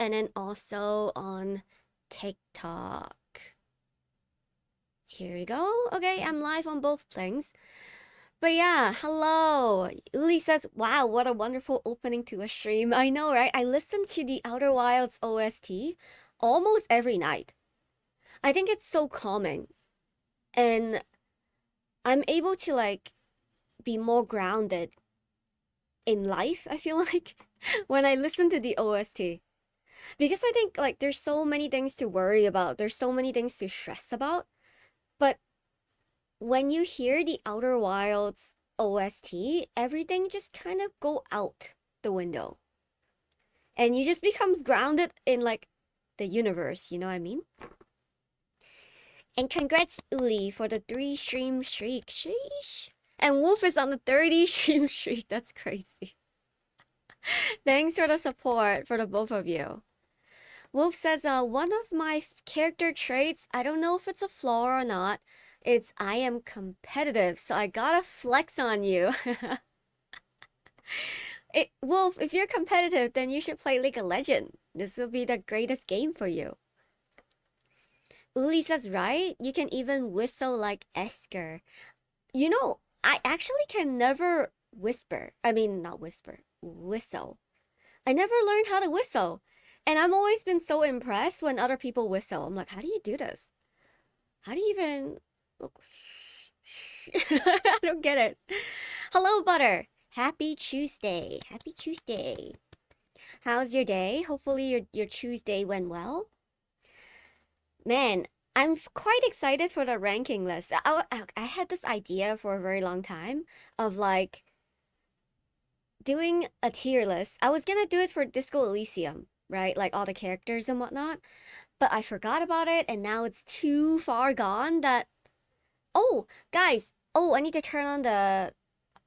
and then also on TikTok. Here we go. Okay, I'm live on both things. But yeah, hello. Uli says, wow, what a wonderful opening to a stream. I know, right? I listen to the Outer Wilds OST almost every night. I think it's so calming. And I'm able to be more grounded in life, I feel like, when I listen to the OST. Because I think there's so many things to worry about. There's so many things to stress about. But when you hear the Outer Wilds OST, everything just kind of go out the window. And you just becomes grounded in the universe, you know what I mean? And congrats Uli for the 3 stream streak. Sheesh. And Wolf is on the 30 stream streak. That's crazy. Thanks for the support for the both of you. Wolf says, one of my character traits, I don't know if it's a flaw or not, it's I am competitive, so I gotta flex on you. Wolf, if you're competitive, then you should play League of Legends. This will be the greatest game for you. Uli says, right? You can even whistle like Esker. You know, I actually can never whisper. I mean, not whisper, whistle. I never learned how to whistle. And I've always been so impressed when other people whistle. I'm like, how do you do this? How do you even... I don't get it. Hello, Butter. Happy Tuesday. Happy Tuesday. How's your day? Hopefully your Tuesday went well. Man, I'm quite excited for the ranking list. I had this idea for a very long time of doing a tier list. I was gonna do it for Disco Elysium, right? Like all the characters and whatnot. But I forgot about it and now it's too far gone that... Oh, guys. Oh, I need to turn on the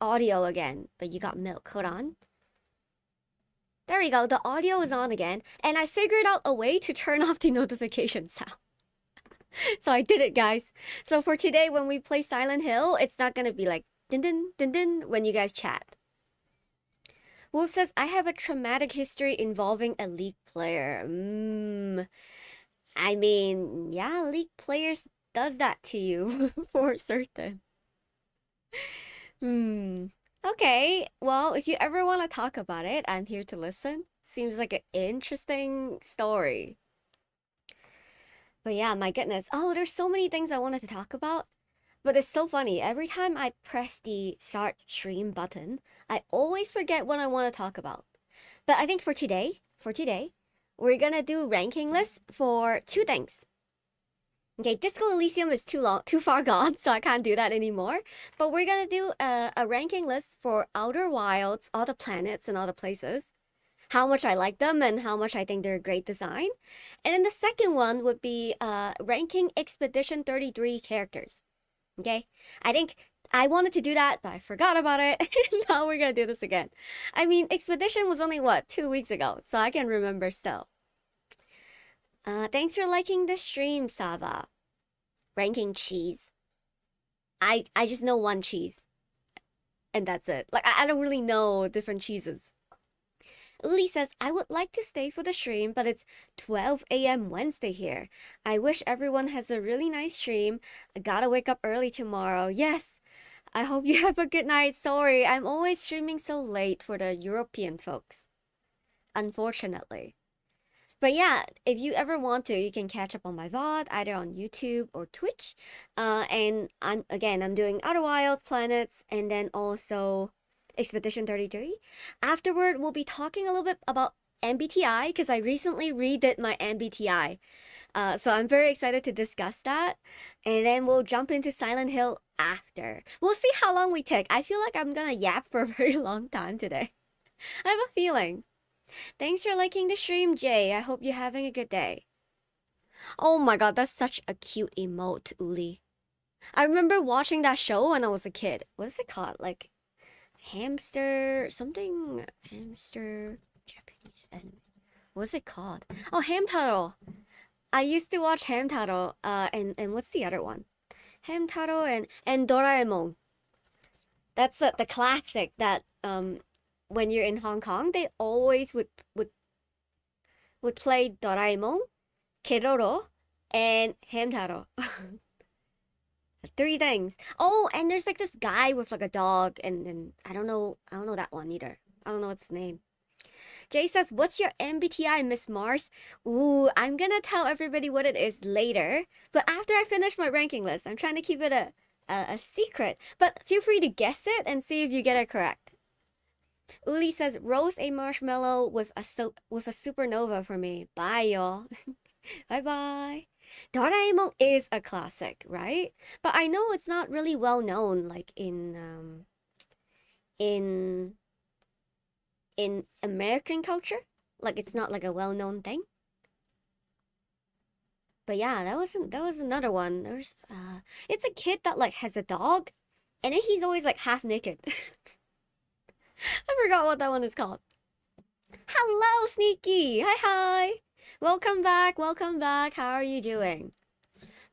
audio again. But you got milk. Hold on. There we go. The audio is on again. And I figured out a way to turn off the notification sound. So I did it, guys. So for today, when we play Silent Hill, it's not gonna be like din din din din when you guys chat. Wolf says, I have a traumatic history involving a League player. I mean, yeah, League players does that to you for certain. Okay, well, if you ever want to talk about it, I'm here to listen. Seems like an interesting story. But yeah, my goodness. Oh, there's so many things I wanted to talk about. But it's so funny. Every time I press the start stream button, I always forget what I want to talk about. But I think for today, we're gonna do ranking lists for 2 things. Okay, Disco Elysium is too far gone, so I can't do that anymore. But we're gonna do a ranking list for Outer Wilds, all the planets and all the places, how much I like them and how much I think they're a great design. And then the second one would be ranking Expedition 33 characters. Okay, I think I wanted to do that, but I forgot about it. Now we're gonna do this again. I mean, Expedition was only, what, 2 weeks ago, so I can remember still. Thanks for liking the stream, Sava. Ranking cheese. I just know one cheese. And that's it. I don't really know different cheeses. Uli says, I would like to stay for the stream, but it's 12 a.m. Wednesday here. I wish everyone has a really nice stream. I gotta wake up early tomorrow. Yes, I hope you have a good night. Sorry, I'm always streaming so late for the European folks. Unfortunately. But yeah, if you ever want to, you can catch up on my VOD, either on YouTube or Twitch. And I'm doing Outer Wilds, Planets, and then also Expedition 33. Afterward, we'll be talking a little bit about MBTI, because I recently redid my MBTI. So I'm very excited to discuss that. And then we'll jump into Silent Hill after. We'll see how long we take. I feel like I'm gonna yap for a very long time today. I have a feeling. Thanks for liking the stream, Jay. I hope you're having a good day. Oh my god, that's such a cute emote, Uli. I remember watching that show when I was a kid. What is it called? Like, hamster... something... hamster... Japanese... and what's it called? Oh, Hamtaro. I used to watch Hamtaro. And what's the other one? Hamtaro and Doraemon. That's the classic that when you're in Hong Kong, they always would would play Doraemon, Keroro, and Hamtaro. Three things. Oh, and there's like this guy with like a dog, and I don't know that one either. I don't know what's the name. Jay says, "What's your MBTI, Miss Mars?" Ooh, I'm gonna tell everybody what it is later, but after I finish my ranking list, I'm trying to keep it a secret. But feel free to guess it and see if you get it correct. Uli says, "Roast a marshmallow with a supernova for me." Bye, y'all. Bye bye. Doraemon is a classic, right? But I know it's not really well known, like in American culture. Like it's not like a well known thing. But yeah, that was another one. It's a kid that like has a dog, and then he's always like half naked. I forgot what that one is called. Hello, Sneaky. Hi, hi. Welcome back. Welcome back. How are you doing?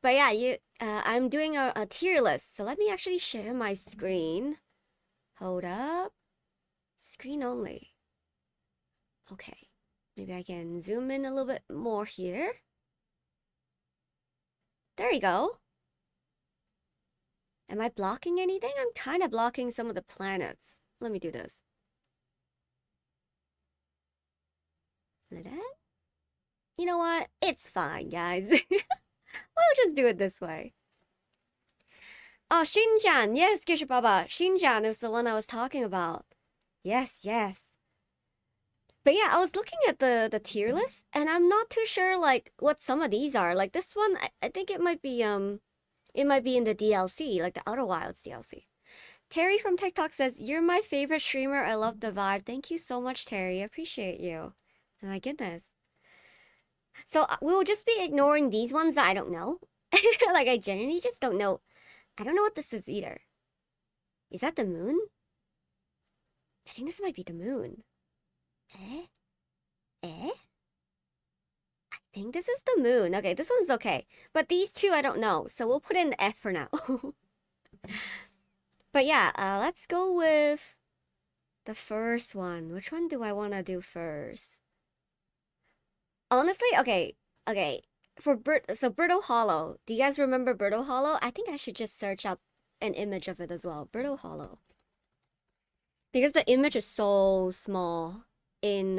But yeah, I'm doing a tier list. So let me actually share my screen. Hold up. Screen only. Okay. Maybe I can zoom in a little bit more here. There you go. Am I blocking anything? I'm kind of blocking some of the planets. Let me do this. Like that? You know what? It's fine, guys. We'll just do it this way. Oh, Shinjan. Yes, Gishibaba. Shinjan is the one I was talking about. Yes, yes. But yeah, I was looking at the tier list, and I'm not too sure like what some of these are. Like this one, I think it might be in the DLC, like the Outer Wilds DLC. Terry from TikTok says, "You're my favorite streamer. I love the vibe." Thank you so much, Terry. I appreciate you. Oh my goodness. So we will just be ignoring these ones that I don't know. Like I genuinely just don't know. I don't know what this is either. Is that the moon? I think this might be the moon. Eh? Eh? I think this is the moon. Okay, this one's okay. But these two I don't know. So we'll put in F for now. But yeah, let's go with the first one. Which one do I want to do first? Honestly, okay. For Birdo Hollow. Do you guys remember Birdo Hollow? I think I should just search up an image of it as well. Birdo Hollow. Because the image is so small in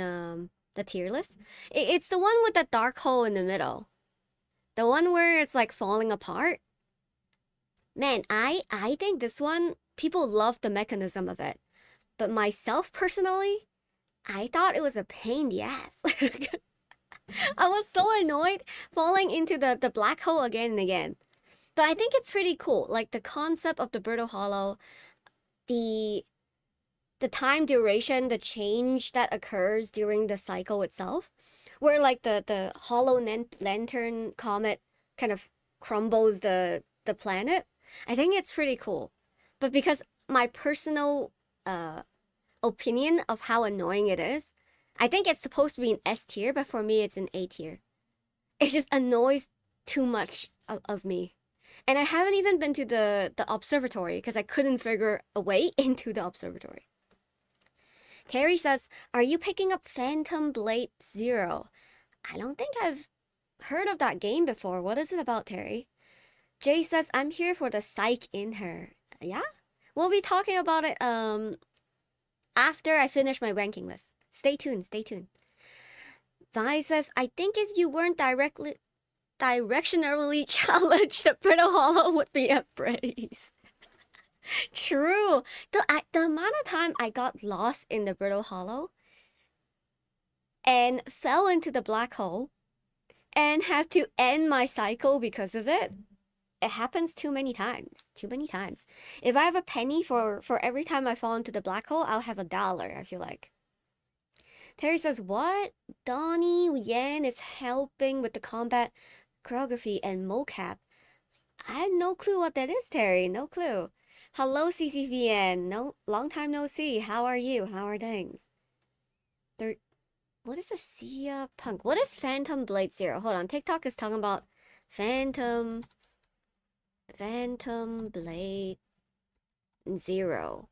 the tier list. It's the one with the dark hole in the middle. The one where it's like falling apart. Man, I think this one, people love the mechanism of it. But myself personally, I thought it was a pain in the ass. I was so annoyed falling into the black hole again and again. But I think it's pretty cool. Like the concept of the Birdo Hollow, the time duration, the change that occurs during the cycle itself, where like the hollow lantern comet kind of crumbles the planet. I think it's pretty cool. But because my personal opinion of how annoying it is, I think it's supposed to be an S tier, but for me it's an A tier. It just annoys too much of me. And I haven't even been to the observatory because I couldn't figure a way into the observatory. Terry says, "Are you picking up Phantom Blade Zero?" I don't think I've heard of that game before. What is it about, Terry? Jay says, "I'm here for the psych in her." Yeah? We'll be talking about it after I finish my ranking list. Stay tuned, stay tuned. Vi says, "I think if you weren't directionally challenged, the Brittle Hollow would be a praise." True. The amount of time I got lost in the Brittle Hollow and fell into the black hole and have to end my cycle because of it. It happens too many times. Too many times. If I have a penny for every time I fall into the black hole, I'll have $1, I feel like. Terry says, "What? Donnie Yen is helping with the combat choreography and mocap." I had no clue what that is, Terry. No clue. Hello, CCVN. No, long time no see. How are you? How are things? What is a Sia Punk? What is Phantom Blade Zero? Hold on. TikTok is talking about Phantom Blade Zero.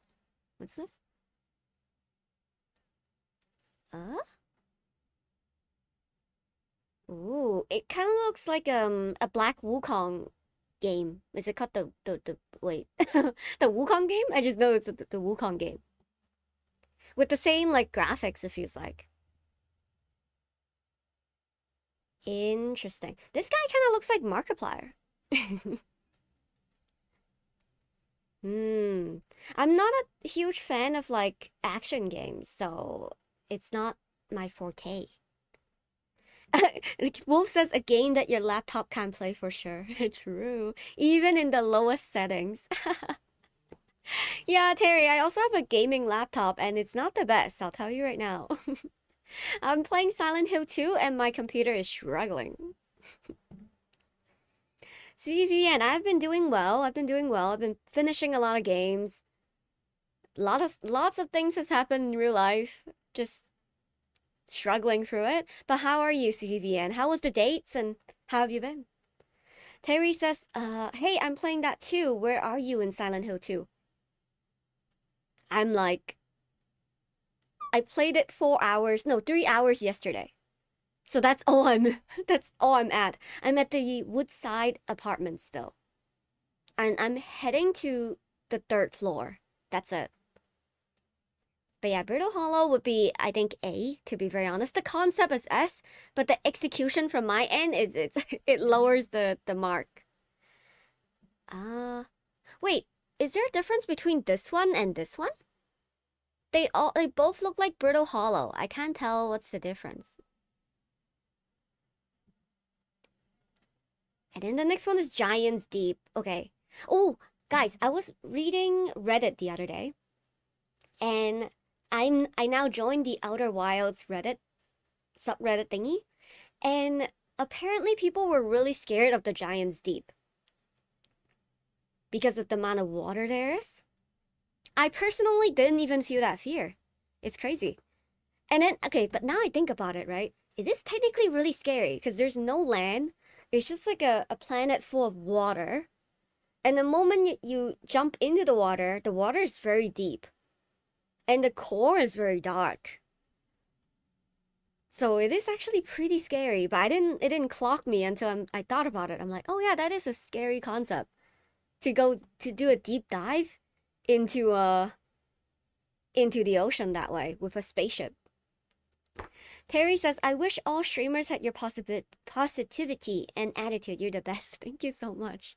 What's this? Uh? Ooh, it kind of looks like a Black Wukong game. Is it called the wait the Wukong game? I just know it's the Wukong game with the same like graphics. It feels like interesting. This guy kind of looks like Markiplier. Hmm. I'm not a huge fan of like action games, so it's not my forte. Wolf says a game that your laptop can play for sure. True. Even in the lowest settings. Yeah, Terry, I also have a gaming laptop and it's not the best, I'll tell you right now. I'm playing Silent Hill 2 and my computer is struggling. CCVN, I've been doing well. I've been doing well. I've been finishing a lot of games. Lots of things has happened in real life. Just struggling through it. But how are you, CCVN? How was the dates and how have you been? Terry says, hey, I'm playing that too. Where are you in Silent Hill 2? I'm like, I played it 4 hours, no, 3 hours yesterday. So that's all that's all I'm at. I'm at the Woodside apartment still. And I'm heading to the third floor. That's it. But yeah, Brittle Hollow would be, I think, A, to be very honest. The concept is S, but the execution from my end is it lowers the mark. Wait, is there a difference between this one and this one? They both look like Brittle Hollow. I can't tell what's the difference. And then the next one is Giants Deep. Okay. Oh, guys, I was reading Reddit the other day, and I now joined the Outer Wilds Reddit subreddit thingy, and apparently people were really scared of the Giants Deep because of the amount of water there is. I personally didn't even feel that fear. It's crazy. And then, okay, but now I think about it, right? It is technically really scary because there's no land. It's just like a planet full of water. And the moment you jump into the water is very deep. And the core is very dark. So it is actually pretty scary, but it didn't clock me until I thought about it. I'm like, oh yeah, that is a scary concept. To go to do a deep dive into the ocean that way with a spaceship. Terry says, I wish all streamers had your positivity and attitude. You're the best. Thank you so much.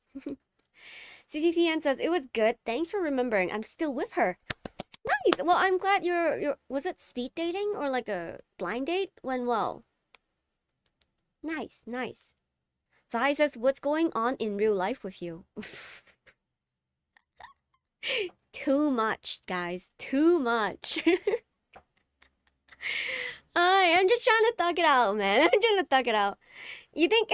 CCPN says, it was good. Thanks for remembering. I'm still with her. Nice. Well, I'm glad you're was it speed dating or like a blind date? Went well. Nice, nice. Vi says, what's going on in real life with you? Too much, guys. Too much. I'm just trying to thug it out, man. I'm trying to thug it out. You think...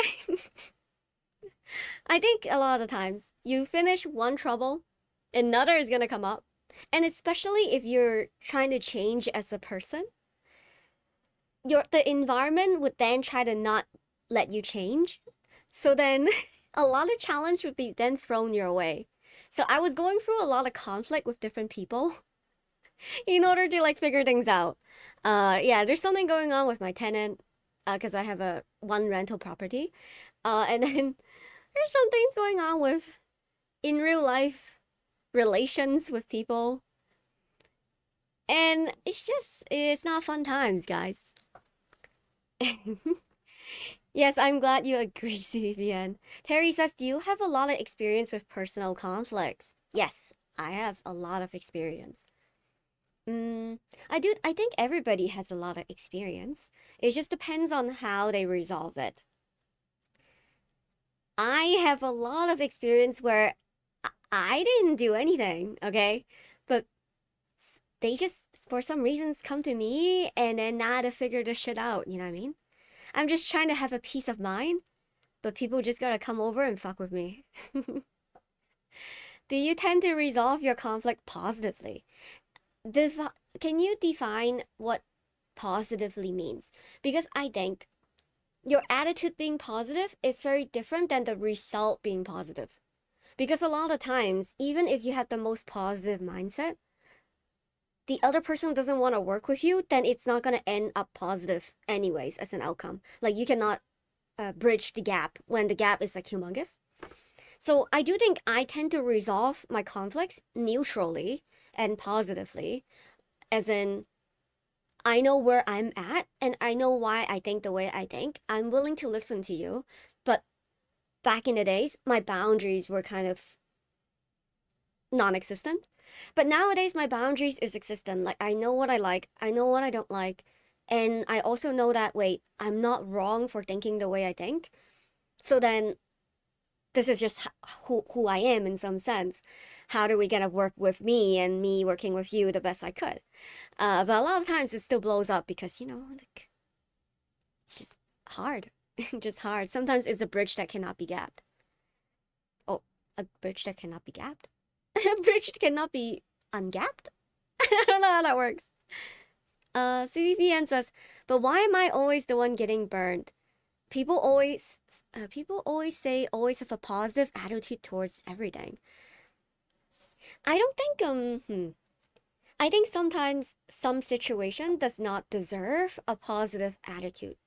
I think a lot of the times, you finish one trouble, another is gonna come up. And especially if you're trying to change as a person, the environment would then try to not let you change. So then a lot of challenge would be then thrown your way. So I was going through a lot of conflict with different people in order to like figure things out. Yeah, there's something going on with my tenant because I have one rental property. And then there's some things going on with in real life relations with people. And it's not fun times, guys. Yes, I'm glad you agree, CVN. Terry says, do you have a lot of experience with personal conflicts? Yes, I have a lot of experience. I do. I think everybody has a lot of experience. It just depends on how they resolve it. I have a lot of experience where I didn't do anything, okay? But they just, for some reasons, come to me and then now to figure this shit out, you know what I mean? I'm just trying to have a peace of mind, but people just gotta come over and fuck with me. Do you tend to resolve your conflict positively? Can you define what positively means? Because I think your attitude being positive is very different than the result being positive. Because a lot of times, even if you have the most positive mindset, the other person doesn't want to work with you, then it's not going to end up positive anyways as an outcome. Like you cannot bridge the gap when the gap is like humongous. So I do think I tend to resolve my conflicts neutrally and positively, as in I know where I'm at and I know why I think the way I think. I'm willing to listen to you. But back in the days, my boundaries were kind of non-existent. But nowadays my boundaries is existent. Like I know what I like, I know what I don't like, and I also know that wait, I'm not wrong for thinking the way I think. So then this is just who I am in some sense. How do we gonna work with me and me working with you the best I could? But a lot of times it still blows up because like it's just hard, just hard. Sometimes it's a bridge that cannot be gapped. Oh, a bridge that cannot be gapped. A bridge cannot be ungapped. I don't know how that works. CDPM says, but why am I always the one getting burned? People always say always have a positive attitude towards everything. I don't think I think sometimes some situation does not deserve a positive attitude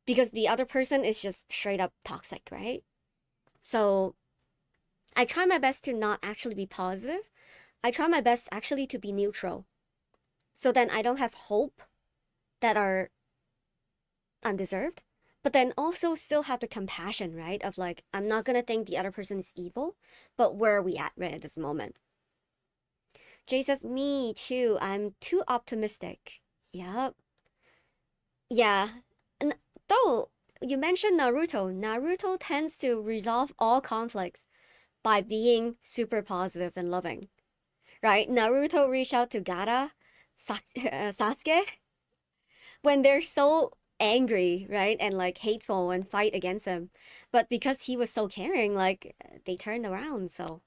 because the other person is just straight up toxic, right? So I try my best to not actually be positive. I try my best actually to be neutral. So then I don't have hope that are undeserved, but then also still have the compassion, right? Of like, I'm not gonna think the other person is evil, but where are we at right at this moment? Jay says, me too. I'm too optimistic. Yep. Yeah. And though you mentioned Naruto, Naruto tends to resolve all conflicts by being super positive and loving, right? Naruto reached out to Gaara, Sasuke, when they're so angry, right? And like hateful and fight against him. But because he was so caring, like they turned around. So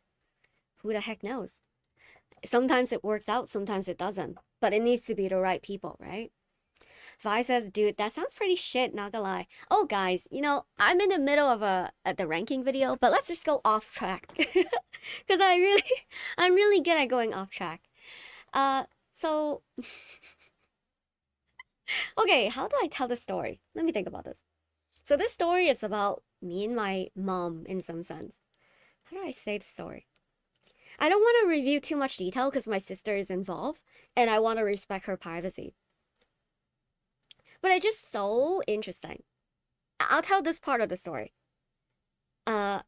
who the heck knows? Sometimes it works out, sometimes it doesn't. But it needs to be the right people, right? Vi says, dude, that sounds pretty shit, not gonna lie. Oh, guys, I'm in the middle of the ranking video, but let's just go off track. Because I'm really good at going off track. So, okay, how do I tell the story? Let me think about this. So this story is about me and my mom in some sense. How do I say the story? I don't want to review too much detail because my sister is involved and I want to respect her privacy. But it's just so interesting. I'll tell this part of the story. My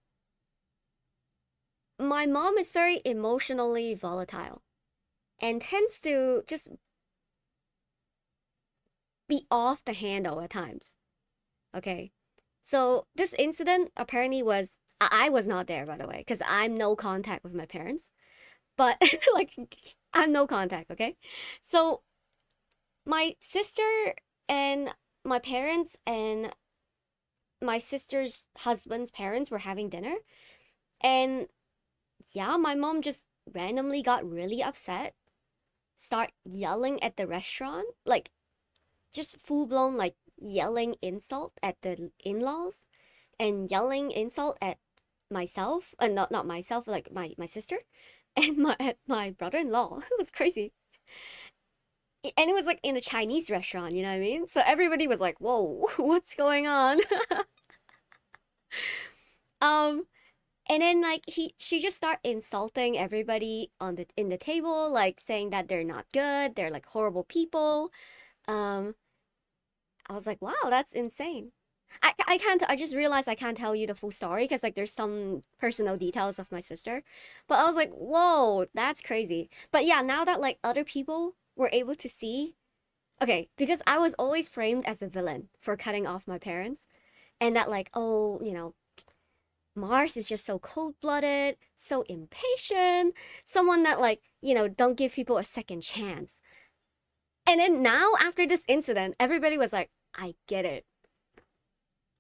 mom is very emotionally volatile and tends to just be off the handle at times. Okay. So this incident apparently was, I was not there, by the way, because I'm no contact with my parents. But like, I'm no contact, okay? So my sister and my parents and my sister's husband's parents were having dinner. And yeah, my mom just randomly got really upset, start yelling at the restaurant, like just full blown like yelling insult at the in-laws and yelling insult at myself, and not myself, like my sister and my brother-in-law. It was crazy. And it was like in a Chinese restaurant, you know what I mean? So everybody was like, "Whoa, what's going on?" um and then like she just started insulting everybody in the table, like saying that they're not good, they're like horrible people. um I was like, wow, that's insane. I can't, I just realized I can't tell you the full story because like there's some personal details of my sister. But I was like, whoa, that's crazy. But yeah, now that like other people were able to see, okay, because I was always framed as a villain for cutting off my parents. And that like, oh, Mars is just so cold-blooded, so impatient, someone that like, don't give people a second chance. And then now after this incident, everybody was like, I get it.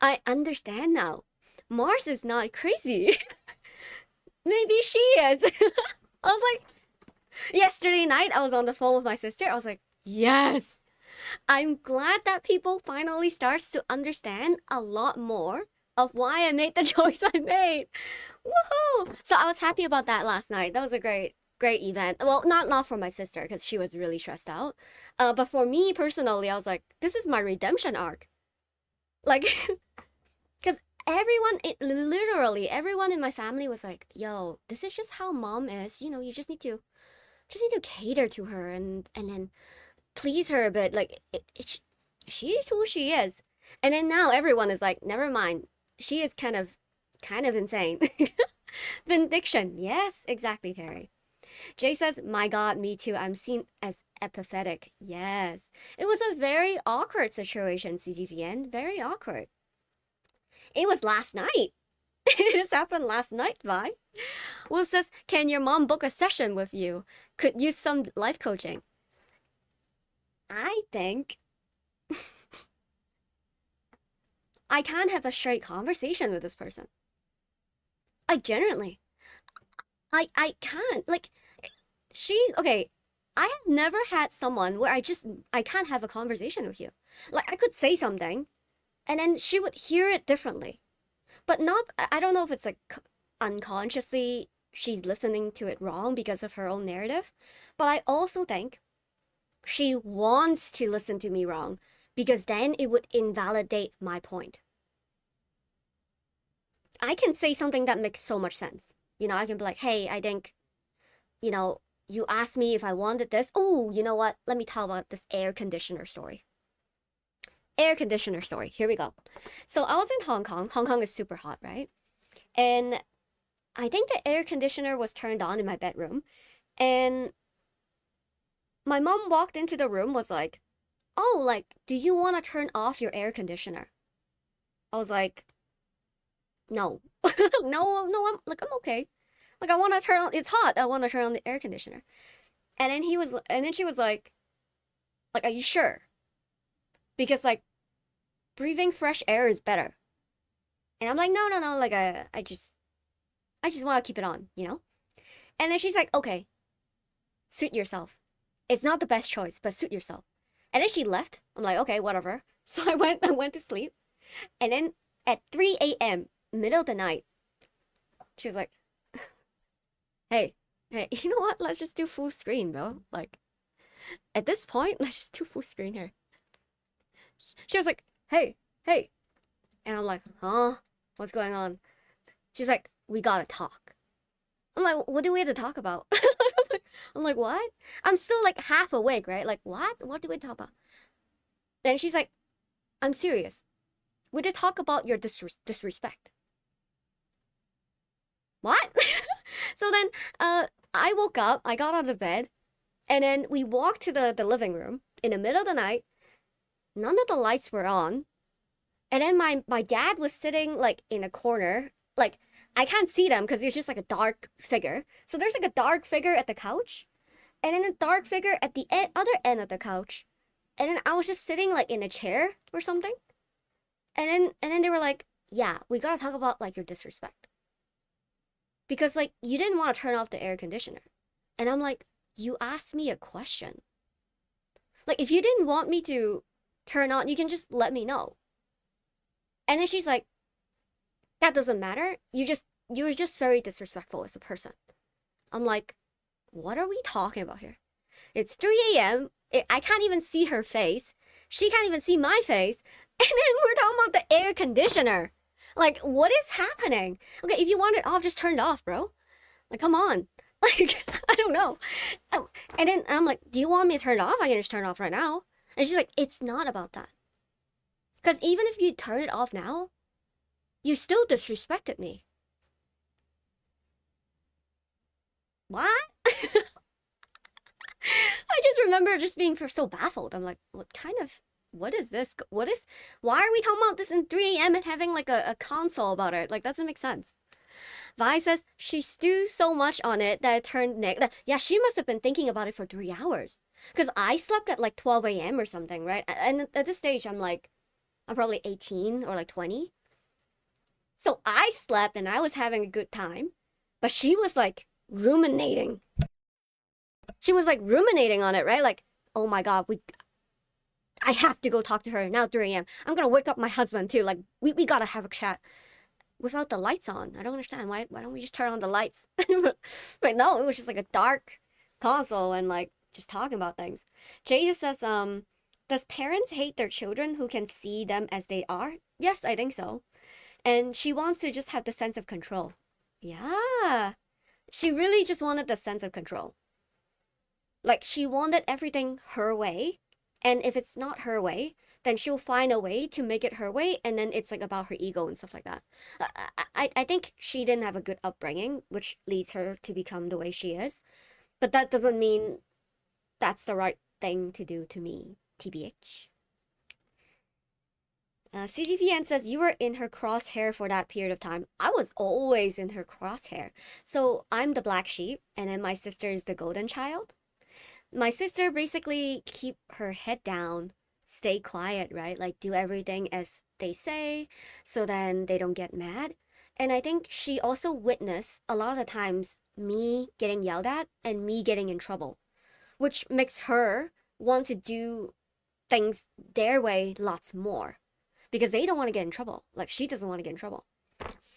I understand now. Mars is not crazy. Maybe she is. I was like, yesterday night, I was on the phone with my sister. I was like, yes. I'm glad that people finally starts to understand a lot more of why I made the choice I made. Woohoo! So I was happy about that last night. That was a great event. Well, not for my sister because she was really stressed out. But for me personally, I was like, this is my redemption arc. Like, because literally everyone in my family was like, "Yo, this is just how mom is. You know, you just need to cater to her and then please her, but like she's who she is." And then now everyone is like, never mind. She is kind of insane. Vindication. Yes, exactly, Terry. Jay says, "My God, me too. I'm seen as apathetic." Yes. It was a very awkward situation, CGVN. Very awkward. It was last night. This happened last night, Vi. Wolf says, "Can your mom book a session with you? Could use some life coaching." I think I can't have a straight conversation with this person. I genuinely, I can't. Like, she's okay. I have never had someone where I can't have a conversation with you. Like, I could say something, and then she would hear it differently, but not. I don't know if it's like unconsciously she's listening to it wrong because of her own narrative, but I also think she wants to listen to me wrong because then it would invalidate my point. I can say something that makes so much sense. You know, I can be like, "Hey, I think, you know, you asked me if I wanted this. Oh, you know what? Let me talk about this air conditioner story." Air conditioner story. Here we go. So I was in Hong Kong. Hong Kong is super hot, right? And I think the air conditioner was turned on in my bedroom. And my mom walked into the room, was like, "Oh, like, do you want to turn off your air conditioner?" I was like, "No." No, I'm okay. Like, I want to turn on, it's hot. I want to turn on the air conditioner. And then she was like, "Are you sure?" Because, like, breathing fresh air is better. And I'm like, no. Like, I just want to keep it on, you know? And then she's like, "Okay, suit yourself. It's not the best choice, but suit yourself." And then she left. I'm like, "Okay, whatever." So I went to sleep. And then at 3 a.m., middle of the night, she was like, "Hey, you know what? Let's just do full screen, bro. Like, at this point, let's just do full screen here." She was like, hey. And I'm like, "Huh? What's going on?" She's like, "We gotta talk." I'm like, "What do we have to talk about?" I'm like, "What?" I'm still like half awake, right? Like, what? What do we talk about? And she's like, "I'm serious. We did talk about your disrespect." What? So then, I woke up, I got out of bed, and then we walked to the living room in the middle of the night. None of the lights were on. And then my dad was sitting like in a corner. Like, I can't see them because it's just like a dark figure. So there's like a dark figure at the couch, and then a dark figure at the other end of the couch. And then I was just sitting like in a chair or something. And then they were like, "Yeah, we gotta talk about like your disrespect. Because like you didn't want to turn off the air conditioner." And I'm like, "You asked me a question. Like, if you didn't want me to turn on, you can just let me know." And then she's like, "That doesn't matter. You're just very disrespectful as a person." I'm like, "What are we talking about here?" It's 3 a.m. I can't even see her face. She can't even see my face. And then we're talking about the air conditioner. Like, what is happening? Okay, if you want it off, just turn it off, bro. Like, come on. Like, I don't know. And then I'm like, "Do you want me to turn it off? I can just turn it off right now." And she's like, "It's not about that. Because even if you turn it off now, you still disrespected me." What? I just remember just being so baffled. I'm like, what is this? Why are we talking about this in 3 a.m. and having like a console about it? Like, that doesn't make sense. Vi says she stewed so much on it that it turned negative. Yeah, she must have been thinking about it for 3 hours. Because I slept at like 12 a.m. or something, right? And at this stage, I'm probably 18 or like 20. So I slept and I was having a good time. But she was like ruminating. She was like ruminating on it, right? Like, "Oh my God, I have to go talk to her now, 3 a.m. I'm gonna wake up my husband too. Like, we gotta have a chat without the lights on." I don't understand. Why don't we just turn on the lights? But no, it was just like a dark console and like just talking about things. Jay just says, Does parents hate their children who can see them as they are? Yes, I think so. And she wants to just have the sense of control. Yeah. She really just wanted the sense of control. Like she wanted everything her way. And if it's not her way, then she'll find a way to make it her way. And then it's like about her ego and stuff like that. I think she didn't have a good upbringing, which leads her to become the way she is. But that doesn't mean that's the right thing to do to me, TBH. CTVN says you were in her crosshair for that period of time. I was always in her crosshair. So I'm the black sheep, and then my sister is the golden child. My sister basically keep her head down, stay quiet, right? Like do everything as they say, so then they don't get mad. And I think she also witnessed a lot of the times me getting yelled at and me getting in trouble, which makes her want to do things their way lots more because they don't want to get in trouble. Like she doesn't want to get in trouble.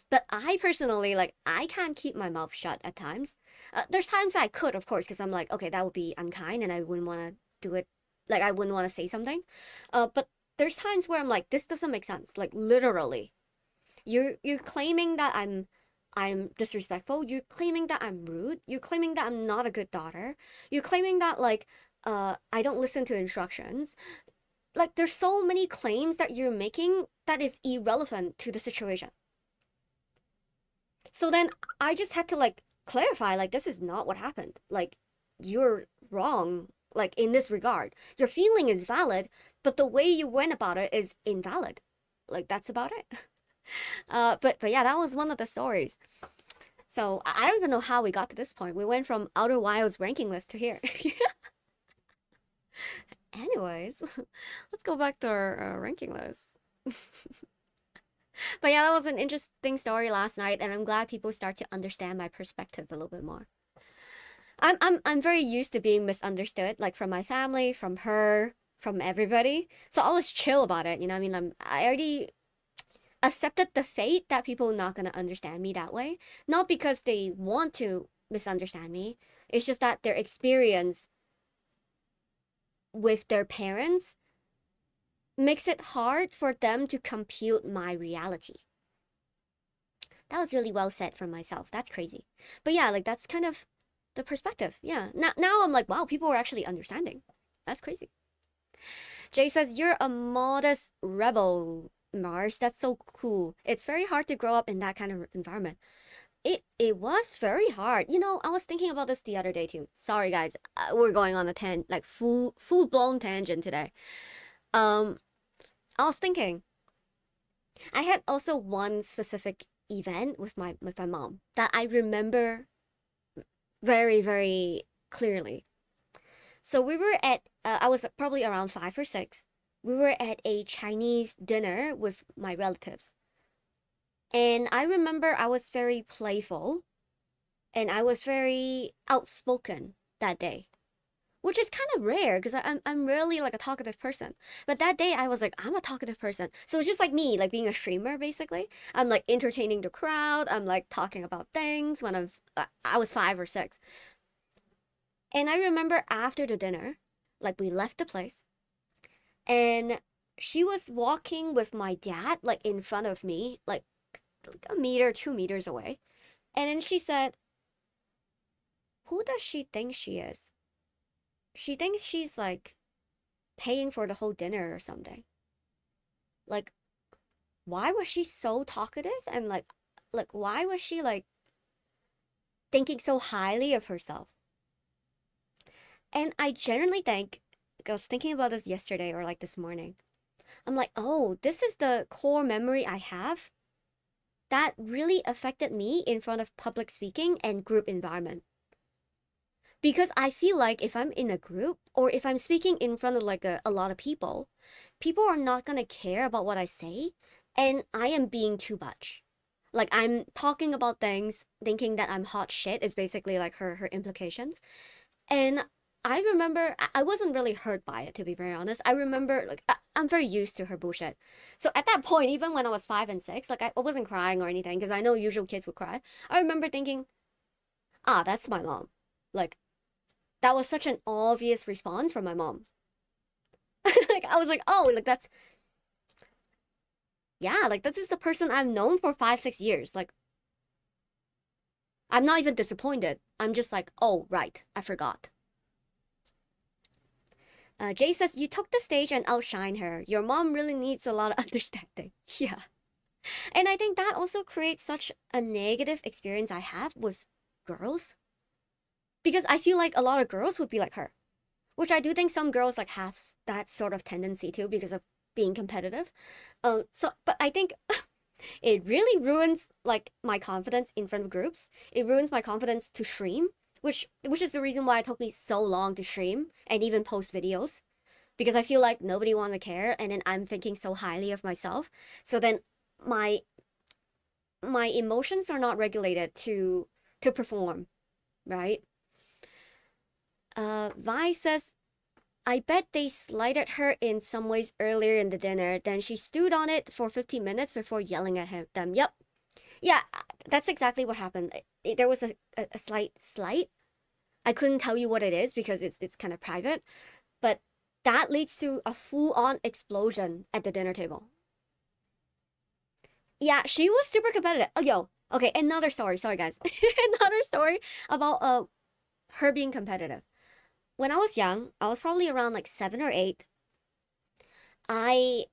But I personally, like, I can't keep my mouth shut at times. There's times I could, of course, because I'm like, okay, that would be unkind and I wouldn't want to do it. Like, I wouldn't want to say something. But there's times where I'm like, this doesn't make sense. Like, literally. You're claiming that I'm disrespectful. You're claiming that I'm rude. You're claiming that I'm not a good daughter. You're claiming that, like, I don't listen to instructions. Like, there's so many claims that you're making that is irrelevant to the situation. So then I just had to like clarify, like, this is not what happened. Like, you're wrong, like, in this regard. Your feeling is valid, but the way you went about it is invalid. Like, that's about it. But yeah, that was one of the stories. So I don't even know how we got to this point. We went from Outer Wilds ranking list to here. Anyways, let's go back to our ranking list. But yeah, that was an interesting story last night, and I'm glad people start to understand my perspective a little bit more. I'm very used to being misunderstood, like from my family, from her, from everybody. So I was chill about it, you know what I mean? I already accepted the fate that people are not gonna understand me that way. Not because they want to misunderstand me. It's just that their experience with their parents makes it hard for them to compute my reality. That was really well said from myself. That's crazy. But yeah, like that's kind of the perspective. Yeah. Now I'm like, wow, people are actually understanding. That's crazy. Jay says, you're a modest rebel, Mars. That's so cool. It's very hard to grow up in that kind of environment. It was very hard. You know, I was thinking about this the other day too. Sorry guys, we're going on a like full blown tangent today. Um, I was thinking, I had also one specific event with my mom that I remember very very clearly. So we were at I was probably around 5 or 6. We were at a Chinese dinner with my relatives. And I remember I was very playful and I was very outspoken that day, which is kind of rare because I'm rarely like a talkative person. But that day I was like, I'm a talkative person. So it's just like me, like being a streamer basically. I'm like entertaining the crowd. I'm like talking about things when I was 5 or 6. And I remember after the dinner, like we left the place and she was walking with my dad like in front of me, like a meter, 2 meters away. And then she said, who does she think she is? She thinks she's like paying for the whole dinner or something. Like, why was she so talkative and like why was she like thinking so highly of herself? And I generally think, like, I was thinking about this yesterday or like this morning. I'm like, oh, this is the core memory I have that really affected me in front of public speaking and group environment. Because I feel like if I'm in a group or if I'm speaking in front of like a lot of people, people are not gonna care about what I say, and I am being too much. Like I'm talking about things, thinking that I'm hot shit is basically like her implications. And I remember I wasn't really hurt by it, to be very honest. I remember like I'm very used to her bullshit. So at that point, even when I was 5 and 6, like I wasn't crying or anything because I know usual kids would cry. I remember thinking, ah, that's my mom. Like that was such an obvious response from my mom. Like I was like, oh, like that's yeah, like this is the person I've known for 5, 6 years. Like I'm not even disappointed. I'm just like, oh right, I forgot. Jay says you took the stage and outshine her. Your mom really needs a lot of understanding. Yeah. And I think that also creates such a negative experience I have with girls. Because I feel like a lot of girls would be like her. Which I do think some girls like have that sort of tendency too because of being competitive. But I think it really ruins like my confidence in front of groups. It ruins my confidence to stream, which is the reason why it took me so long to stream and even post videos. Because I feel like nobody wants to care and then I'm thinking so highly of myself. So then my my emotions are not regulated to perform, right? Vi says I bet they slighted her in some ways earlier in the dinner. Then she stewed on it for 15 minutes before yelling at them. Yep. Yeah, that's exactly what happened. There was a slight slight. I couldn't tell you what it is because it's kind of private, but that leads to a full-on explosion at the dinner table. Yeah, she was super competitive. Oh, yo. Okay, another story. Sorry, guys. Another story about her being competitive. When I was young, I was probably around like 7 or 8. I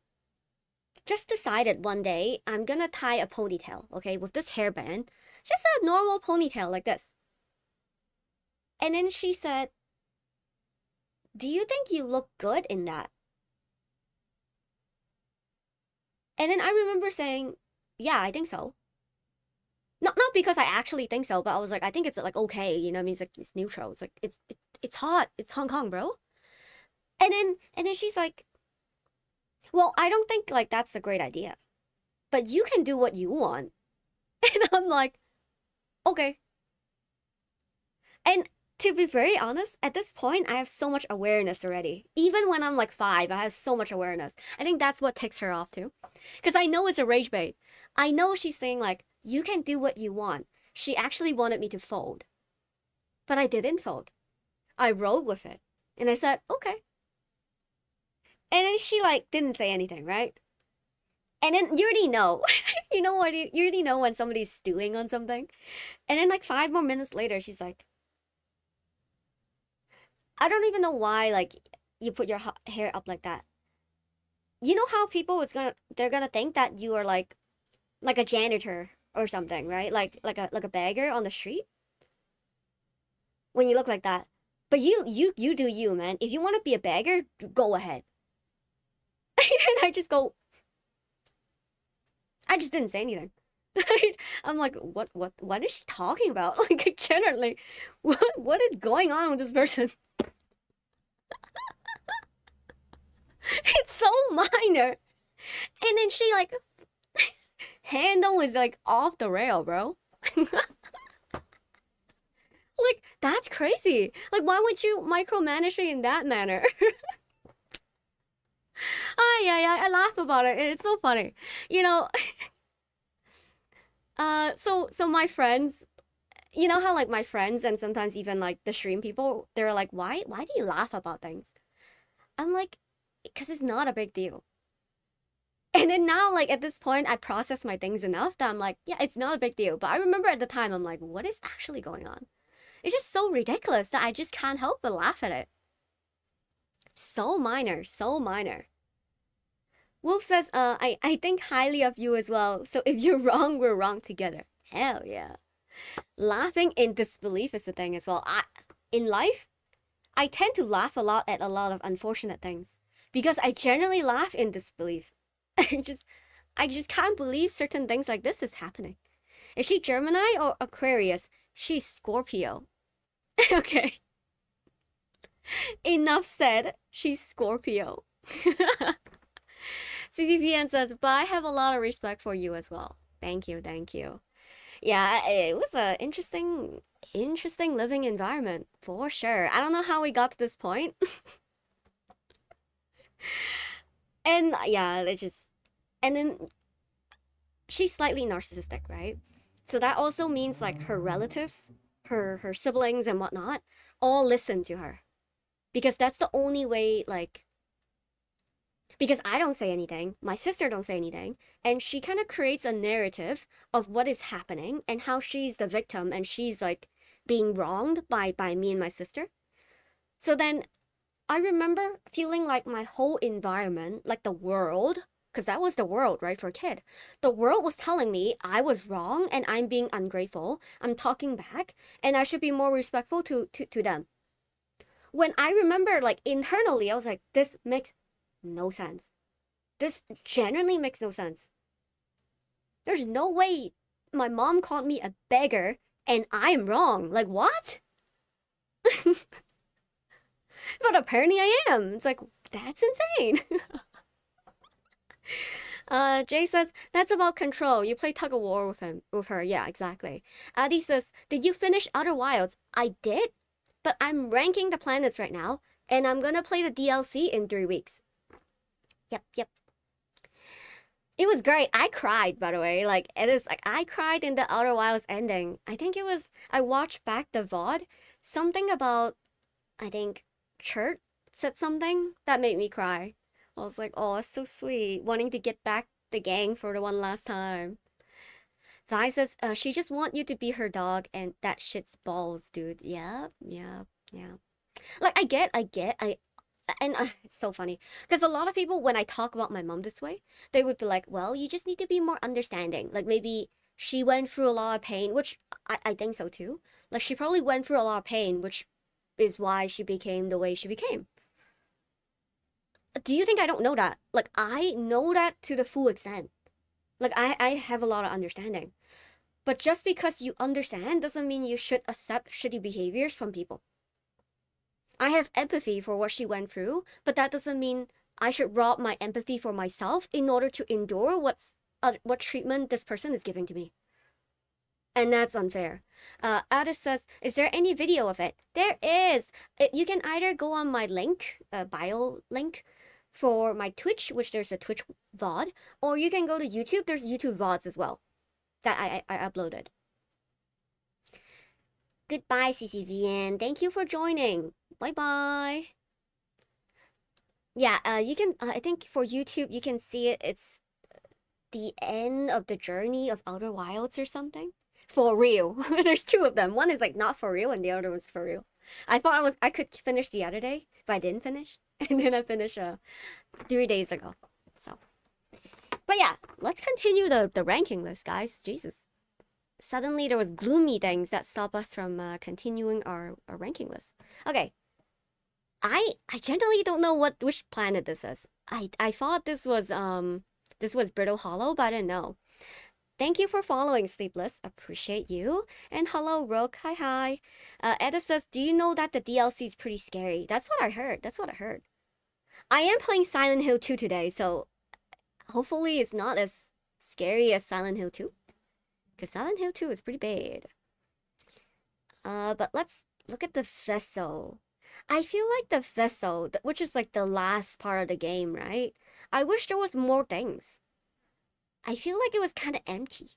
just decided one day I'm gonna tie a ponytail, okay, with this hairband, just a normal ponytail like this. And then she said, "Do you think you look good in that?" And then I remember saying, "Yeah, I think so." Not because I actually think so, but I was like, I think it's like okay, you know, I mean, it's like it's neutral. It's like it's hot. It's Hong Kong, bro. And then she's like, well, I don't think like that's a great idea, but you can do what you want. And I'm like, okay. And to be very honest, at this point, I have so much awareness already. Even when I'm like 5, I have so much awareness. I think that's what ticks her off too. Because I know it's a rage bait. I know she's saying like, you can do what you want. She actually wanted me to fold. But I didn't fold. I rolled with it. And I said, okay. And then she like didn't say anything, right? And then you already know. You know what? You already know when somebody's stewing on something. And then like 5 more minutes later, she's like, I don't even know why like you put your hair up like that. You know how people is gonna they're gonna think that you are like a janitor or something, right? Like a beggar on the street when you look like that. But you do you, man. If you want to be a beggar, go ahead. And I just didn't say anything. I'm like, what is she talking about? Like generally, what is going on with this person? It's so minor. And then she like handle is like off the rail, bro. Like that's crazy. Like why would you micromanage me in that manner? Yeah, I laugh about it. It's so funny. You know, so my friends, you know how like my friends and sometimes even like the stream people, they're like, why do you laugh about things? I'm like, because it's not a big deal. And then now, like at this point, I process my things enough that I'm like, yeah, it's not a big deal. But I remember at the time, I'm like, what is actually going on? It's just so ridiculous that I just can't help but laugh at it. So minor, so minor. Wolf says, I think highly of you as well. So if you're wrong, we're wrong together. Hell yeah. Laughing in disbelief is the thing as well. In life, I tend to laugh a lot at a lot of unfortunate things because I generally laugh in disbelief. I just can't believe certain things like this is happening. Is she Gemini or Aquarius? She's Scorpio. Okay. Enough said. She's Scorpio. CCPN says, but I have a lot of respect for you as well. Thank you, thank you. Yeah, it was a interesting living environment for sure. I don't know how we got to this point. And yeah, and then she's slightly narcissistic, right? So that also means like her relatives, her siblings and whatnot, all listen to her. Because that's the only way like because I don't say anything, my sister don't say anything, and she kind of creates a narrative of what is happening and how she's the victim and she's like being wronged by me and my sister. So then I remember feeling like my whole environment, like the world, because that was the world, right, for a kid. The world was telling me I was wrong and I'm being ungrateful. I'm talking back and I should be more respectful to them. When I remember, like, internally, I was like, this makes no sense. This genuinely makes no sense. There's no way my mom called me a beggar and I'm wrong. Like, what? But apparently I am. It's like, that's insane. Jay says, that's about control. You play tug of war with her. Yeah, exactly. Adi says, did you finish Outer Wilds? I did, but I'm ranking the planets right now, and I'm gonna play the DLC in 3 weeks. Yep. It was great. I cried, by the way. Like, it is like, I cried in the Outer Wilds ending. I think it was, I watched back the VOD. Something about, I think, Chert said something that made me cry. I was like, oh, it's so sweet. Wanting to get back the gang for the one last time. Vi says, she just want you to be her dog and that shit's balls, dude. Yeah. Like, I get, and it's so funny. Because a lot of people, when I talk about my mom this way, they would be like, well, you just need to be more understanding. Like, maybe she went through a lot of pain, which I think so too. Like, she probably went through a lot of pain, which is why she became the way she became. Do you think I don't know that? Like, I know that to the full extent. Like, I have a lot of understanding. But just because you understand doesn't mean you should accept shitty behaviors from people. I have empathy for what she went through, but that doesn't mean I should rob my empathy for myself in order to endure what treatment this person is giving to me. And that's unfair. Addis says, is there any video of it? There is. You can either go on my link, bio link, for my Twitch, which there's a Twitch VOD, or you can go to YouTube. There's YouTube VODs as well that I uploaded. Goodbye, CCVN. Thank you for joining. Bye-bye. Yeah, you can, I think for YouTube, you can see it. It's the end of the journey of Outer Wilds or something. For real. There's two of them. One is like not for real and the other one's for real. I thought I could finish the other day, but I didn't finish. And then I finished 3 days ago. So, but yeah, let's continue the ranking list, guys. Jesus. Suddenly there was gloomy things that stop us from continuing our ranking list. Okay. I generally don't know which planet this is. I thought this was Brittle Hollow, but I didn't know. Thank you for following, Sleepless. Appreciate you. And hello, Rook. Hi. Edda says, do you know that the DLC is pretty scary? That's what I heard. I am playing Silent Hill 2 today, so hopefully it's not as scary as Silent Hill 2. Because Silent Hill 2 is pretty bad. But let's look at the vessel. I feel like the vessel, which is like the last part of the game, right? I wish there was more things. I feel like it was kind of empty.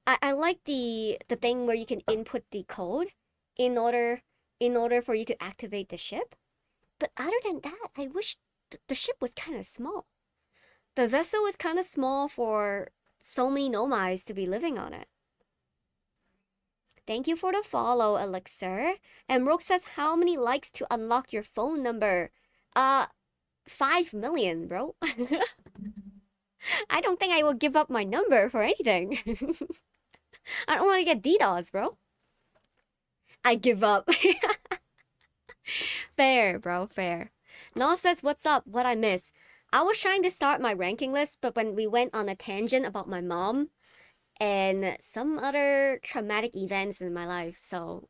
I like the thing where you can input the code in order for you to activate the ship. But other than that, I wish the ship was kind of small. The vessel is kind of small for so many nomads to be living on it. Thank you for the follow, Elixir. And Rook says, how many likes to unlock your phone number? 5 million, bro. I don't think I will give up my number for anything. I don't want to get DDoS, bro. I give up. Fair, bro, fair. Noah says, what's up? What I miss? I was trying to start my ranking list, but when we went on a tangent about my mom and some other traumatic events in my life, so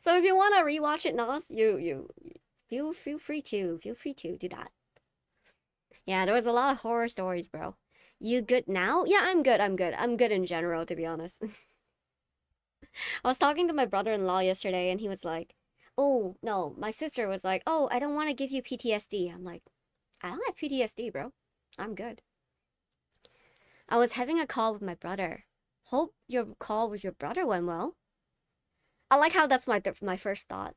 so if you want to rewatch it, Nos, you feel free to do that. Yeah, there was a lot of horror stories, bro. You good now? Yeah, I'm good. I'm good in general, to be honest. I was talking to my brother-in-law yesterday, and he was like, "Oh no," my sister was like, "Oh, I don't want to give you PTSD." I'm like, "I don't have PTSD, bro. I'm good." I was having a call with my brother. Hope your call with your brother went well. I like how that's my first thought.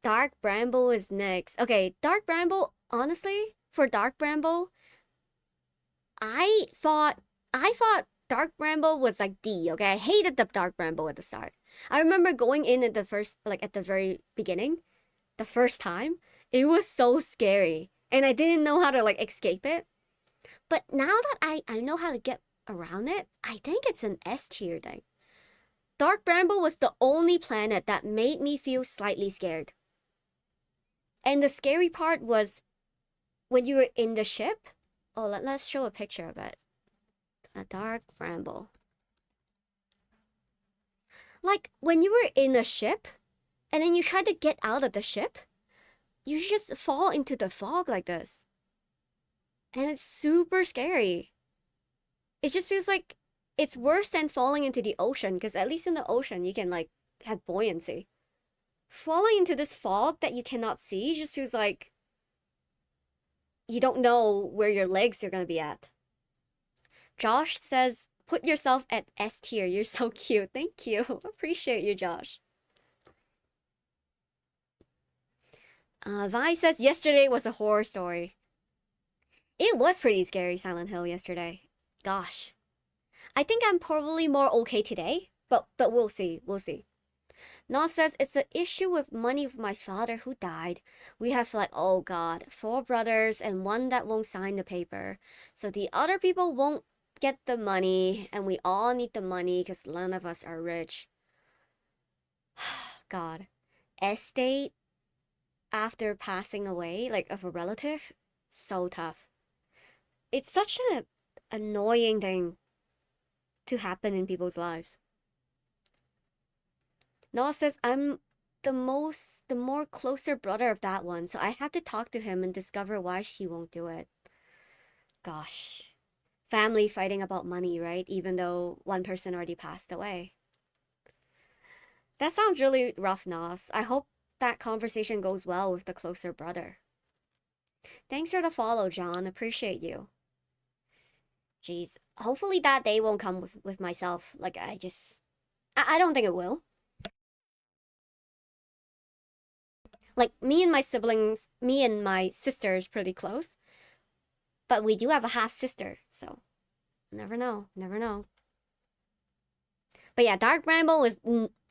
Dark Bramble is next. Okay, Dark Bramble, honestly, for Dark Bramble, I thought I thought Dark Bramble was like D, okay? I hated the Dark Bramble at the start. I remember going in at the first like at the very beginning, the first time, it was so scary. And I didn't know how to like escape it. But now that I know how to get around it, I think it's an S tier thing. Dark Bramble was the only planet that made me feel slightly scared. And the scary part was when you were in the ship. Oh, let's show a picture of it. A Dark Bramble. Like when you were in a ship and then you try to get out of the ship, you just fall into the fog like this. And it's super scary. It just feels like it's worse than falling into the ocean, because at least in the ocean you can like have buoyancy. Falling into this fog that you cannot see just feels like you don't know where your legs are gonna be at. Josh says, put yourself at S tier. You're so cute. Thank you. Appreciate you, Josh. Vi says, yesterday was a horror story. It was pretty scary, Silent Hill, yesterday. Gosh. I think I'm probably more okay today, but we'll see. We'll see. Nas says, it's an issue with money with my father who died. We have like, oh God, 4 brothers and one that won't sign the paper. So the other people won't get the money, and we all need the money because none of us are rich. God. Estate after passing away, like of a relative, so tough. It's such an annoying thing to happen in people's lives. Noah says, I'm the more closer brother of that one, so I have to talk to him and discover why he won't do it. Gosh. Family fighting about money, right? Even though one person already passed away. That sounds really rough, Nos. I hope that conversation goes well with the closer brother. Thanks for the follow, John. Appreciate you. Jeez. Hopefully that day won't come with myself. Like, I don't think it will. Like, me and my siblings, me and my sister is pretty close. But we do have a half sister, so never know. Never know. But yeah, Dark Bramble is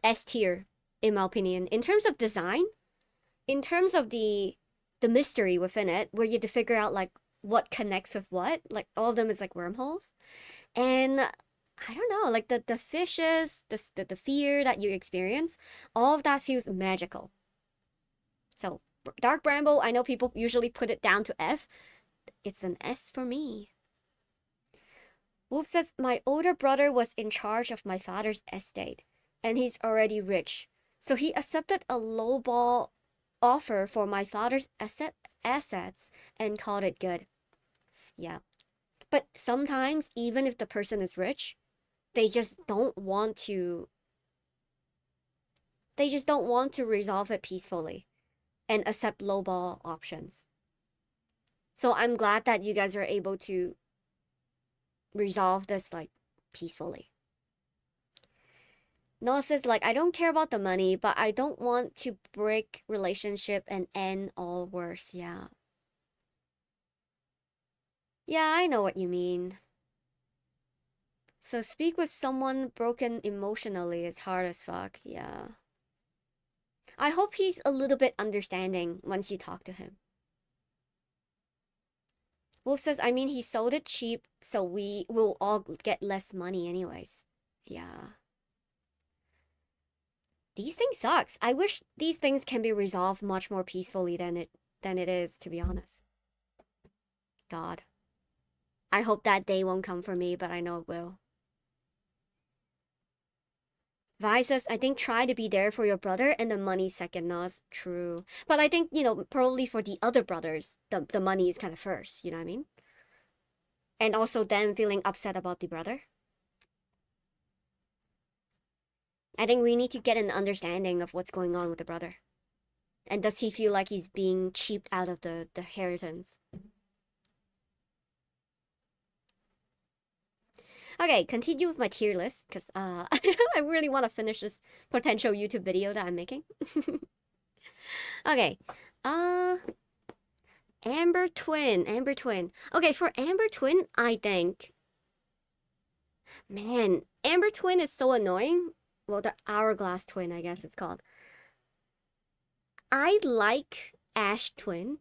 S tier, in my opinion. In terms of design, in terms of the mystery within it, where you have to figure out like what connects with what, like all of them is like wormholes. And I don't know, like the fishes, the fear that you experience, all of that feels magical. So Dark Bramble, I know people usually put it down to F. It's an S for me. Whoop says, my older brother was in charge of my father's estate, and he's already rich. So he accepted a lowball offer for my father's assets and called it good. Yeah. But sometimes, even if the person is rich, they just don't want to resolve it peacefully and accept lowball options. So I'm glad that you guys are able to resolve this like peacefully. Noah says, like, I don't care about the money, but I don't want to break relationship and end all worse. Yeah. Yeah, I know what you mean. So speak with someone broken emotionally is hard as fuck. Yeah. I hope he's a little bit understanding once you talk to him. Wolf says, I mean, he sold it cheap, so we will all get less money anyways. Yeah. These things sucks. I wish these things can be resolved much more peacefully than it is, to be honest. God. I hope that day won't come for me, but I know it will. Vi says, I think try to be there for your brother and the money second, Nas. True. But I think, probably for the other brothers, the money is kind of first, you know what I mean? And also them feeling upset about the brother. I think we need to get an understanding of what's going on with the brother. And does he feel like he's being cheaped out of the inheritance? Okay, continue with my tier list, because I really want to finish this potential YouTube video that I'm making. Okay. Uh, Amber Twin. Amber Twin. Okay, for Amber Twin, I think, man, Amber Twin is so annoying. Well, the Hourglass Twin, I guess it's called. I like Ash Twin,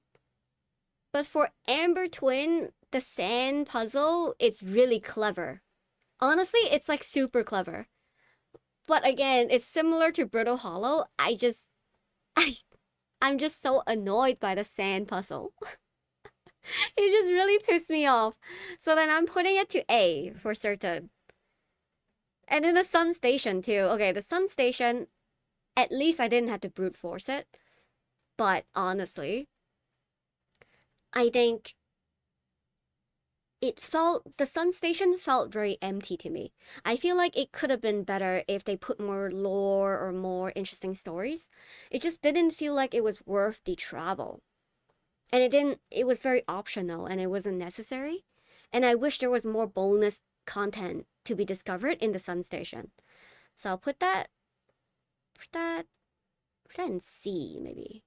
but for Amber Twin, the sand puzzle, it's really clever. Honestly, it's like super clever. But again, it's similar to Brittle Hollow. I, I'm just so annoyed by the sand puzzle. It just really pissed me off. So then I'm putting it to A for certain. And then the Sun Station too. Okay, the Sun Station, at least I didn't have to brute force it. But honestly, I think the Sun Station felt very empty to me. I feel like it could have been better if they put more lore or more interesting stories. It just didn't feel like it was worth the travel. And it was very optional and it wasn't necessary. And I wish there was more bonus content to be discovered in the Sun Station. So I'll put that, put that in C maybe.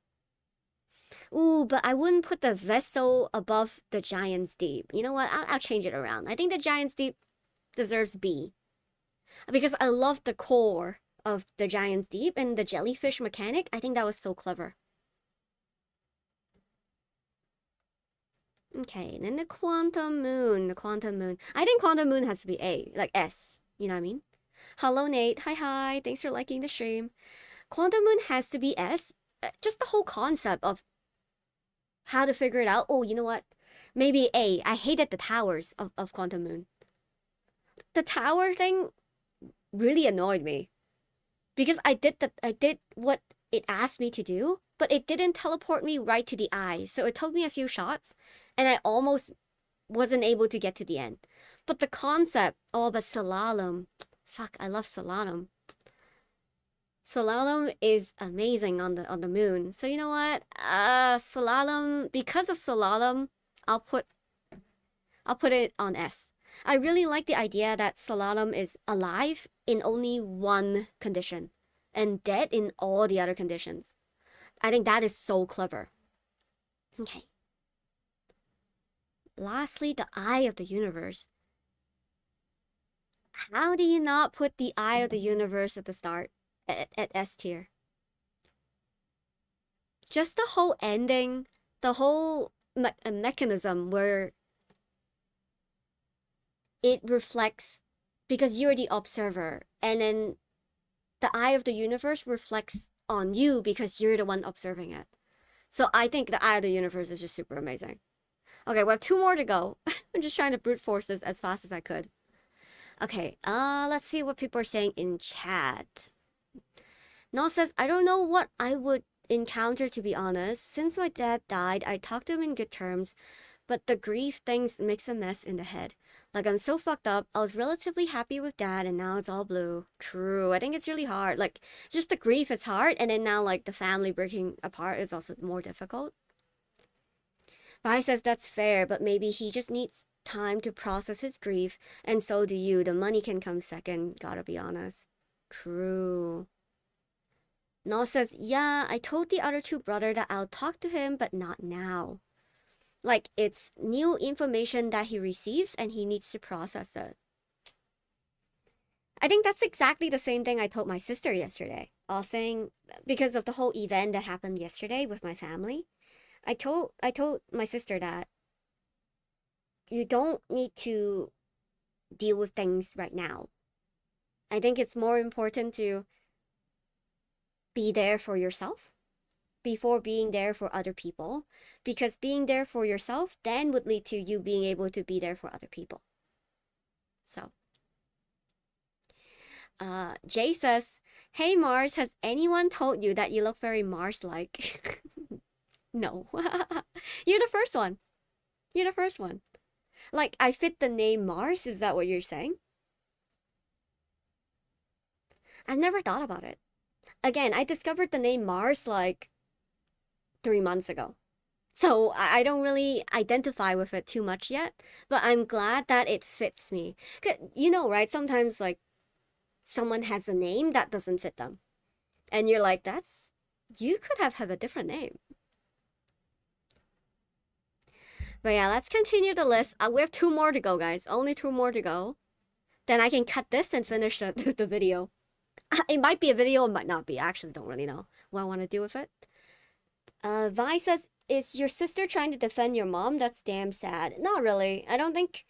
Ooh, but I wouldn't put the vessel above the Giant's Deep. You know what? I'll change it around. I think the Giant's Deep deserves B. Because I love the core of the Giant's Deep and the jellyfish mechanic. I think that was so clever. Okay, and then the Quantum Moon. The Quantum Moon. I think Quantum Moon has to be A, like S. You know what I mean? Hello, Nate. Hi, hi. Thanks for liking the stream. Quantum Moon has to be S. Just the whole concept of how to figure it out. Oh, you know what? Maybe A. I hated the towers of Quantum Moon. The tower thing really annoyed me. Because I did what it asked me to do, but it didn't teleport me right to the eye. So it took me a few shots, and I almost wasn't able to get to the end. But the concept, oh, but Slalom. Fuck, I love Slalom. Slalom is amazing on the moon. So you know what? Slalom, because of Slalom, I'll put it on S. I really like the idea that Slalom is alive in only one condition and dead in all the other conditions. I think that is so clever. Okay. Lastly, the Eye of the Universe. How do you not put the Eye of the Universe at the start? At S tier. Just the whole ending, the whole mechanism where it reflects, because you're the observer, and then the Eye of the Universe reflects on you because you're the one observing it. So I think the Eye of the Universe is just super amazing. Okay, we have 2 more to go. I'm just trying to brute force this as fast as I could. Okay, let's see what people are saying in chat. Noel says, I don't know what I would encounter, to be honest. Since my dad died, I talked to him in good terms, but the grief things makes a mess in the head. Like, I'm so fucked up. I was relatively happy with dad, and now it's all blue. True. I think it's really hard. Like, just the grief is hard, and then now, like, the family breaking apart is also more difficult. Vi says that's fair, but maybe he just needs time to process his grief, and so do you. The money can come second, gotta be honest. True. Noel says, yeah, I told the other 2 brother that I'll talk to him, but not now. Like, it's new information that he receives and he needs to process it. I think that's exactly the same thing I told my sister yesterday. I was saying, because of the whole event that happened yesterday with my family, I told my sister that you don't need to deal with things right now. I think it's more important to be there for yourself before being there for other people, because being there for yourself then would lead to you being able to be there for other people. So Jay says, hey Mars, has anyone told you that you look very Mars-like? No. You're the first one. Like, I fit the name Mars, is that what you're saying? I've never thought about it. Again, I discovered the name Mars like 3 months ago. So I don't really identify with it too much yet, but I'm glad that it fits me. You know, right? Sometimes like someone has a name that doesn't fit them. And you're like, that's You could have a different name. But yeah, let's continue the list. We have 2 more to go, guys. Only 2 more to go. Then I can cut this and finish the video. It might be a video, it might not be. I actually don't really know what I want to do with it. Vi says, is your sister trying to defend your mom? That's damn sad. Not really. I don't think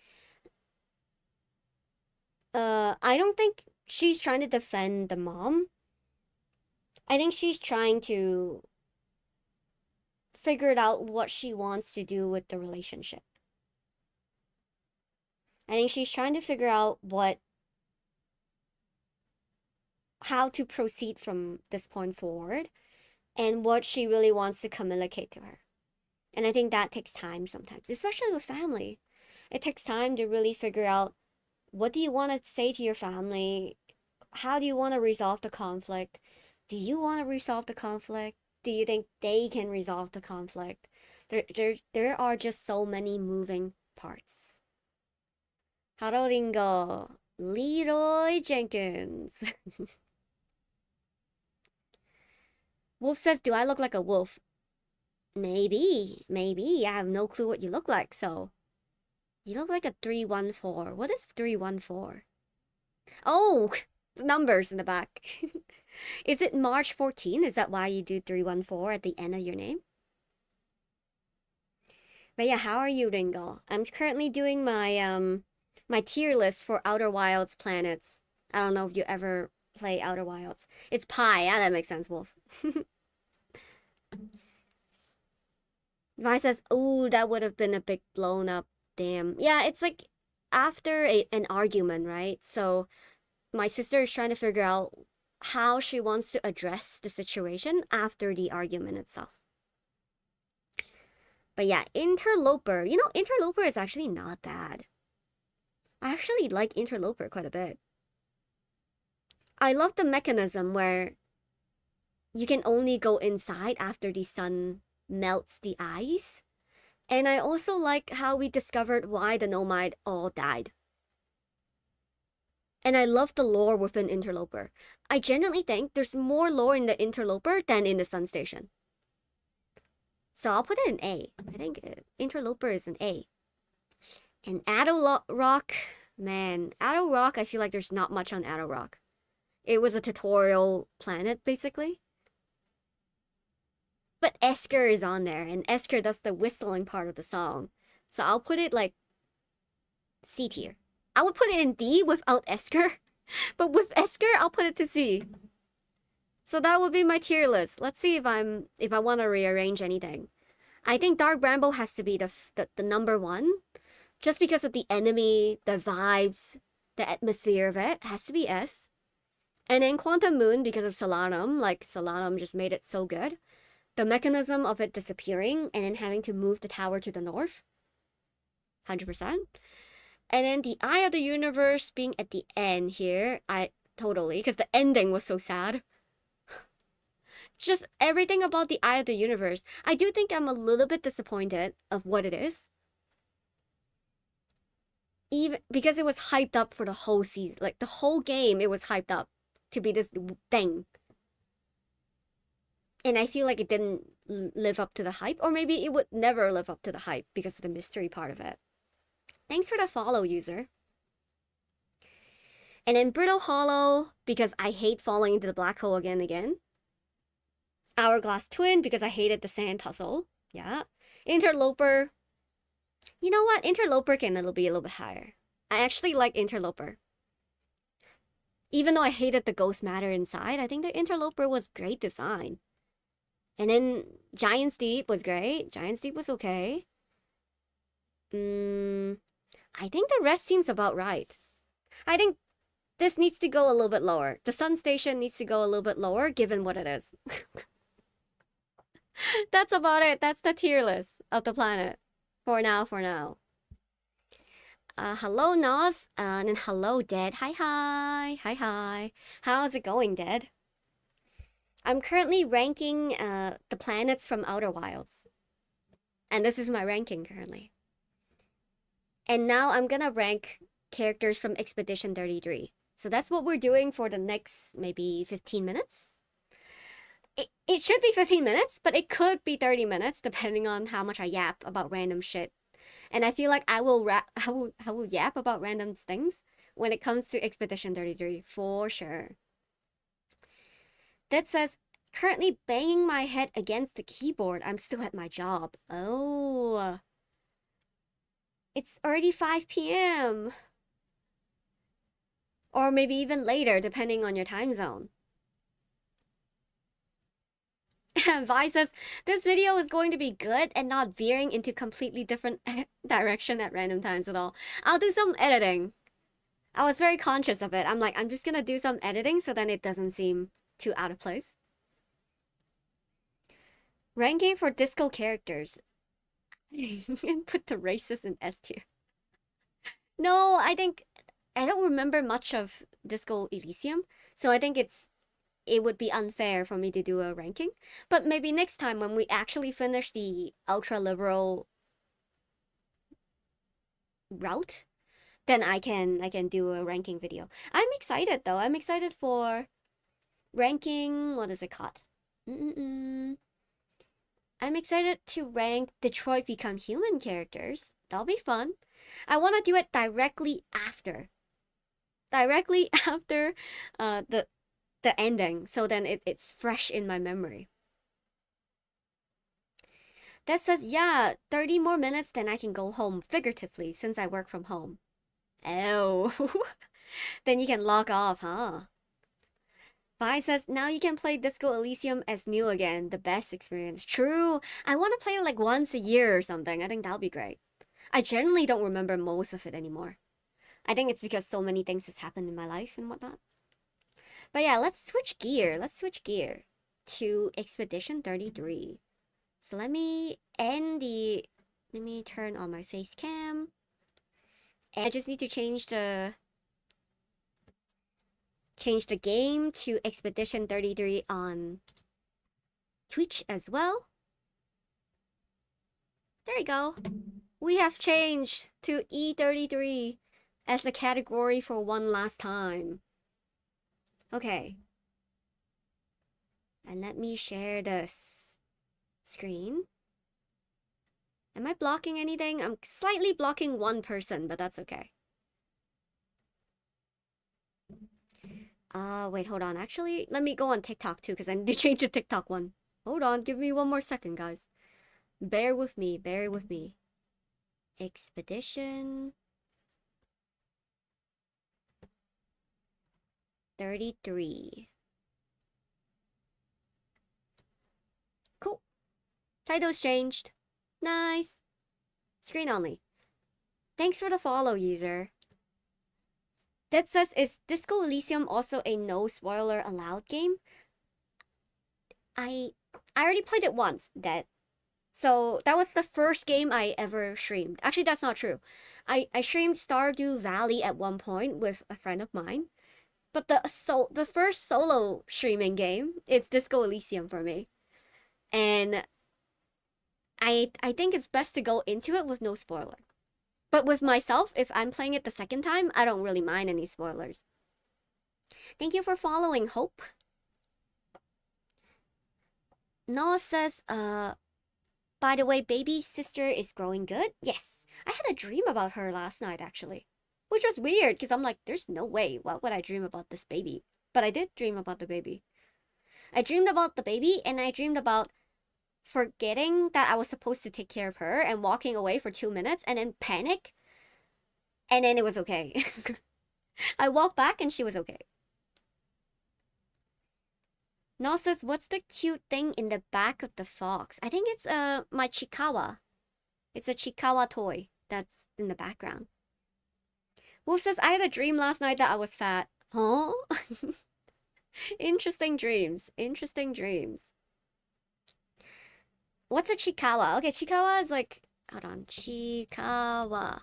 she's trying to defend the mom. I think she's trying to figure out what she wants to do with the relationship. I think she's trying to figure out how to proceed from this point forward and what she really wants to communicate to her. And I think that takes time sometimes, especially with family. It takes time to really figure out, what do you want to say to your family? How do you want to resolve the conflict? Do you want to resolve the conflict? Do you think they can resolve the conflict? There are just so many moving parts. Hello, Ringo. Leroy Jenkins. Wolf says, do I look like a wolf? Maybe. I have no clue what you look like, so. You look like a 314. What is 314? Oh, the numbers in the back. Is it March 14? Is that why you do 314 at the end of your name? But yeah, how are you, Ringo? I'm currently doing my my tier list for Outer Wilds planets. I don't know if you ever play Outer Wilds. It's Pi. Yeah, that makes sense, Wolf. Vi says, "Oh, that would have been a big blown up. Damn." Yeah, it's like after an argument, right? So my sister is trying to figure out how she wants to address the situation after the argument itself. But yeah, Interloper. You know, Interloper is actually not bad. I actually like Interloper quite a bit. I love the mechanism where you can only go inside after the sun melts the ice. And I also like how we discovered why the Nomad all died. And I love the lore within Interloper. I genuinely think there's more lore in the Interloper than in the Sun Station. So I'll put it in A. I think Interloper is an A. And Addo Rock, man, Addo Rock, I feel like there's not much on Addo Rock. It was a tutorial planet, basically. But Esker is on there, and Esker does the whistling part of the song. So I'll put it like C tier. I would put it in D without Esker, but with Esker, I'll put it to C. So that would be my tier list. Let's see if I want to rearrange anything. I think Dark Bramble has to be the number 1, just because of the enemy, the vibes, the atmosphere of it has to be S. And then Quantum Moon because of Solanum, like Solanum just made it so good. The mechanism of it disappearing and then having to move the tower to the north, 100%. And then the Eye of the Universe being at the end here, totally, because the ending was so sad. Just everything about the Eye of the Universe. I do think I'm a little bit disappointed of what it is. Even because it was hyped up for the whole season, like the whole game, it was hyped up to be this thing. And I feel like it didn't live up to the hype, or maybe it would never live up to the hype because of the mystery part of it. Thanks for the follow, user. And then Brittle Hollow, because I hate falling into the black hole again and again. Hourglass Twin, because I hated the sand tussle. Yeah. Interloper. You know what? Interloper can be a little bit higher. I actually like Interloper. Even though I hated the ghost matter inside, I think the Interloper was great design. And then Giant's Deep was great. Giant's Deep was okay. I think the rest seems about right. I think this needs to go a little bit lower. The Sun Station needs to go a little bit lower, given what it is. That's about it. That's the tier list of the planet. For now. Hello, Nas. And then hello, Dead. Hi. How's it going, Dead? I'm currently ranking the planets from Outer Wilds. And this is my ranking currently. And now I'm gonna rank characters from Expedition 33. So that's what we're doing for the next maybe 15 minutes. It should be 15 minutes, but it could be 30 minutes depending on how much I yap about random shit. And I feel like I will yap about random things when it comes to Expedition 33 for sure. That says currently banging my head against the keyboard. I'm still at my job. Oh. It's already 5 p.m. Or maybe even later depending on your time zone. Vi says, this video is going to be good and not veering into completely different direction at random times at all. I'll do some editing. I was very conscious of it. I'm like, I'm just gonna do some editing so then it doesn't seem too out of place. Ranking for disco characters. And put the races in S tier. No, I don't remember much of Disco Elysium, so I think it would be unfair for me to do a ranking. But maybe next time when we actually finish the ultra liberal route, then I can do a ranking video. I'm excited though. I'm excited for ranking. What is it called? I'm excited to rank Detroit Become Human characters. That'll be fun. I want to do it directly after the ending, so then it's fresh in my memory. That says, yeah, 30 more minutes, then I can go home, figuratively, since I work from home. Oh. Then you can log off, huh? Vi says, now you can play Disco Elysium as new again. The best experience. True. I want to play it like once a year or something. I think that'll be great. I generally don't remember most of it anymore. I think it's because so many things has happened in my life and whatnot. But yeah, let's switch gear. Let's switch gear to Expedition 33. So let me turn on my face cam. And I just need to change the game to Expedition 33 on Twitch as well. There you go. We have changed to E33 as the category for one last time. Okay. And let me share this screen. Am I blocking anything? I'm slightly blocking one person, but that's okay. Wait, hold on. Actually, let me go on TikTok too, because I need to change the TikTok one. Hold on, give me one more second, guys. Bear with me, bear with me. Expedition 33. Cool. Title's changed. Nice. Screen only. Thanks for the follow, user. That says, is Disco Elysium also a no spoiler allowed game? I already played it once, so that was the first game I ever streamed. Actually, that's not true. I streamed Stardew Valley at one point with a friend of mine. But the first solo streaming game, it's Disco Elysium for me. And I think it's best to go into it with no spoiler. But with myself, if I'm playing it the second time, I don't really mind any spoilers. Thank you for following, Hope. Noah says, by the way, baby sister is growing good? Yes. I had a dream about her last night, actually. Which was weird, because I'm like, there's no way. Why would I dream about this baby? But I did dream about the baby. I dreamed about the baby, and I dreamed about forgetting that I was supposed to take care of her and walking away for 2 minutes and then panic. And then it was okay. I walked back and she was okay. Now says, what's the cute thing in the back of the fox? I think it's my Chikawa. It's a Chikawa toy that's in the background. Wolf says, I had a dream last night that I was fat. Huh? Interesting dreams. Interesting dreams. What's a Chikawa? Okay, Chikawa is like... Hold on. Chikawa.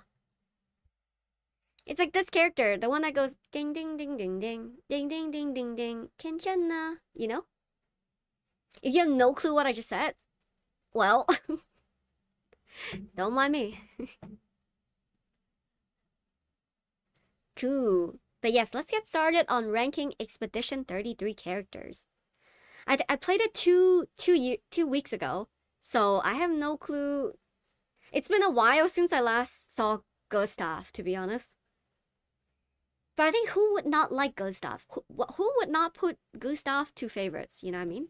It's like this character. The one that goes... Ding, ding, ding, ding, ding. Ding, ding, ding, ding, ding. Kenjana. You know? If you have no clue what I just said, well... don't mind me. Cool. But yes, let's get started on ranking Expedition 33 characters. I played it 2 weeks ago, so I have no clue. It's been a while since I last saw Gustav, to be honest. But I think who would not like Gustav? Who would not put Gustav to favorites? You know what I mean?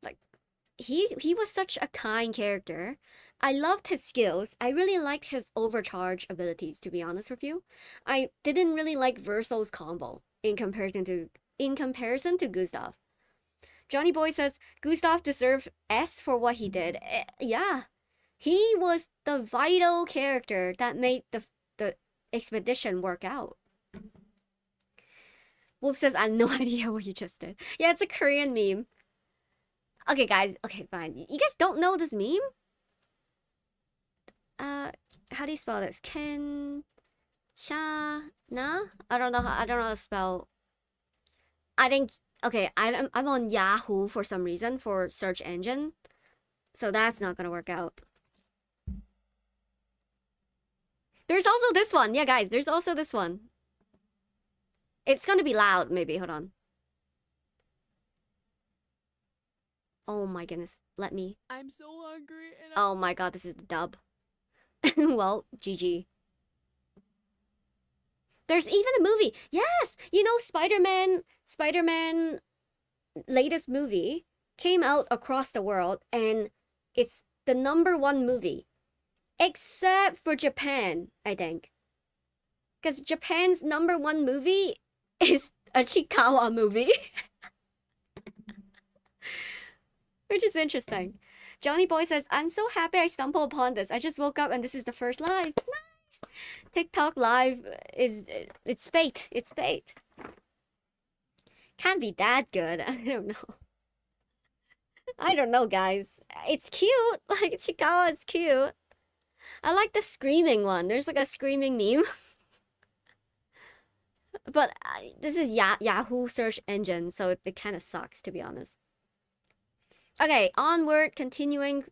Like he was such a kind character. I loved his skills. I really liked his overcharge abilities, to be honest with you. I didn't really like Verso's combo in comparison to Gustav. Johnny Boy says Gustav deserved S for what he did. Yeah. He was the vital character that made the expedition work out. Wolf says, I have no idea what you just did. Yeah, it's a Korean meme. Okay, guys. Okay, fine. You guys don't know this meme? How do you spell this? Ken Cha Na? I don't know how to spell. I think okay, I'm on Yahoo for some reason for search engine. So that's not gonna work out. There's also this one. Yeah, guys, there's also this one. It's gonna be loud, maybe. Hold on. Oh my goodness. Let me. I'm so hungry and Oh my god, this is the dub. Well, GG. There's even a movie. Yes! You know, Spider-Man latest movie came out across the world and it's the #1 movie. Except for Japan, I think. Because Japan's #1 movie is a Chikawa movie. Which is interesting. Johnny Boy says, I'm so happy I stumbled upon this. I just woke up and this is the first live. Nice! TikTok live it's fate. It's fate. Can't be that good. I don't know. I don't know, guys. It's cute. Like, Chikawa is cute. I like the screaming one. There's like a screaming meme. But this is Yahoo search engine, so it kind of sucks, to be honest. Okay, onward, continuing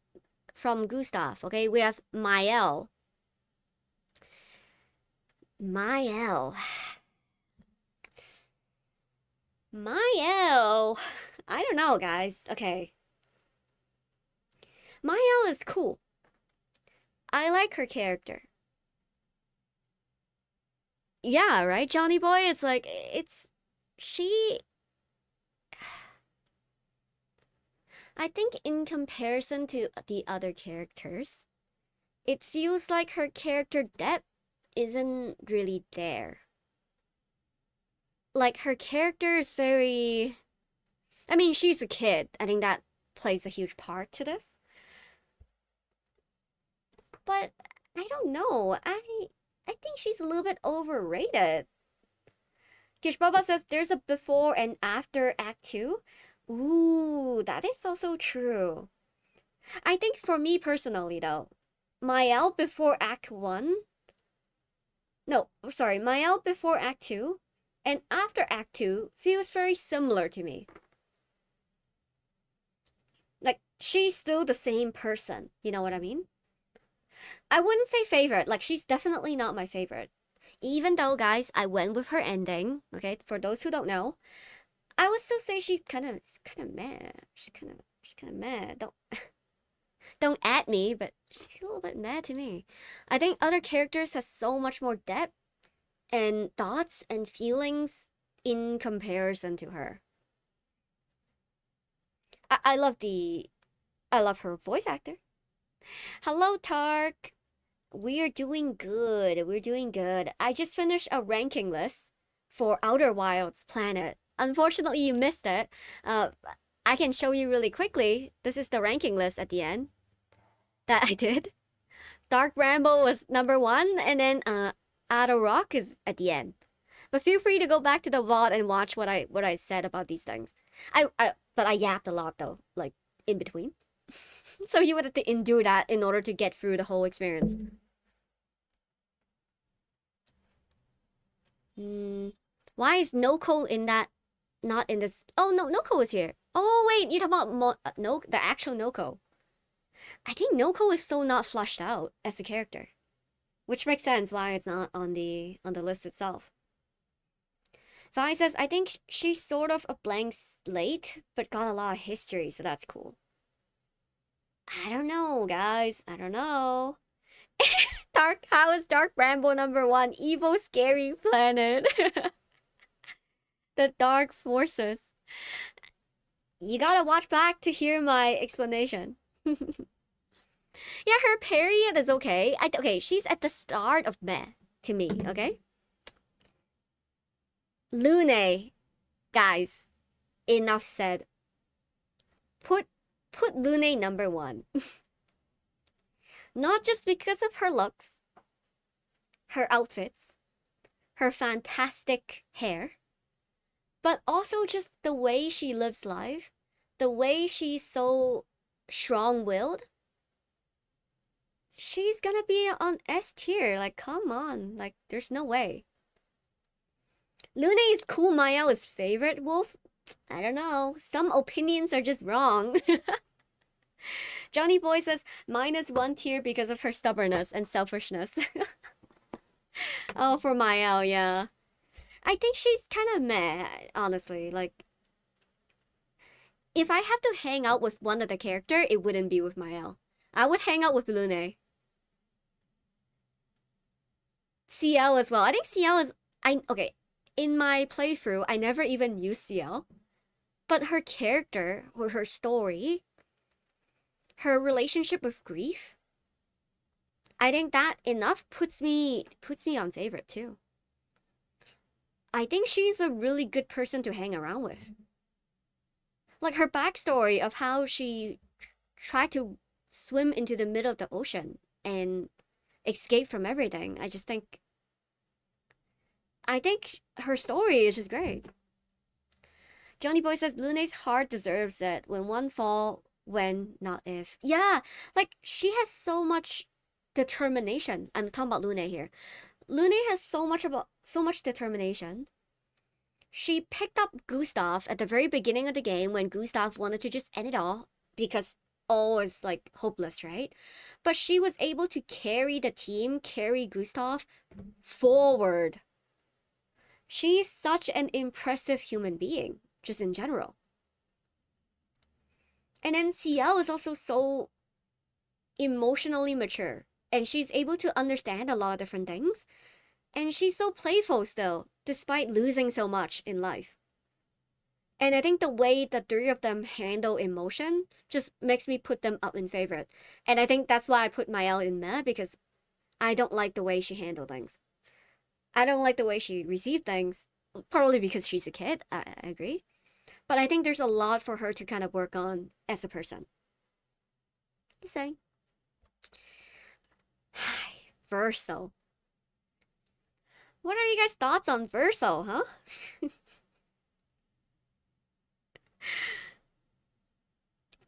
from Gustav. Okay, we have Mael. Mael. Mael. I don't know, guys. Okay. Mael is cool. I like her character. Yeah, right, Johnny Boy? It's like, she... I think in comparison to the other characters, it feels like her character depth isn't really there. Like, her character is very... I mean, she's a kid. I think that plays a huge part to this. But I don't know. I think she's a little bit overrated. Gish Baba says there's a before and after Act 2. Ooh, that is also true. I think for me personally though, Mael before Act 1. No, sorry, Mael before Act 2 and after Act 2 feels very similar to me. Like, she's still the same person. You know what I mean? I wouldn't say favorite. Like, she's definitely not my favorite. Even though, guys, I went with her ending. Okay, for those who don't know, I would still say she's kind of mad. She's kind of mad. Don't at me, but she's a little bit mad to me. I think other characters have so much more depth and thoughts and feelings in comparison to her. I love her voice actor. Hello, Tark. We're doing good. We're doing good. I just finished a ranking list for Outer Wilds Planet. Unfortunately, you missed it. I can show you really quickly. This is the ranking list at the end that I did. Dark Rambo was #1, and then Outer Rock is at the end. But feel free to go back to the VOD and watch what I said about these things. But I yapped a lot though, like in between. So you would have to endure that in order to get through the whole experience. Why is Noko in that? Not in this. Oh no, Noko is here. Oh wait, you're talking about no, the actual Noko. I think Noko is so not flushed out as a character, which makes sense why it's not on the list itself. Vi says, I think she's sort of a blank slate, but got a lot of history, so that's cool. I don't know, guys. I don't know. Dark House, Dark Rambo #1, evil, scary planet. The dark forces. You gotta watch back to hear my explanation. Yeah, her period is okay. Okay, she's at the start of meh to me, okay? Lune, guys, enough said. Put Lune #1. Not just because of her looks, her outfits, her fantastic hair, but also just the way she lives life, the way she's so strong-willed. She's gonna be on S tier. Like, come on. Like, there's no way. Lune is Cool Mayao's favorite wolf? I don't know. Some opinions are just wrong. Johnny Boy says -1 tier because of her stubbornness and selfishness. Oh, for Mayao, yeah. I think she's kind of meh, honestly. Like, if I have to hang out with one other character, it wouldn't be with Mayao. I would hang out with Lune. CL as well. I think CL is okay. In my playthrough, I never even used CL, but her character or her story, her relationship with grief, I think that enough puts me on favorite too. I think she's a really good person to hang around with. Like her backstory of how she tried to swim into the middle of the ocean and escape from everything. I think her story is just great. Johnny Boy says Lune's heart deserves it. When one fall, when, not if. Yeah, like she has so much determination. I'm talking about Lune here. Lune has so much determination. She picked up Gustav at the very beginning of the game when Gustav wanted to just end it all because all was like hopeless, right? But she was able to carry the team, carry Gustav forward. She's such an impressive human being, just in general. And then CL is also so emotionally mature, and she's able to understand a lot of different things. And she's so playful still, despite losing so much in life. And I think the way the three of them handle emotion just makes me put them up in favorite. And I think that's why I put Mael in meh, because I don't like the way she handled things. I don't like the way she received things, probably because she's a kid, I agree. But I think there's a lot for her to kind of work on as a person. Just saying. Verso. What are you guys' thoughts on Verso, huh?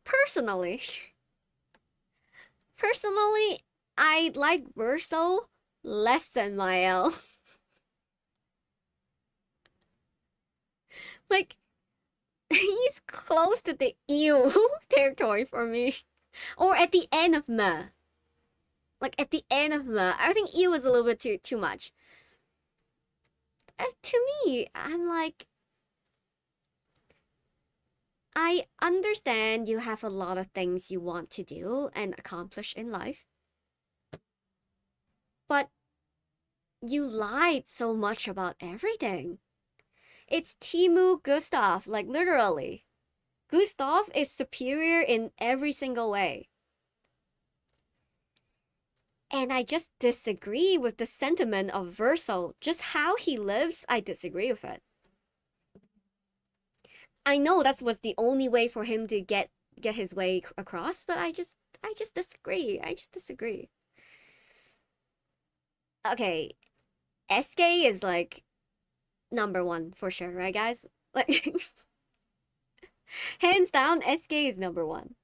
Personally, I like Verso less than Mael. Like, he's close to the ew territory for me. Or at the end of meh. Like at the end of meh, I think ew is a little bit too much. To me, I'm like, I understand you have a lot of things you want to do and accomplish in life, but you lied so much about everything. It's Timu Gustav, like literally. Gustav is superior in every single way. And I just disagree with the sentiment of Verso. Just how he lives, I disagree with it. I know that was the only way for him to get his way across, but I just disagree. I just disagree. Okay, SK is like #1 for sure, right guys? Like hands down, SK is #1.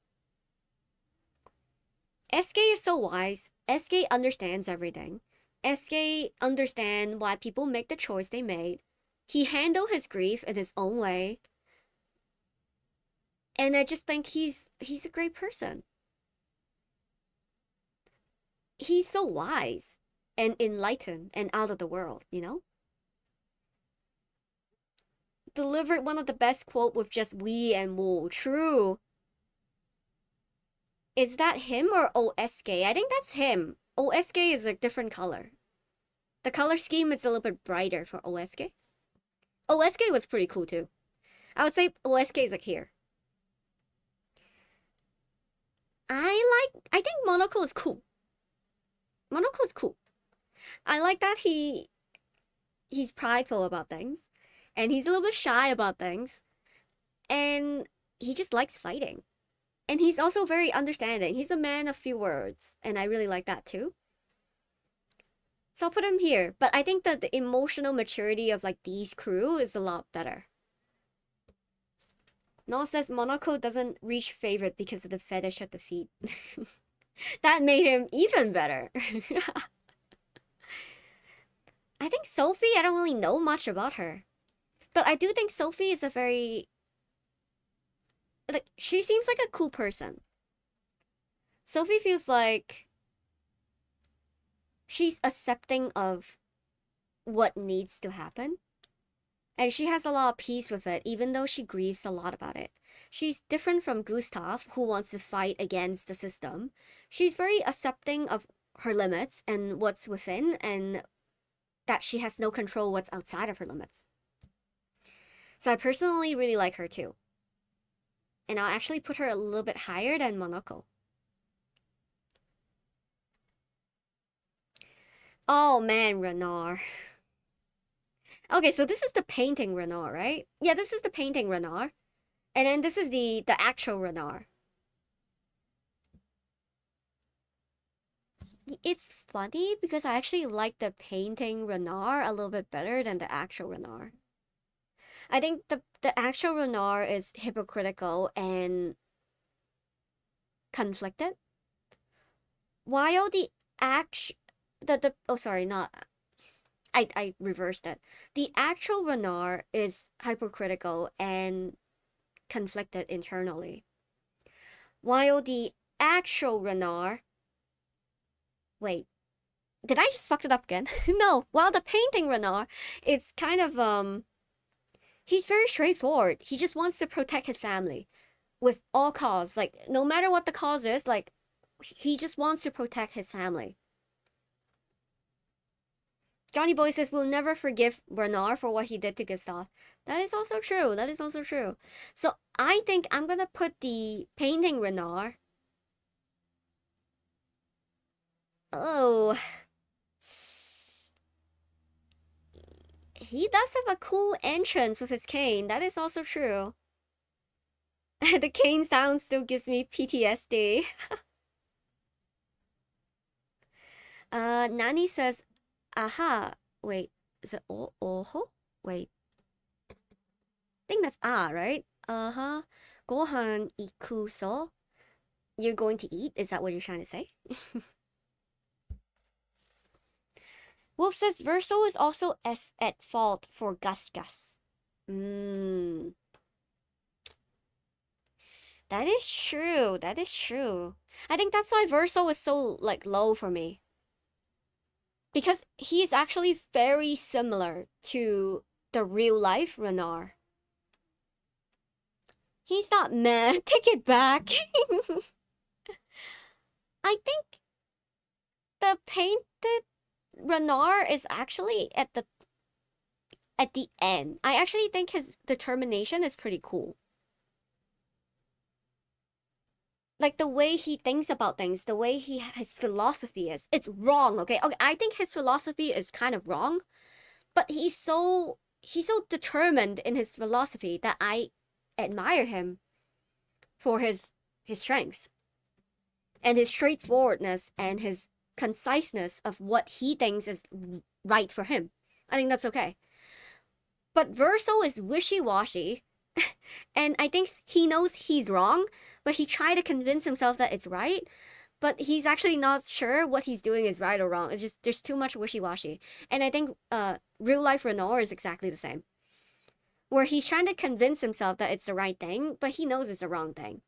SK is so wise. SK understands everything. SK understands why people make the choice they made. He handled his grief in his own way. And I just think he's a great person. He's so wise and enlightened and out of the world, you know? delivered one of the best quote with just we and wo. True. Is that him or OSK? I think that's him. OSK is a different color. The color scheme is a little bit brighter for OSK. OSK was pretty cool too. I would say OSK is like here. I think Monoko is cool. Monoko is cool. I like that he's prideful about things, and he's a little bit shy about things, and he just likes fighting. And he's also very understanding. He's a man of few words, and I really like that too. So I'll put him here. But I think that the emotional maturity of like these crew is a lot better. Noel says Monoko doesn't reach favorite because of the fetish at the feet. That made him even better. I think Sophie, I don't really know much about her. But I do think Sophie is a very... Like, she seems like a cool person. Sophie feels like she's accepting of what needs to happen. And she has a lot of peace with it, even though she grieves a lot about it. She's different from Gustav, who wants to fight against the system. She's very accepting of her limits and what's within, and that she has no control what's outside of her limits. So I personally really like her too. And I'll actually put her a little bit higher than Monoko. Oh man, Renard. Okay, so this is the painting Renard, right? Yeah, this is the painting Renard. And then this is the actual Renard. It's funny because I actually like the painting Renard a little bit better than the actual Renard. I think the actual Renard is hypocritical and conflicted. While the oh sorry, not I reversed it. The actual Renard is hypocritical and conflicted internally. While the actual Renard... Wait, did I just fuck it up again? No, while the painting Renard, it's kind of, he's very straightforward. He just wants to protect his family with all cause. Like, no matter what the cause is, like, he just wants to protect his family. Johnny Boy says, we'll never forgive Bernard for what he did to Gustav. That is also true. That is also true. So I think I'm gonna put the painting Renard. Oh. He does have a cool entrance with his cane. That is also true. The cane sound still gives me PTSD. Nani says, aha. Wait, is it oho? Wait. I think that's right? Uh-huh. Gohan ikuso. You're going to eat? Is that what you're trying to say? Wolf says Verso is also at fault for Gus Gus. That is true. That is true. I think that's why Verso is so like low for me. Because he's actually very similar to the real life Renard. He's not mad. Take it back. I think the painted Renard is actually at the end. I actually think his determination is pretty cool. Like the way he thinks about things, the way his philosophy is. It's wrong, okay? Okay, I think his philosophy is kind of wrong, but he's so determined in his philosophy that I admire him for his strengths and his straightforwardness and his conciseness of what he thinks is right for him. I think that's okay. But Verso is wishy-washy, and I think he knows he's wrong, but he tried to convince himself that it's right, but he's actually not sure what he's doing is right or wrong. It's just, there's too much wishy-washy. And I think real life Renard is exactly the same. Where he's trying to convince himself that it's the right thing, but he knows it's the wrong thing.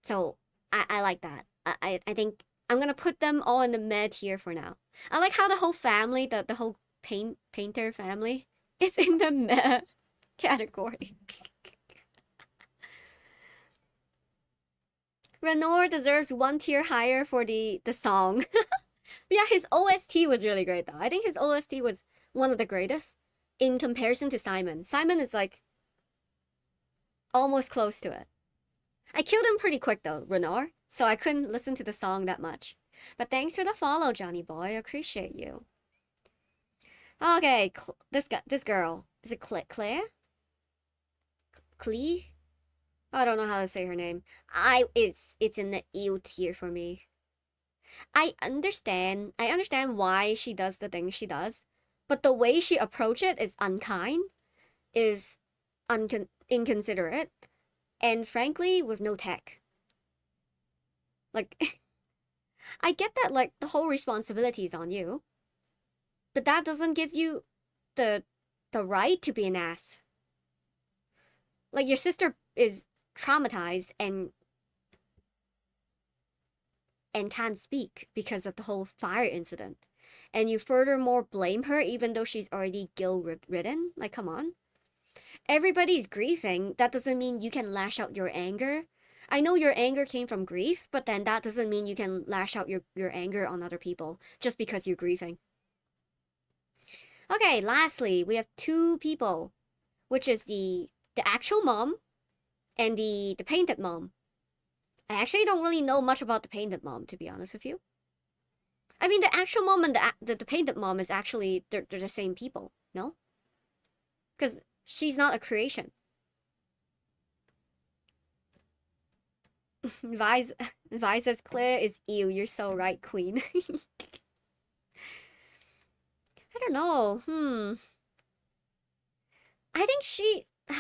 So, I like that. I think I'm gonna put them all in the med tier for now. I like how the whole family, the whole painter family is in the med. category. Renor deserves one tier higher for the song. Yeah, his OST was really great though. I think his OST was one of the greatest in comparison to Simon. Simon is like almost close to it. I killed him pretty quick though, Renor, so I couldn't listen to the song that much. But thanks for the follow, Johnny boy. Appreciate you. Okay, this girl. Is it Claire? Clee? I don't know how to say her name. It's in the ew tier for me. I understand why she does the things she does, but the way she approach it is unkind, is inconsiderate, and frankly with no tech. Like I get that like the whole responsibility is on you, but that doesn't give you the right to be an ass. Like your sister is traumatized and can't speak because of the whole fire incident. And you furthermore blame her even though she's already guilt-ridden? Like, come on. Everybody's grieving. That doesn't mean you can lash out your anger. I know your anger came from grief, but then that doesn't mean you can lash out your anger on other people just because you're grieving. Okay, lastly, we have two people, which is the actual mom and the painted mom. I actually don't really know much about the painted mom, to be honest with you. I mean, the actual mom and the painted mom is actually, they're the same people, no? Because she's not a creation. Vi says, Claire is ew, you're so right, queen. I don't know, I think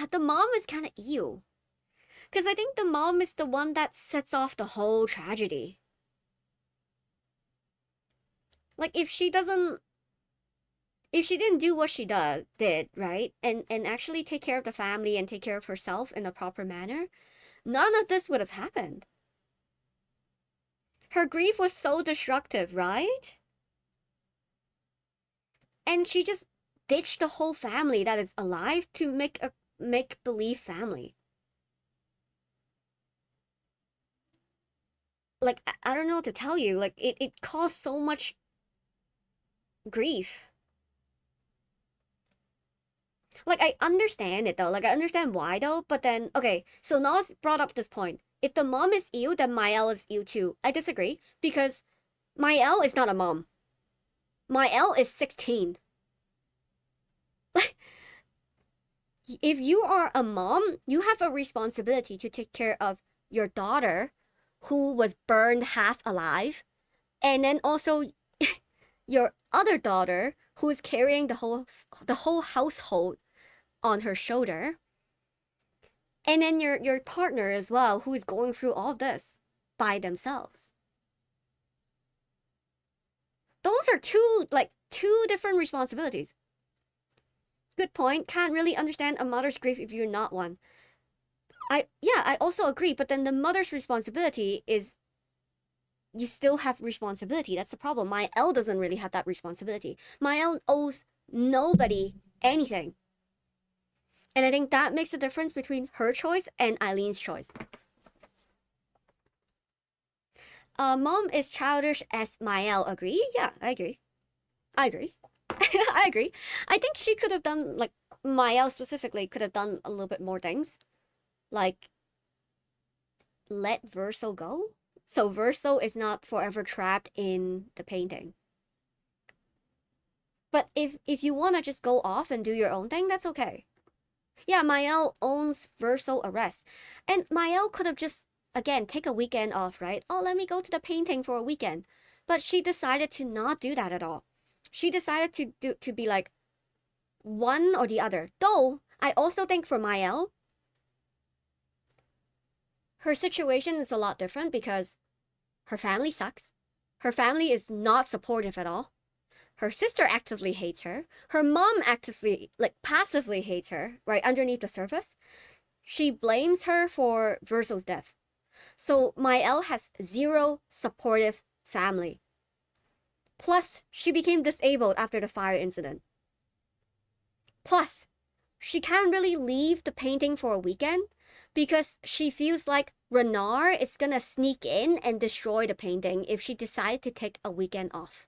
the mom is kind of ew. Because I think the mom is the one that sets off the whole tragedy. Like, if she didn't do what she did, right? And actually take care of the family and take care of herself in a proper manner, none of this would have happened. Her grief was so destructive, right? And she just ditched the whole family that is alive to make a make-believe family. Like, I don't know what to tell you. Like, it caused so much grief. Like, I understand it though. Like, I understand why though. But then, okay, so Nas brought up this point. If the mom is ew, then Mael is ew too. I disagree because Mael is not a mom. Mael is 16. Like, if you are a mom, you have a responsibility to take care of your daughter who was burned half alive, and then also your other daughter who is carrying the whole household on her shoulder, and then your partner as well who is going through all this by themselves. Those are two different responsibilities. Good point. Can't really understand a mother's grief if you're not one. I also agree, but then the mother's responsibility is you still have responsibility. That's the problem. Mael doesn't really have that responsibility. Mael owes nobody anything. And I think that makes a difference between her choice and Eileen's choice. Mom is childish as Mael. Agree? Yeah, I agree. I agree. I agree. I think she could have done, like, Mael specifically could have done a little bit more things. Like, let Verso go? So Verso is not forever trapped in the painting. But if you want to just go off and do your own thing, that's okay. Yeah, Mael owns Verso arrest. And Mael could have just, again, take a weekend off, right? Oh, let me go to the painting for a weekend. But she decided to not do that at all. She decided to be like one or the other. Though, I also think for Mael, her situation is a lot different because her family sucks. Her family is not supportive at all. Her sister actively hates her. Her mom actively, like, passively hates her, right underneath the surface. She blames her for Verso's death. So Mael has zero supportive family. Plus, she became disabled after the fire incident. Plus, she can't really leave the painting for a weekend because she feels like Renard is gonna sneak in and destroy the painting if she decided to take a weekend off,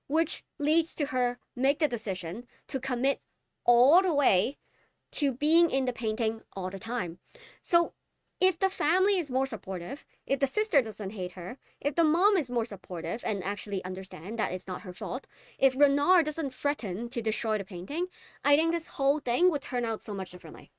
which leads to her make the decision to commit all the way to being in the painting all the time. So if the family is more supportive, if the sister doesn't hate her, if the mom is more supportive and actually understand that it's not her fault, if Renard doesn't threaten to destroy the painting, I think this whole thing would turn out so much differently.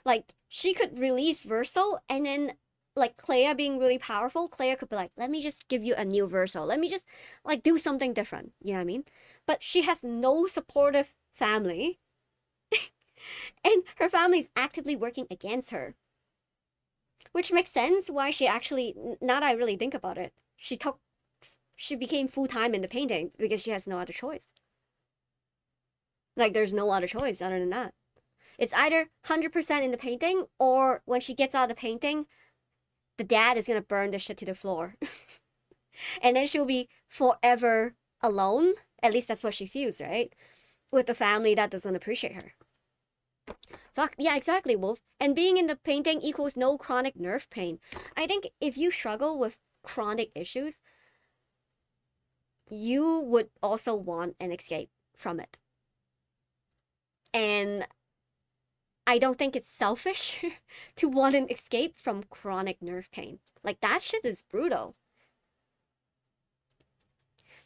Like, she could release Verso and then like Clea being really powerful, Clea could be like, let me just give you a new Verso. Let me just like do something different. You know what I mean? But she has no supportive family. And her family is actively working against her. Which makes sense why she actually, now that I really think about it, she became full-time in the painting because she has no other choice. Like, there's no other choice other than that. It's either 100% in the painting, or when she gets out of the painting, the dad is gonna burn the shit to the floor. And then she'll be forever alone. At least that's what she feels, right? With a family that doesn't appreciate her. Fuck, yeah, exactly, Wolf. And being in the painting equals no chronic nerve pain. I think if you struggle with chronic issues, you would also want an escape from it. And I don't think it's selfish to want an escape from chronic nerve pain. Like, that shit is brutal.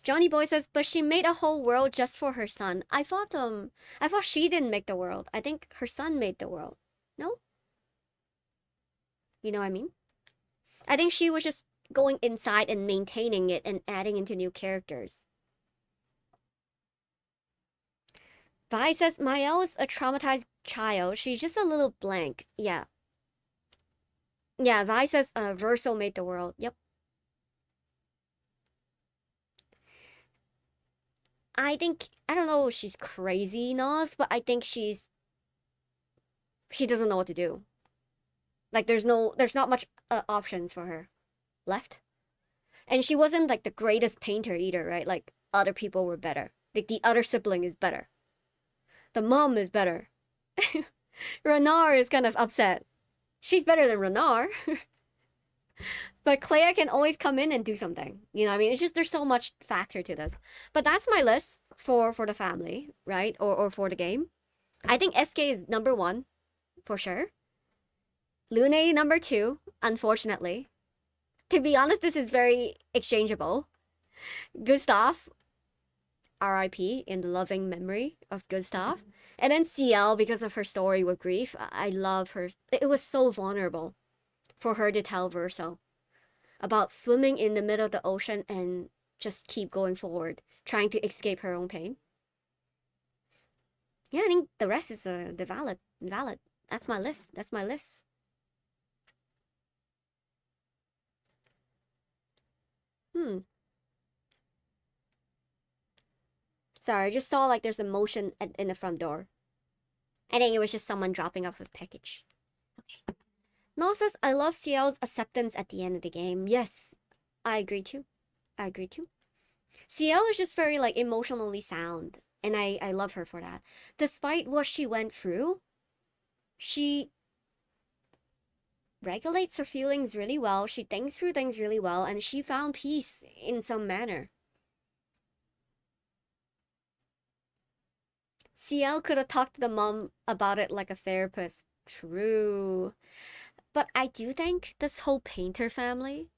Johnny Boy says, but she made a whole world just for her son. I thought she didn't make the world. I think her son made the world. No? You know what I mean? I think she was just going inside and maintaining it and adding into new characters. Vi says, Mael is a traumatized child. She's just a little blank. Yeah. Yeah, Vi says, Verso made the world. Yep. I think, I don't know if she's crazy, Nos, but I think she doesn't know what to do. Like, there's not much options for her left. And she wasn't like the greatest painter either, right? Like, other people were better. Like, the other sibling is better. The mom is better. Renard is kind of upset. She's better than Renard. But Clea can always come in and do something. You know what I mean? It's just there's so much factor to this. But that's my list for the family, right? Or for the game. I think SK is number 1, for sure. Lune number 2, unfortunately. To be honest, this is very exchangeable. Gustav, R.I.P. in the loving memory of Gustav. And then CL, because of her story with grief. I love her. It was so vulnerable for her to tell Verso about swimming in the middle of the ocean and just keep going forward, trying to escape her own pain. Yeah, I think the rest is the valid. That's my list. Sorry, I just saw like there's a motion in the front door. I think it was just someone dropping off a package. Okay. No says, I love CL's acceptance at the end of the game. Yes, I agree too. CL is just very like emotionally sound, and I love her for that. Despite what she went through, she regulates her feelings really well. She thinks through things really well, and she found peace in some manner. CL could have talked to the mom about it like a therapist. True. But I do think this whole painter family,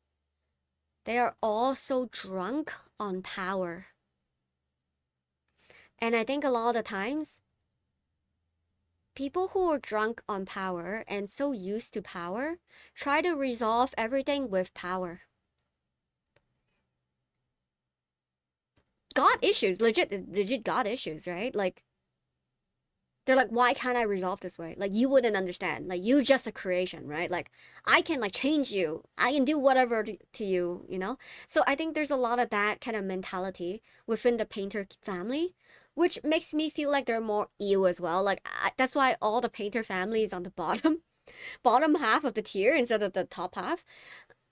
they are all so drunk on power. And I think a lot of the times, people who are drunk on power and so used to power try to resolve everything with power. God issues, legit God issues, right? Like, they're like, why can't I resolve this way? Like, you wouldn't understand. Like, you just a creation, right? Like, I can like change you. I can do whatever to you, you know? So I think there's a lot of that kind of mentality within the painter family, which makes me feel like they're more ew as well. Like, that's why all the painter family is on the bottom half of the tier instead of the top half.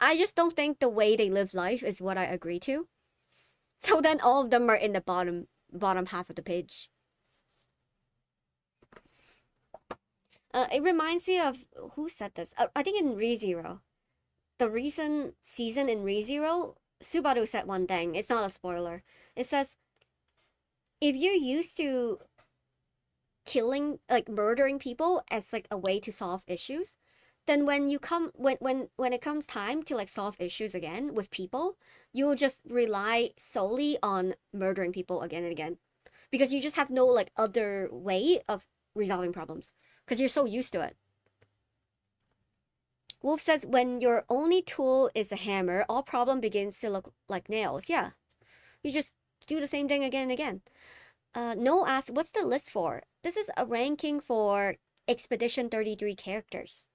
I just don't think the way they live life is what I agree to. So then all of them are in the bottom half of the page. It reminds me of who said this. I think in ReZero, the recent season in ReZero, Subaru said one thing. It's not a spoiler. It says if you're used to killing, like murdering people as like a way to solve issues, then when you come when it comes time to like solve issues again with people, you'll just rely solely on murdering people again and again, because you just have no like other way of resolving problems because you're so used to it. Wolf says when your only tool is a hammer, all problem begins to look like nails. Yeah, you just do the same thing again and again. No asks, what's the list for? This is a ranking for Expedition 33 characters.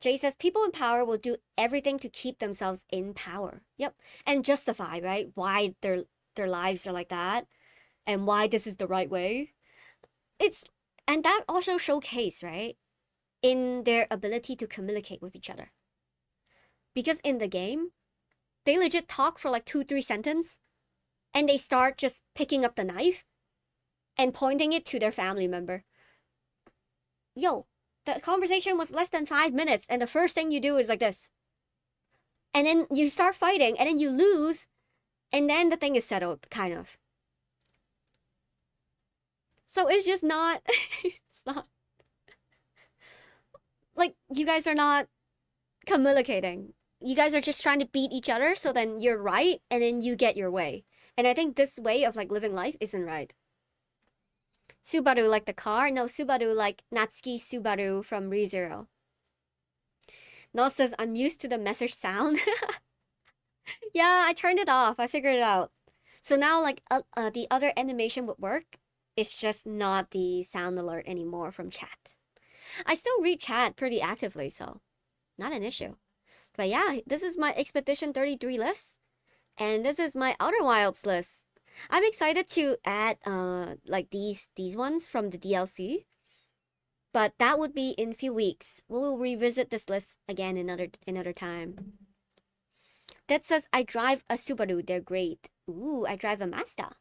Jay says people in power will do everything to keep themselves in power. Yep, and justify, right, why their lives are like that, and why this is the right way. And that also showcase, right, in their ability to communicate with each other. Because in the game, they legit talk for like 2-3 sentences, and they start just picking up the knife and pointing it to their family member. Yo, the conversation was less than 5 minutes, and the first thing you do is like this. And then you start fighting, and then you lose, and then the thing is settled, kind of. So it's just not, it's not, like, you guys are not communicating. You guys are just trying to beat each other, so then you're right, and then you get your way. And I think this way of, like, living life isn't right. Subaru like the car? No, Subaru like Natsuki Subaru from ReZero. Not says, I'm used to the message sound. Yeah, I turned it off. I figured it out. So now, like, the other animation would work. It's just not the sound alert anymore from chat. I still read chat pretty actively, so not an issue. But yeah, this is my Expedition 33 list. And this is my Outer Wilds list. I'm excited to add like these ones from the DLC. But that would be in a few weeks. We'll revisit this list again another time. That says I drive a Subaru, they're great. Ooh, I drive a Mazda.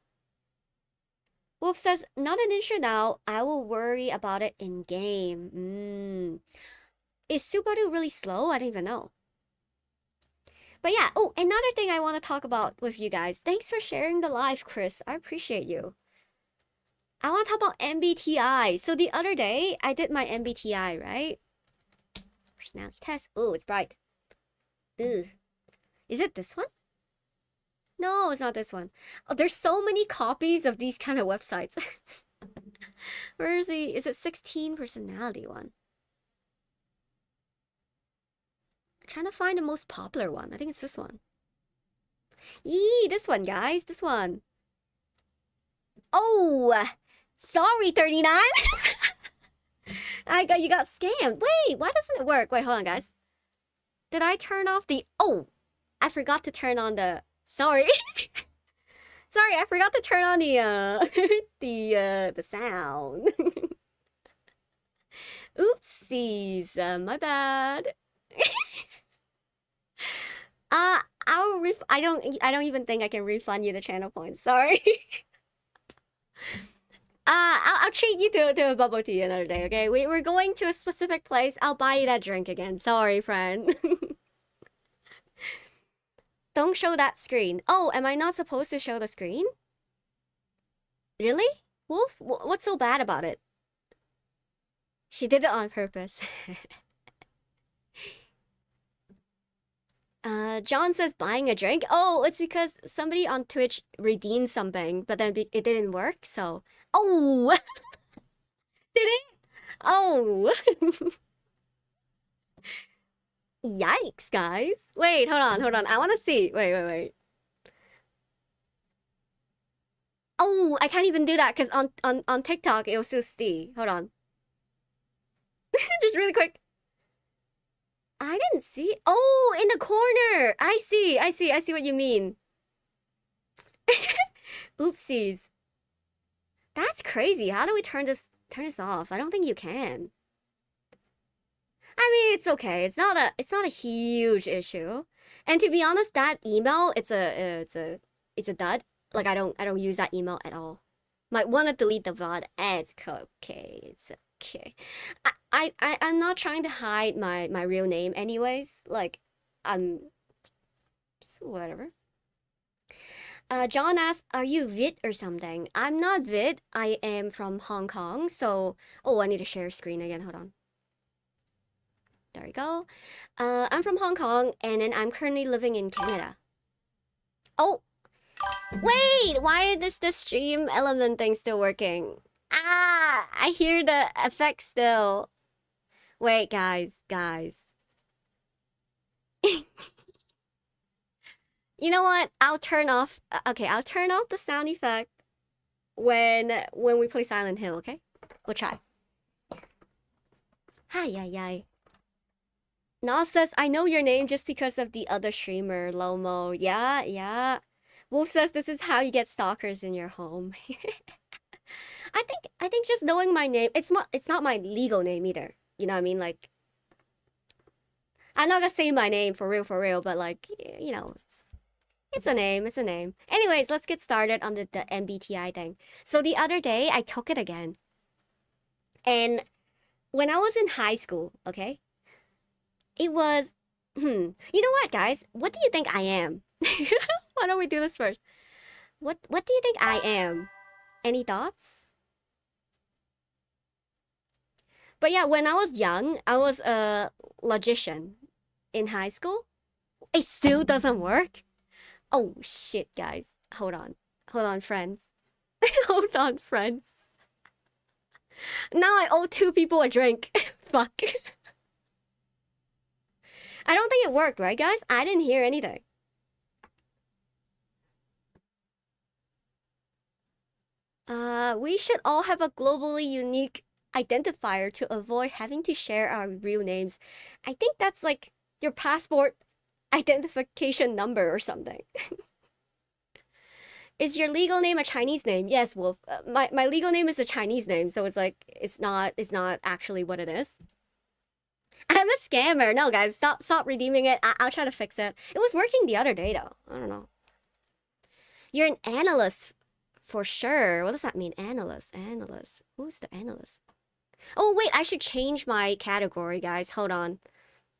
Wolf says, not an issue now. I will worry about it in game. Is Subaru really slow? I don't even know. But yeah, oh, another thing I want to talk about with you guys. Thanks for sharing the live, Chris. I appreciate you. I want to talk about MBTI. So the other day, I did my MBTI, right? Personality test. Oh, it's bright. Ugh. Is it this one? No, it's not this one. Oh, there's so many copies of these kind of websites. Where is the... Is it 16 personality one? I'm trying to find the most popular one. I think it's this one. Yee, this one, guys. This one. Oh! Sorry, 39! You got scammed. Wait, why doesn't it work? Wait, hold on, guys. Did I turn off the... Oh! I forgot to turn on the... Sorry. Sorry, I forgot to turn on the, the sound. Oopsies, my bad. I don't even think I can refund you the channel points. Sorry. I'll treat you to a bubble tea another day, okay? We're going to a specific place. I'll buy you that drink again. Sorry, friend. Don't show that screen. Oh, am I not supposed to show the screen? Really? Wolf? What's so bad about it? She did it on purpose. John says buying a drink. Oh, it's because somebody on Twitch redeemed something, but then it didn't work, so... Oh! Did it? Oh! Yikes, guys. Wait, hold on. I want to see. Wait. Oh, I can't even do that because on TikTok it will still see. Hold on. Just really quick. I didn't see. Oh, in the corner. I see what you mean. Oopsies. That's crazy. How do we turn this off? I don't think you can. I mean, it's okay. It's not a huge issue. And to be honest, that email, it's a dud. Like I don't use that email at all. Might want to delete the VOD. It's okay. Okay. I'm not trying to hide my real name anyways. Like, I'm whatever. John asks, "Are you Vid or something?" I'm not Vid. I am from Hong Kong. So, oh, I need to share screen again. Hold on. There we go. I'm from Hong Kong, and then I'm currently living in Canada. Oh, wait! Why is the stream element thing still working? Ah, I hear the effect still. Wait, guys. You know what? I'll turn off. Okay, I'll turn off the sound effect when we play Silent Hill. Okay, we'll try. Hi. Nas says, "I know your name just because of the other streamer, Lomo." Yeah. Wolf says, "This is how you get stalkers in your home." I think just knowing my name, it's not my legal name either. You know what I mean? Like, I'm not gonna say my name for real, but like, you know, it's a name. It's a name. Anyways, let's get started on the MBTI thing. So the other day, I took it again. And when I was in high school, okay, it was, you know what, guys? What do you think I am? Why don't we do this first? What do you think I am? Any thoughts? But yeah, when I was young, I was a logician in high school. It still doesn't work. Oh shit, guys. Hold on, friends. Hold on, friends. Now I owe two people a drink. Fuck. I don't think it worked, right, guys? I didn't hear anything. We should all have a globally unique identifier to avoid having to share our real names. I think that's like your passport identification number or something. Is your legal name a Chinese name? Yes, Wolf. My legal name is a Chinese name, so it's like it's not actually what it is. I'm a scammer. No, guys, stop redeeming it. I'll try to fix it. It was working the other day though. I don't know. You're an analyst for sure. What does that mean? Analyst. Who's the analyst? Oh wait, I should change my category, guys. Hold on.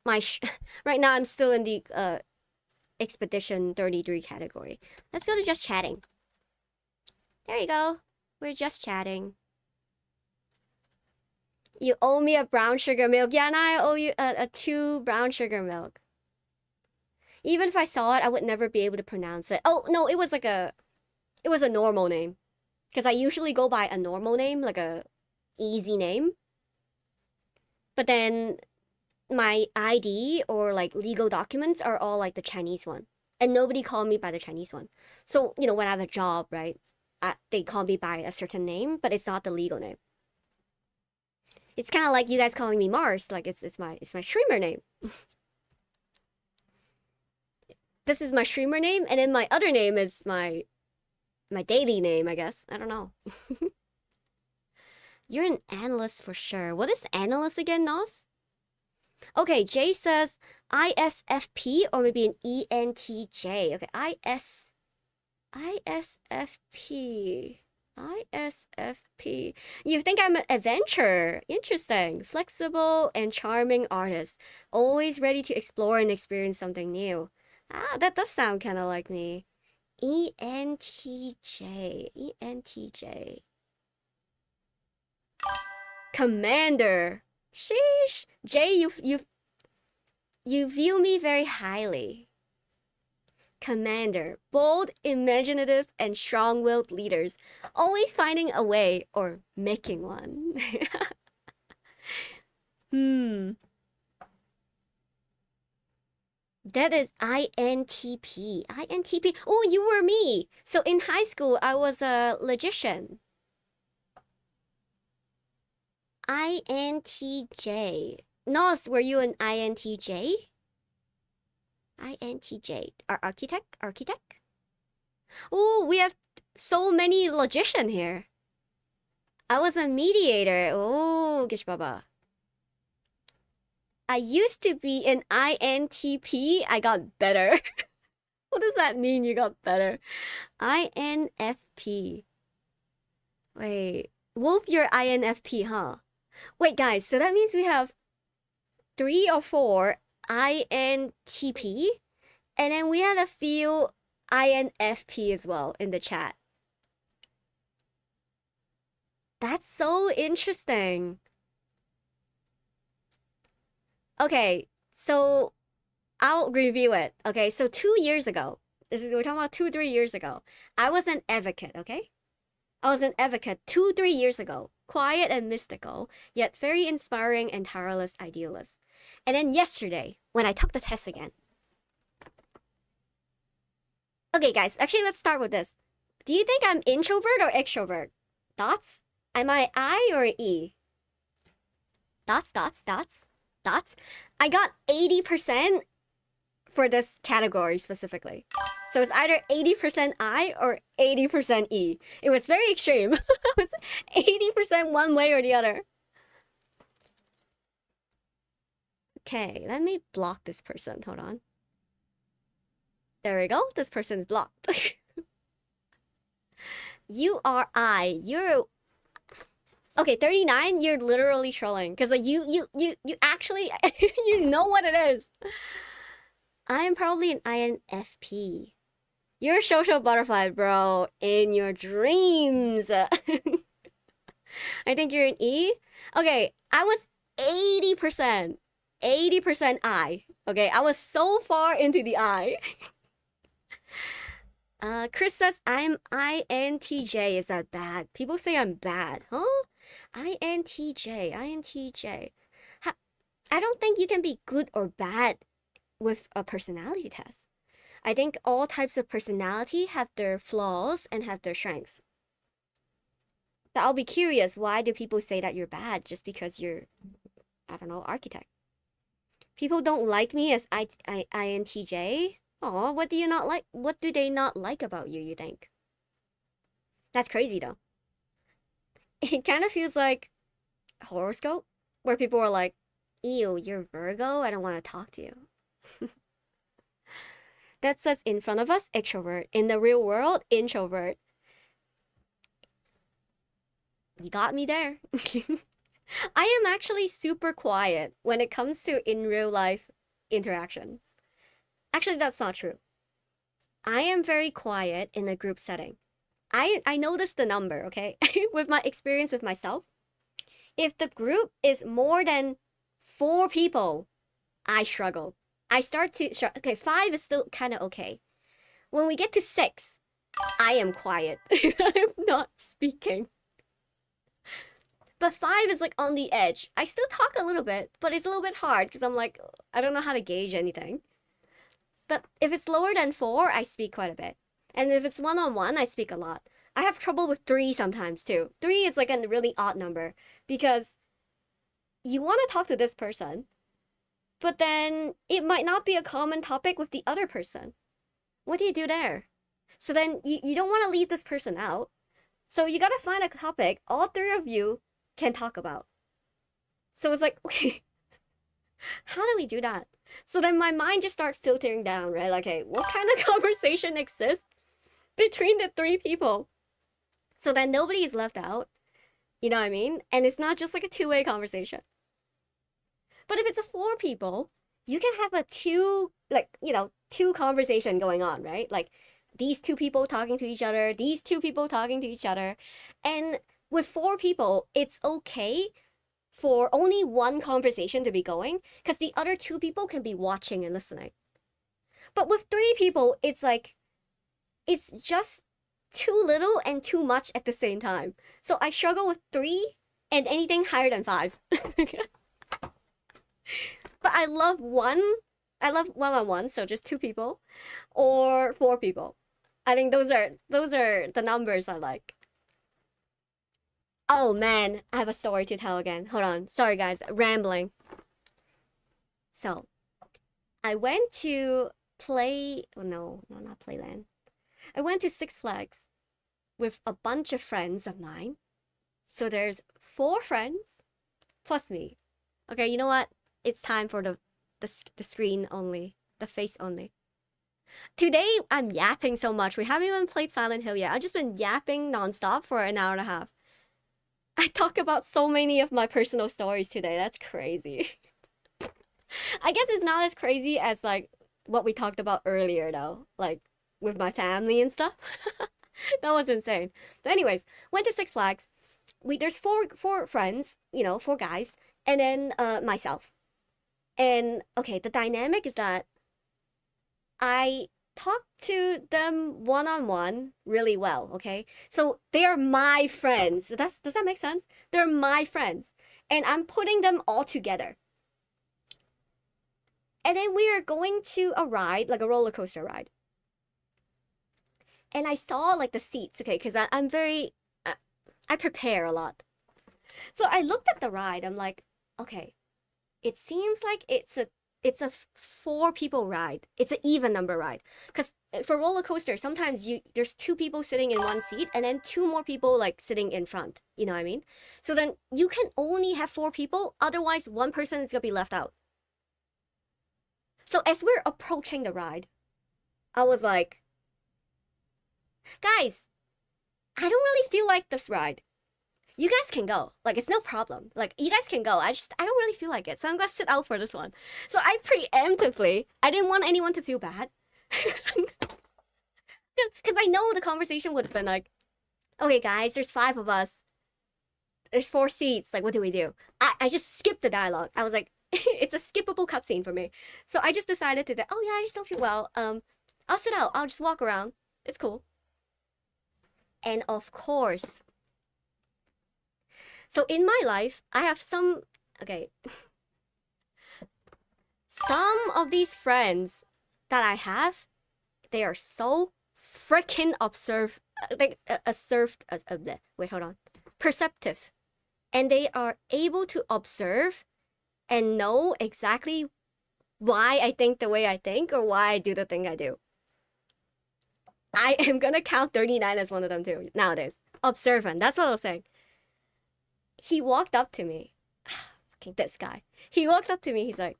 Right now I'm still in the Expedition 33 category. Let's go to just chatting. There you go. We're just chatting. You owe me a brown sugar milk. Yeah, now I owe you a 2 brown sugar milk. Even if I saw it, I would never be able to pronounce it. Oh, no, it was a normal name. Because I usually go by a normal name, like a easy name. But then my ID or like legal documents are all like the Chinese one. And nobody called me by the Chinese one. So, you know, when I have a job, right, they call me by a certain name, but it's not the legal name. It's kind of like you guys calling me Mars, like it's my streamer name. This is my streamer name, and then my other name is my daily name, I guess. I don't know. You're an analyst for sure. What is analyst again, Nos? Okay, Jay says ISFP or maybe an ENTJ. Okay, ISFP. You think I'm an adventurer. Interesting. Flexible and charming artist. Always ready to explore and experience something new. Ah, that does sound kind of like me. ENTJ. Commander. Sheesh. Jay, you view me very highly. Commander. Bold, imaginative, and strong-willed leaders. Always finding a way or making one. That is INTP. INTP. Oh, you were me. So in high school, I was a logician. INTJ. Nos, were you an INTJ? INTJ. Architect? Oh, we have so many logician here. I was a mediator. Oh, Gishbaba. I used to be an INTP. I got better. What does that mean, you got better? INFP. Wait. Wolf, you're INFP, huh? Wait, guys, so that means we have 3 or 4 INTP, and then we had a few INFP as well in the chat. That's so interesting. Okay, so I'll review it. Okay, so 2 years ago, we're talking about 2, 3 years ago. I was an advocate, okay? I was an advocate 2, 3 years ago. Quiet and mystical, yet very inspiring and tireless idealist. And then yesterday, when I took the test again. Okay, guys, actually, let's start with this. Do you think I'm introvert or extrovert? Thoughts? Am I I or E? Thoughts? I got 80% for this category specifically. So it's either 80% I or 80% E. It was very extreme. It was 80% one way or the other. Okay, let me block this person. Hold on. There we go. This person is blocked. You are I. You're okay. 39. You're literally trolling because like you actually you know what it is. I am probably an INFP. You're a social butterfly, bro. In your dreams. I think you're an E. Okay, I was 80%. 80% I. Okay, I was so far into the I. Chris says I'm INTJ. Is that bad? People say I'm bad, huh? INTJ. I don't think you can be good or bad with a personality test. I think all types of personality have their flaws and have their strengths. But I'll be curious, why do people say that you're bad just because you're, I don't know, architect? People don't like me as INTJ. Oh, what do you not like? What do they not like about you think? That's crazy though. It kind of feels like horoscope, where people are like, ew, you're Virgo, I don't want to talk to you. That says in front of us, extrovert. In the real world, introvert. You got me there. I am actually super quiet when it comes to in real life interactions. Actually, that's not true. I am very quiet in a group setting. I noticed the number, okay? With my experience with myself. If the group is more than 4 people, I struggle. I start to struggle. Okay, 5 is still kind of okay. When we get to 6, I am quiet. I'm not speaking. But 5 is like on the edge. I still talk a little bit, but it's a little bit hard because I'm like, I don't know how to gauge anything. But if it's lower than 4, I speak quite a bit. And if it's one-on-one, I speak a lot. I have trouble with 3 sometimes too. 3 is like a really odd number because you want to talk to this person, but then it might not be a common topic with the other person. What do you do there? So then you don't want to leave this person out. So you gotta find a topic all 3 of you can talk about. So it's like, okay, how do we do that? So then my mind just starts filtering down, right? Like, okay, what kind of conversation exists between the 3 people? So then nobody is left out. You know what I mean? And it's not just like a two-way conversation. But if it's a 4 people, you can have a two conversation going on, right? Like these 2 people talking to each other, these 2 people talking to each other. And with 4 people, it's okay for only one conversation to be going because the other 2 people can be watching and listening. But with 3 people, it's like, it's just too little and too much at the same time. So I struggle with 3 and anything higher than 5. But I love one-on-one, so just 2 people or 4 people. I think those are the numbers I like. Oh man, I have a story to tell again. Hold on. Sorry guys, rambling. So, I went to not Playland. I went to Six Flags with a bunch of friends of mine. So there's 4 friends plus me. Okay, you know what? It's time for the screen only, the face only. Today I'm yapping so much. We haven't even played Silent Hill yet. I've just been yapping nonstop for an hour and a half. I talk about so many of my personal stories today. That's crazy. I guess it's not as crazy as like what we talked about earlier though, like with my family and stuff. That was insane. But anyways, went to Six Flags. There's four friends, four guys, and then myself. And okay, the dynamic is that I talk to them one on one really well, okay? So they are my friends. Does that make sense? They're my friends. And I'm putting them all together. And then we are going to a ride, like a roller coaster ride. And I saw like the seats, okay, because I'm very, I prepare a lot. So I looked at the ride. I'm like, okay, it seems like it's a four people ride. It's an even number ride. Because for roller coaster, sometimes there's two people sitting in one seat and then two more people like sitting in front. You know what I mean? So then you can only have four people. Otherwise, one person is gonna be left out. So as we're approaching the ride, I was like, guys, I don't really feel like this ride. You guys can go. Like, it's no problem. Like, you guys can go. I don't really feel like it. So I'm gonna sit out for this one. So I preemptively, I didn't want anyone to feel bad. Because I know the conversation would have been like, okay, guys, there's five of us. There's four seats. Like, what do we do? I just skipped the dialogue. I was like, it's a skippable cutscene for me. So I just decided to, oh yeah, I just don't feel well. I'll sit out. I'll just walk around. It's cool. And of course, so in my life, I have okay, some of these friends that I have, they are so freaking wait, hold on, perceptive. And they are able to observe and know exactly why I think the way I think or why I do the thing I do. I am gonna count 39 as one of them too, nowadays. Observant, that's what I was saying. He walked up to me. Fucking this guy. He walked up to me. He's like,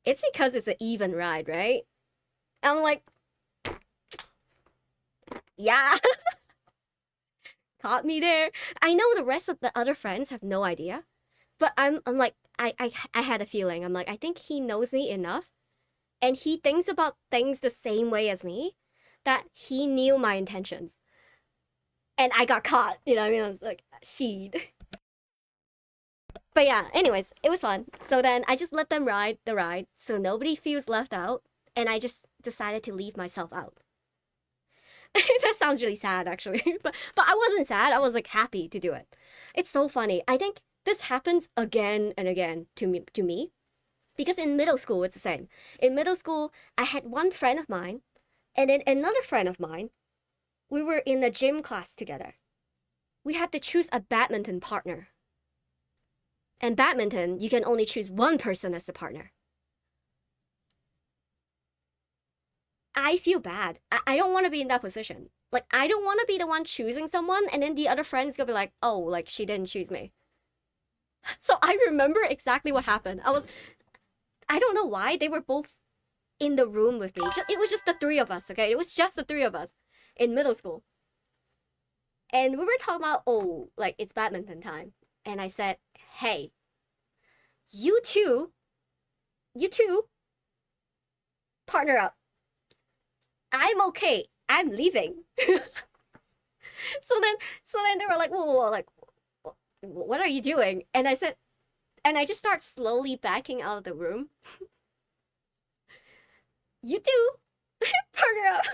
it's because it's an even ride, right? And I'm like, yeah. Caught me there. I know the rest of the other friends have no idea. But I'm like, I had a feeling. I'm like, I think he knows me enough. And he thinks about things the same way as me. That he knew my intentions. And I got caught. You know what I mean? I was like, sheed. But yeah, anyways, it was fun. So then I just let them ride the ride so nobody feels left out. And I just decided to leave myself out. That sounds really sad, actually. But I wasn't sad. I was like happy to do it. It's so funny. I think this happens again and again to me. Because in middle school, it's the same. In middle school, I had one friend of mine and then another friend of mine. We were in a gym class together. We had to choose a badminton partner. And badminton, you can only choose one person as the partner. I feel bad. I don't want to be in that position. Like, I don't want to be the one choosing someone and then the other friend's gonna be like, oh, like, she didn't choose me. So I remember exactly what happened. I don't know why. They were both in the room with me. It was just the three of us, okay? It was just the three of us in middle school. And we were talking about, oh, like, it's badminton time. And I said, hey, you two, partner up. I'm okay. I'm leaving. So then they were like, whoa, like, what are you doing? And I said, and I just start slowly backing out of the room. You two, partner up.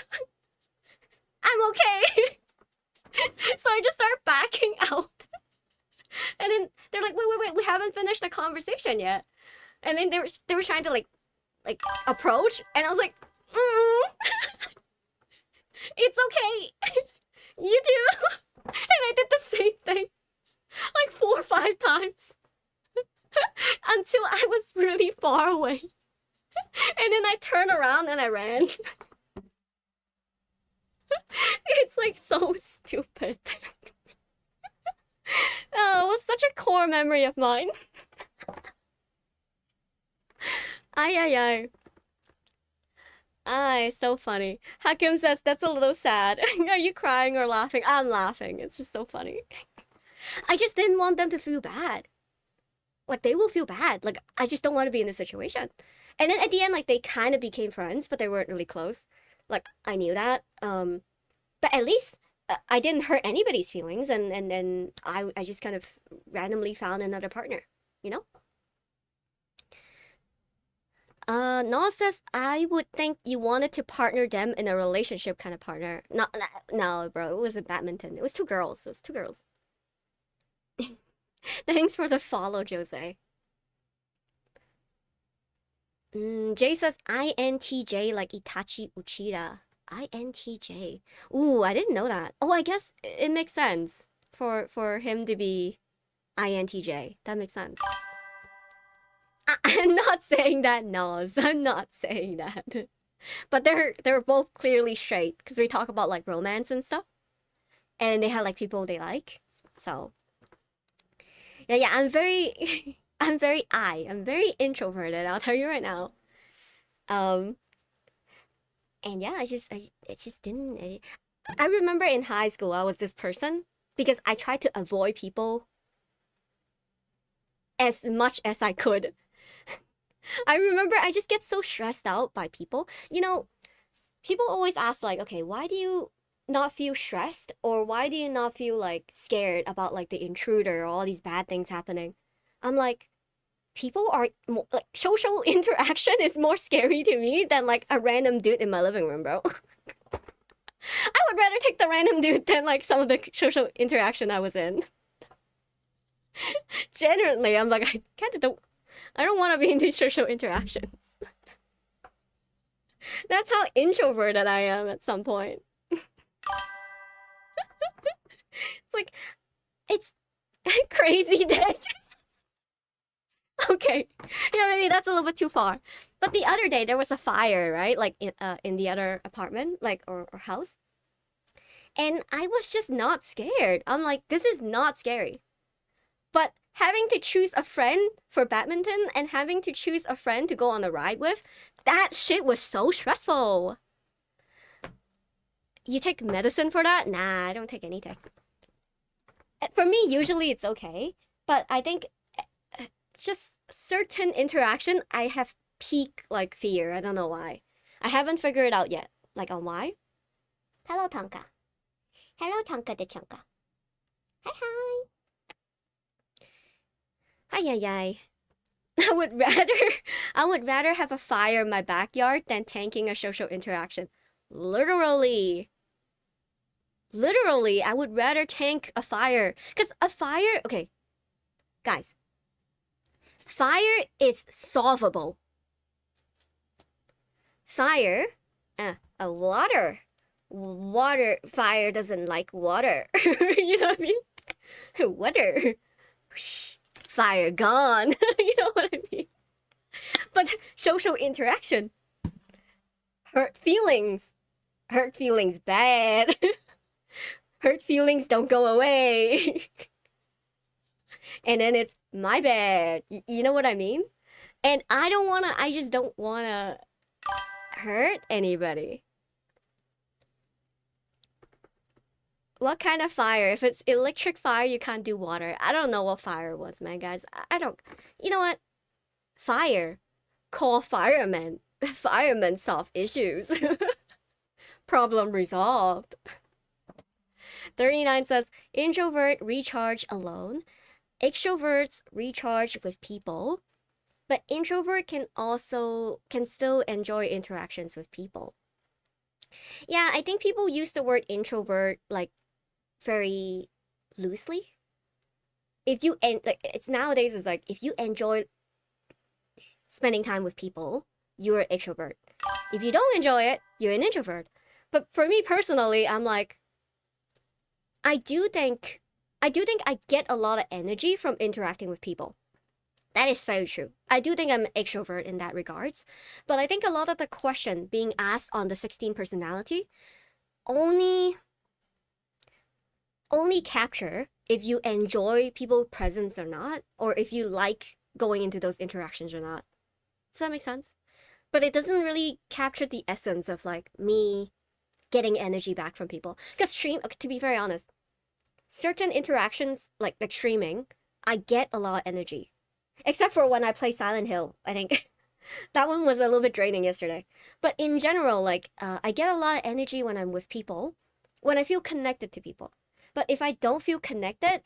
I'm okay. So I just start backing out. And then they're like, wait, we haven't finished the conversation yet. And then they were trying to like approach, and I was like, it's okay. You do. And I did the same thing like 4 or 5 times until I was really far away. And then I turned around and I ran. It's like so stupid. Oh, it was such a core memory of mine. Ay, ay, ay. Ay, so funny. Hakim says that's a little sad. Are you crying or laughing? I'm laughing. It's just so funny. I just didn't want them to feel bad. Like they will feel bad. Like I just don't want to be in this situation. And then at the end, like they kind of became friends, but they weren't really close. Like I knew that. But at least I didn't hurt anybody's feelings, and then I just kind of randomly found another partner. You know. Noah says I would think you wanted to partner them in a relationship kind of partner. Not no, bro. It wasn't badminton. It was two girls. It was two girls. Thanks for the follow, Jose. Jay says INTJ like Itachi Uchida. INTJ. Ooh, I didn't know that. Oh, I guess it makes sense for him to be INTJ. That makes sense. I'm not saying that, Nos. I'm not saying that. But they're both clearly straight because we talk about like romance and stuff, and they have like people they like. So yeah, I'm very I'm very introverted. I'll tell you right now. Um, and yeah, I just didn't. I remember in high school I was this person because I tried to avoid people as much as I could. I remember I just get so stressed out by people. You know, people always ask like, okay, why do you not feel stressed or why do you not feel like scared about like the intruder or all these bad things happening? I'm like, people are more, like social interaction is more scary to me than like a random dude in my living room, bro. I would rather take the random dude than like some of the social interaction I was in. Generally, I'm like, I don't want to be in these social interactions. That's how introverted I am at some point. It's like, it's crazy day. Okay, yeah, maybe that's a little bit too far. But the other day there was a fire, right? Like in the other apartment, like or house, and I was just not scared. I'm like, this is not scary. But having to choose a friend for badminton and having to choose a friend to go on a ride with, that shit was so stressful. You take medicine for that? Nah, I don't take anything. For me, usually it's okay, but I think just certain interaction, I have peak like fear. I don't know why. I haven't figured it out yet. Like on why? Hello, Tonka. Hello, Tonka the Chunka. Hi, hi. Hi, hi, hi. I would rather I would rather have a fire in my backyard than tanking a social interaction. Literally. Literally, I would rather tank a fire. Because a fire, okay, guys, fire is solvable. Fire, a water. Water, fire doesn't like water. You know what I mean? Water. Fire gone. You know what I mean? But social interaction. Hurt feelings. Hurt feelings bad. Hurt feelings don't go away. And then it's my bad. You know what I mean? And I just don't wanna hurt anybody. What kind of fire? If it's electric fire, you can't do water. I don't know what fire was, man, guys. I don't. You know what? Fire. Call firemen. Firemen solve issues. Problem resolved. 39 says, introvert recharge alone. Extroverts recharge with people. But introvert can still enjoy interactions with people. Yeah, I think people use the word introvert like very loosely. If you like it's nowadays is like if you enjoy spending time with people, you're an extrovert. If you don't enjoy it, you're an introvert. But for me personally, I'm like I do think I get a lot of energy from interacting with people. That is very true. I do think I'm an extrovert in that regards. But I think a lot of the question being asked on the 16 personality only capture if you enjoy people presence or not, or if you like going into those interactions or not. Does that make sense? But it doesn't really capture the essence of like me getting energy back from people. Because stream, okay, to be very honest, certain interactions, like streaming, I get a lot of energy. Except for when I play Silent Hill, I think. That one was a little bit draining yesterday. But in general, like, I get a lot of energy when I'm with people, when I feel connected to people. But if I don't feel connected,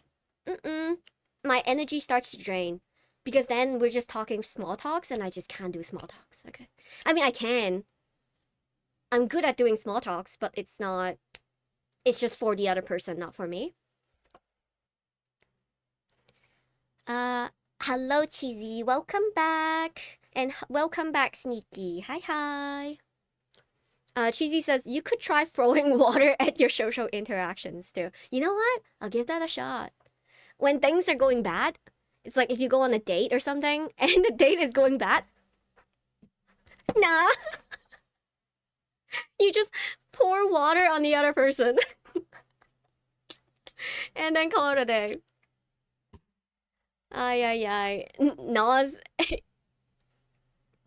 my energy starts to drain. Because then we're just talking small talks and I just can't do small talks. Okay. I mean, I can. I'm good at doing small talks, but it's not, it's just for the other person, not for me. Hello, Cheesy. Welcome back. And welcome back, Sneaky. Hi, hi. Cheesy says, you could try throwing water at your social interactions too. You know what? I'll give that a shot. When things are going bad, it's like if you go on a date or something and the date is going bad. Nah. You just pour water on the other person. And then call it a day. Ay, ay, ay. Nas.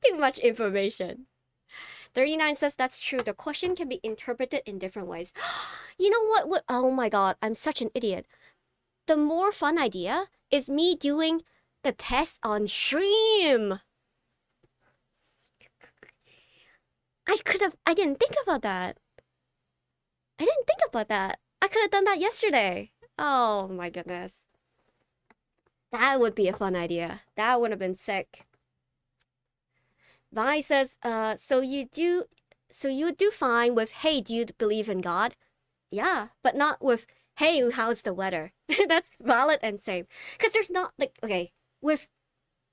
Too much information. 39 says that's true. The question can be interpreted in different ways. You know what? Oh my god, I'm such an idiot. The more fun idea is me doing the test on stream. I didn't think about that. I could have done that yesterday. Oh my goodness. That would be a fun idea. That would have been sick. Vi says, so you do fine with, hey, do you believe in God? Yeah, but not with, hey, how's the weather? That's valid and same. Because there's not, like, okay, with,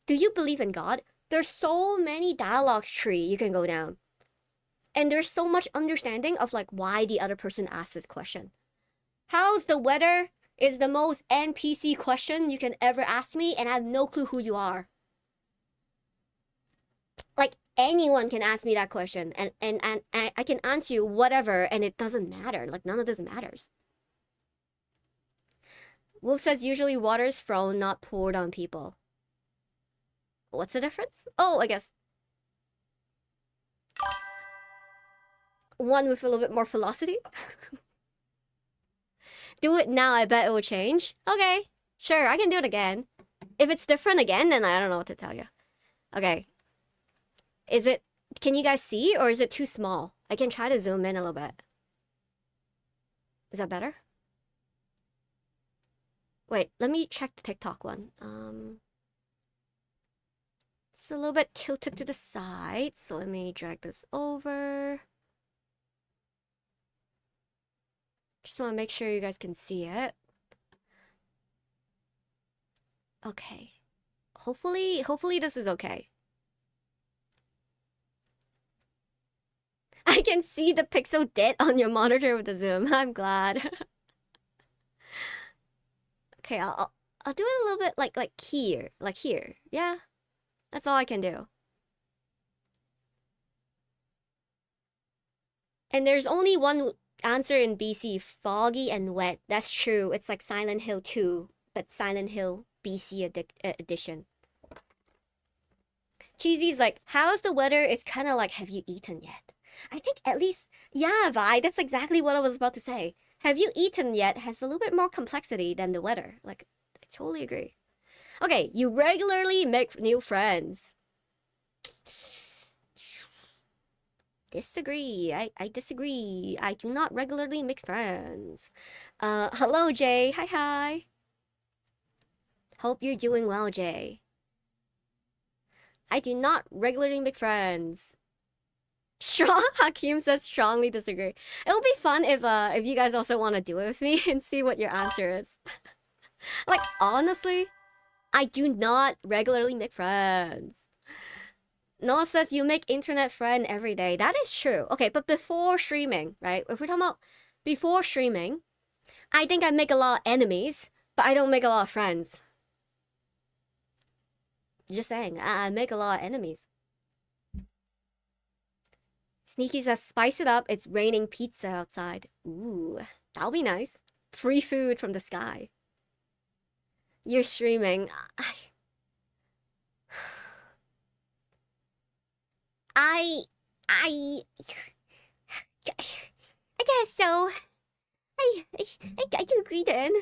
do you believe in God? There's so many dialogue tree you can go down. And there's so much understanding of, like, why the other person asked this question. How's the weather is the most NPC question you can ever ask me, and I have no clue who you are. Like, anyone can ask me that question, and I can answer you whatever, and it doesn't matter. Like, none of this matters. Wolf says usually water is thrown, not poured on people. What's the difference? Oh, I guess one with a little bit more velocity. Do it now, I bet it will change. Okay, sure, I can do it again. If it's different again, then I don't know what to tell you. Okay. Is it, can you guys see, or is it too small? I can try to zoom in a little bit. Is that better? Wait, let me check the TikTok one. It's a little bit tilted to the side, so let me drag this over. Just want to make sure you guys can see it. Okay. Hopefully this is okay. I can see the pixel dent on your monitor with the zoom. I'm glad. Okay, I'll do it a little bit like here. Like here. Yeah. That's all I can do. And there's only one answer in BC, foggy and wet. That's true. It's like Silent Hill 2, but Silent Hill BC edition. Cheesy's like, how's the weather? It's kind of like, have you eaten yet? I think at least, yeah, Vi, that's exactly what I was about to say. Have you eaten yet has a little bit more complexity than the weather. Like, I totally agree. Okay, you regularly make new friends. Disagree. I disagree. I do not regularly make friends. Hello, Jay. Hi, hi. Hope you're doing well, Jay. I do not regularly make friends. Strong Hakim says strongly disagree. It will be fun if you guys also want to do it with me and see what your answer is. Like, honestly, I do not regularly make friends. Noah says you make internet friend every day. That is true. Okay, but before streaming, right? If we're talking about before streaming, I think I make a lot of enemies, but I don't make a lot of friends. Just saying, I make a lot of enemies. Sneaky says, spice it up. It's raining pizza outside. Ooh, that'll be nice. Free food from the sky. You're streaming. I guess so. I I do agree then.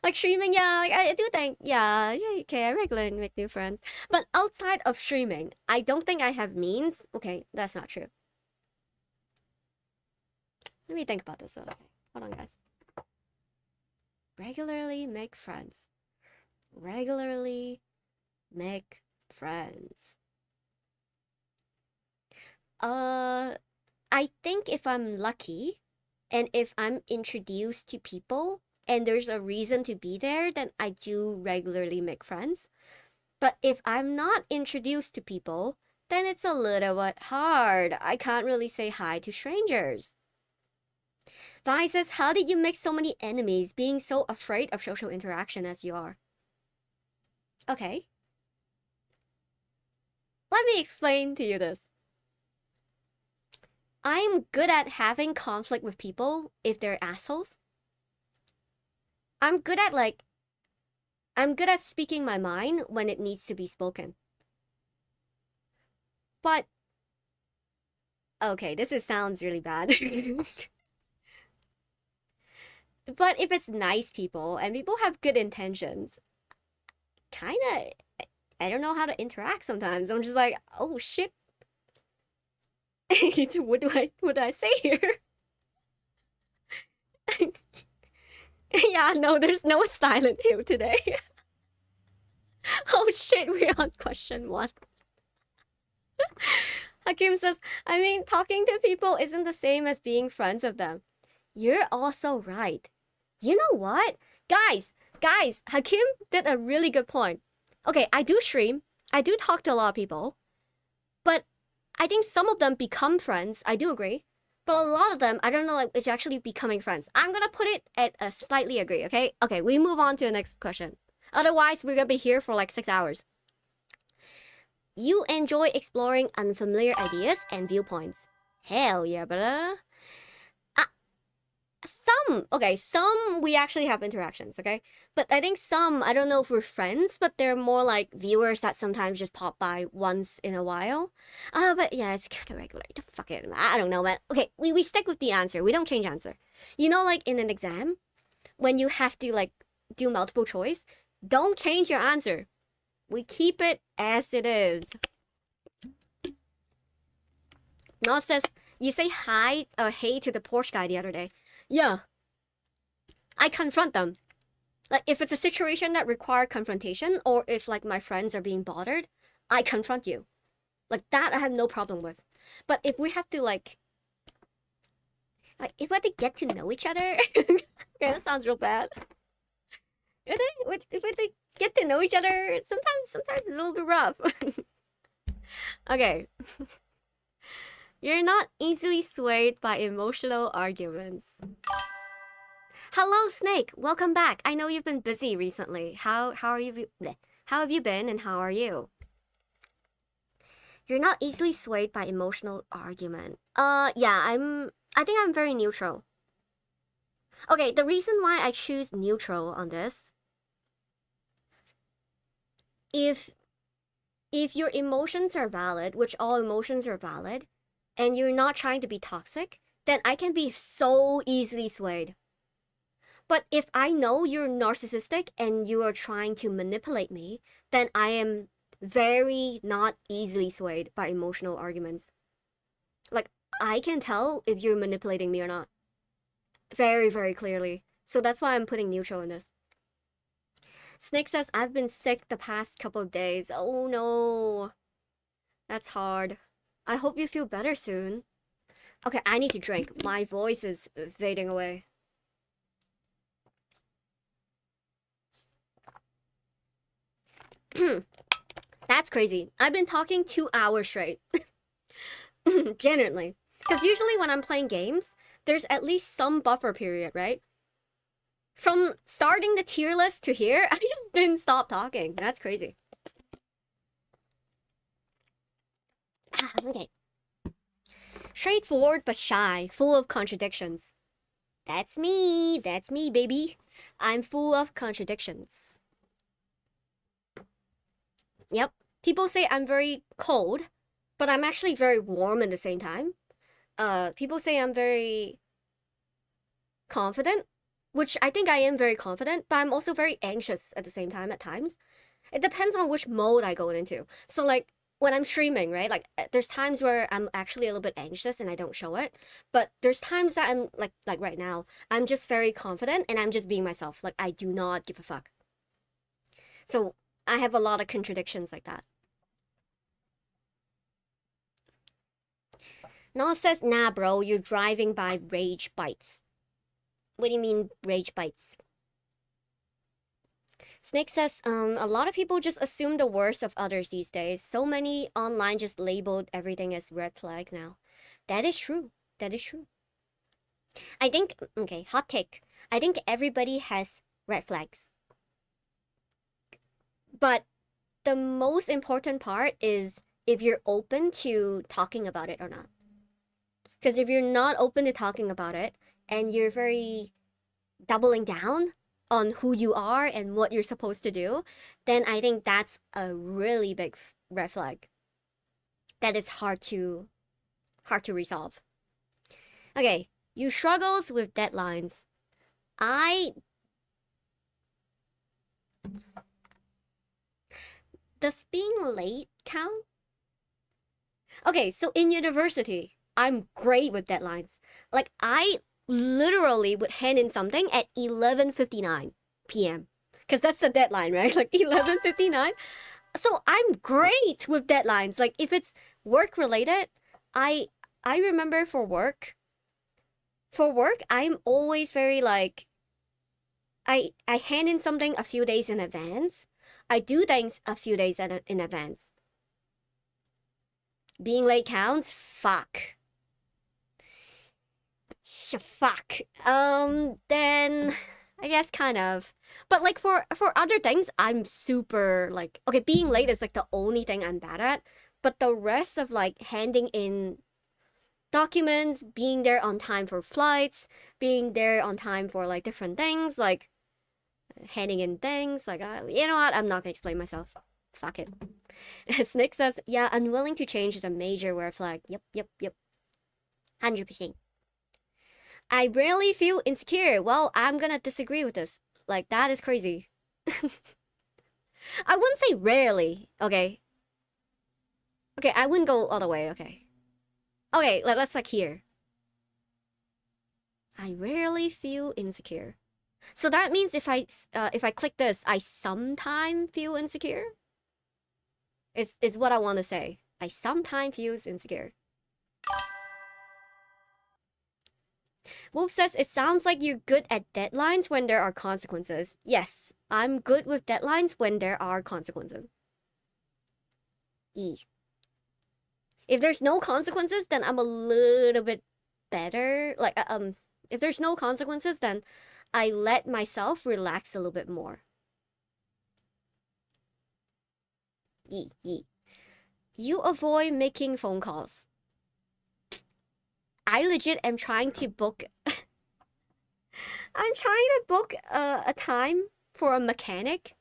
Like streaming, yeah, like I do think, yeah, okay, I regularly make new friends. But outside of streaming, I don't think I have means. Okay, that's not true. Let me think about this. Okay, hold on, guys. Regularly make friends. Regularly make friends. I think if I'm lucky and if I'm introduced to people and there's a reason to be there, then I do regularly make friends. But if I'm not introduced to people, then it's a little bit hard. I can't really say hi to strangers. Vi says, how did you make so many enemies being so afraid of social interaction as you are? Okay. Let me explain to you this. I'm good at having conflict with people if they're assholes. I'm good at speaking my mind when it needs to be spoken. But okay, sounds really bad. But if it's nice people and people have good intentions, kinda, I don't know how to interact sometimes. I'm just like, oh shit. What do I say here? Yeah, no, there's no silent hill today. Oh shit, we're on question 1. Hakim says, I mean, talking to people isn't the same as being friends with them. You're also right. You know what? Guys, Hakim did a really good point. Okay, I do stream. I do talk to a lot of people. But I think some of them become friends. I do agree. But a lot of them, I don't know, like, it's actually becoming friends. I'm gonna put it at a slightly agree, okay? Okay, we move on to the next question. Otherwise, we're gonna be here for like 6 hours. You enjoy exploring unfamiliar ideas and viewpoints. Hell yeah, brother. Some we actually have interactions, okay? But I think some, I don't know if we're friends, but they're more like viewers that sometimes just pop by once in a while. But yeah, it's kind of regular. Fuck it, I don't know, man. Okay, we stick with the answer. We don't change answer. You know, like in an exam, when you have to like do multiple choice, don't change your answer. We keep it as it is. No says, you say hi or hey to the Porsche guy the other day. Yeah. I confront them. Like, if it's a situation that requires confrontation, or if, like, my friends are being bothered, I confront you. Like, that I have no problem with. But if we have to, like if we have to get to know each other... Okay, that sounds real bad. If we have to get to know each other, sometimes it's a little bit rough. Okay. You're not easily swayed by emotional arguments. Hello, Snake. Welcome back. I know you've been busy recently. How are you? How have you been, and how are you? You're not easily swayed by emotional argument. Yeah, I think I'm very neutral. Okay, the reason why I choose neutral on this, if your emotions are valid, which all emotions are valid, and you're not trying to be toxic, then I can be so easily swayed. But if I know you're narcissistic and you are trying to manipulate me, then I am very not easily swayed by emotional arguments. Like, I can tell if you're manipulating me or not. Very, very clearly. So that's why I'm putting neutral in this. Snake says, I've been sick the past couple of days. Oh no. That's hard. I hope you feel better soon. Okay, I need to drink. My voice is fading away. That's crazy. I've been talking 2 hours straight. Genuinely. Because usually when I'm playing games, there's at least some buffer period, right? From starting the tier list to here, I just didn't stop talking. That's crazy. Okay. Straightforward but shy, full of contradictions. That's me, baby. I'm full of contradictions. Yep. People say I'm very cold, but I'm actually very warm at the same time. People say I'm very confident, which I think I am very confident, but I'm also very anxious at the same time at times. It depends on which mode I go into. So like when I'm streaming, right? Like there's times where I'm actually a little bit anxious and I don't show it, but there's times that I'm like right now, I'm just very confident and I'm just being myself. Like I do not give a fuck. So I have a lot of contradictions like that. Noah says, nah, bro, you're driving by rage bites. What do you mean, rage bites? Snake says, a lot of people just assume the worst of others these days. So many online just labeled everything as red flags now. That is true. That is true. I think, okay, hot take. I think everybody has red flags. But the most important part is if you're open to talking about it or not. Because if you're not open to talking about it and you're very doubling down on who you are and what you're supposed to do, then I think that's a really big red flag. That is hard to resolve. Okay, you struggles with deadlines. Does being late count? Okay, so in university, I'm great with deadlines. Like I literally would hand in something at 11:59 p.m. because that's the deadline, right? Like 11:59. So I'm great with deadlines. Like if it's work related, I remember for work, I'm always very like I hand in something a few days in advance. I do things a few days in advance. Being late counts? Fuck. Fuck. Then I guess kind of. But like for other things, I'm super like okay, being late is like the only thing I'm bad at. But the rest of like handing in documents, being there on time for flights, being there on time for like different things, like handing in things, like you know what? I'm not gonna explain myself. Fuck it. Snick says, yeah, unwilling to change is a major red flag. Yep. 100%. I rarely feel insecure. Well, I'm gonna disagree with this. Like, that is crazy. I wouldn't say rarely, okay? Okay, I wouldn't go all the way, okay. Okay, let's like here. I rarely feel insecure. So that means if I click this, I sometimes feel insecure? Is what I want to say. I sometimes feel insecure. Wolf says, it sounds like you're good at deadlines when there are consequences. Yes, I'm good with deadlines when there are consequences. E. If there's no consequences, then I'm a little bit better. Like, if there's no consequences, then I let myself relax a little bit more. E. You avoid making phone calls. I legit am trying to book. I'm trying to book a time for a mechanic.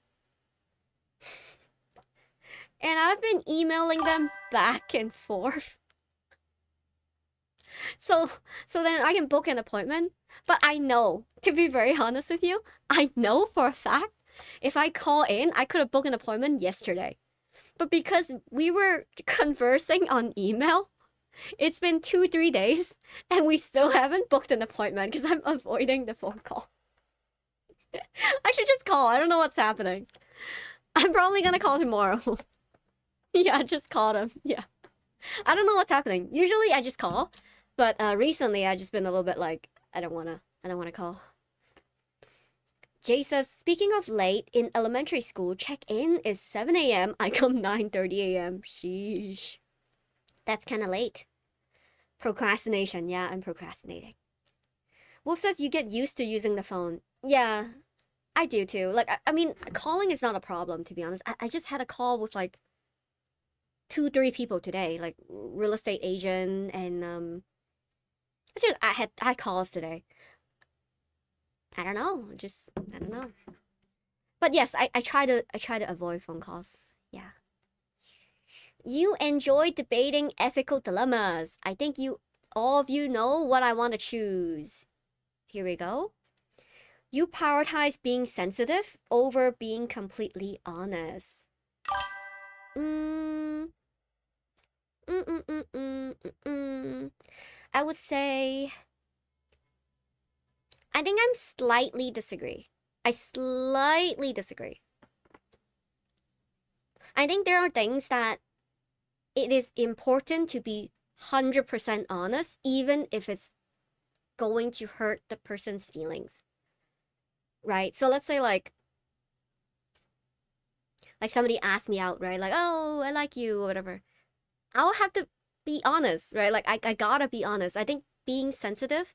And I've been emailing them back and forth. So then I can book an appointment. But I know, to be very honest with you, I know for a fact if I call in, I could have booked an appointment yesterday. But because we were conversing on email, it's been 2-3 days and we still haven't booked an appointment because I'm avoiding the phone call. I should just call. I don't know what's happening. I'm probably gonna call tomorrow. Yeah, just call them. Yeah. I don't know what's happening. Usually I just call, but recently I just been a little bit like I don't wanna call. Jay says, speaking of late, in elementary school, check-in is 7 a.m. I come 9:30 a.m. Sheesh. That's kind of late. Procrastination. Yeah, I'm procrastinating. Wolf says you get used to using the phone. Yeah, I do too. Like, I mean, calling is not a problem, to be honest. I just had a call with like 2-3 people today, like real estate agent and it's just I had calls today. I don't know. I don't know. But yes, I try to avoid phone calls. Yeah. You enjoy debating ethical dilemmas. I think all of you know what I want to choose. Here we go. You prioritize being sensitive over being completely honest. Mm, mm, mm, mm, mm, mm, mm. I would say, I think I'm slightly disagree. I slightly disagree. I think there are things that it is important to be 100% honest, even if it's going to hurt the person's feelings. Right? So let's say like somebody asked me out, right? Like, oh, I like you or whatever. I'll have to be honest, right? Like I gotta be honest. I think being sensitive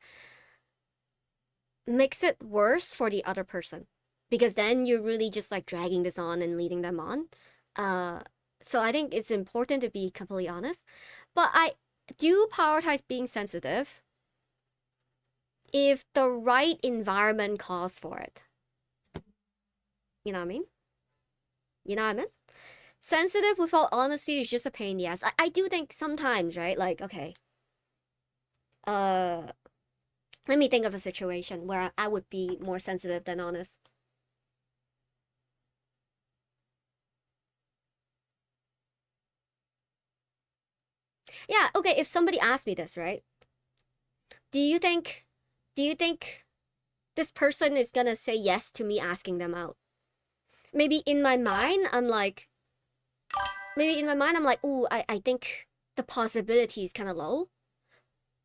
makes it worse for the other person. Because then you're really just like dragging this on and leading them on. Uh so I think it's important to be completely honest. But I do prioritize being sensitive if the right environment calls for it. You know what I mean? You know what I mean? Sensitive without honesty is just a pain in the ass. I do think sometimes, right? Like, okay, uh, let me think of a situation where I would be more sensitive than honest. Yeah, okay, if somebody asked me this, right? Do you think, do you think this person is gonna say yes to me asking them out? Maybe in my mind, I'm like, ooh, I think the possibility is kind of low.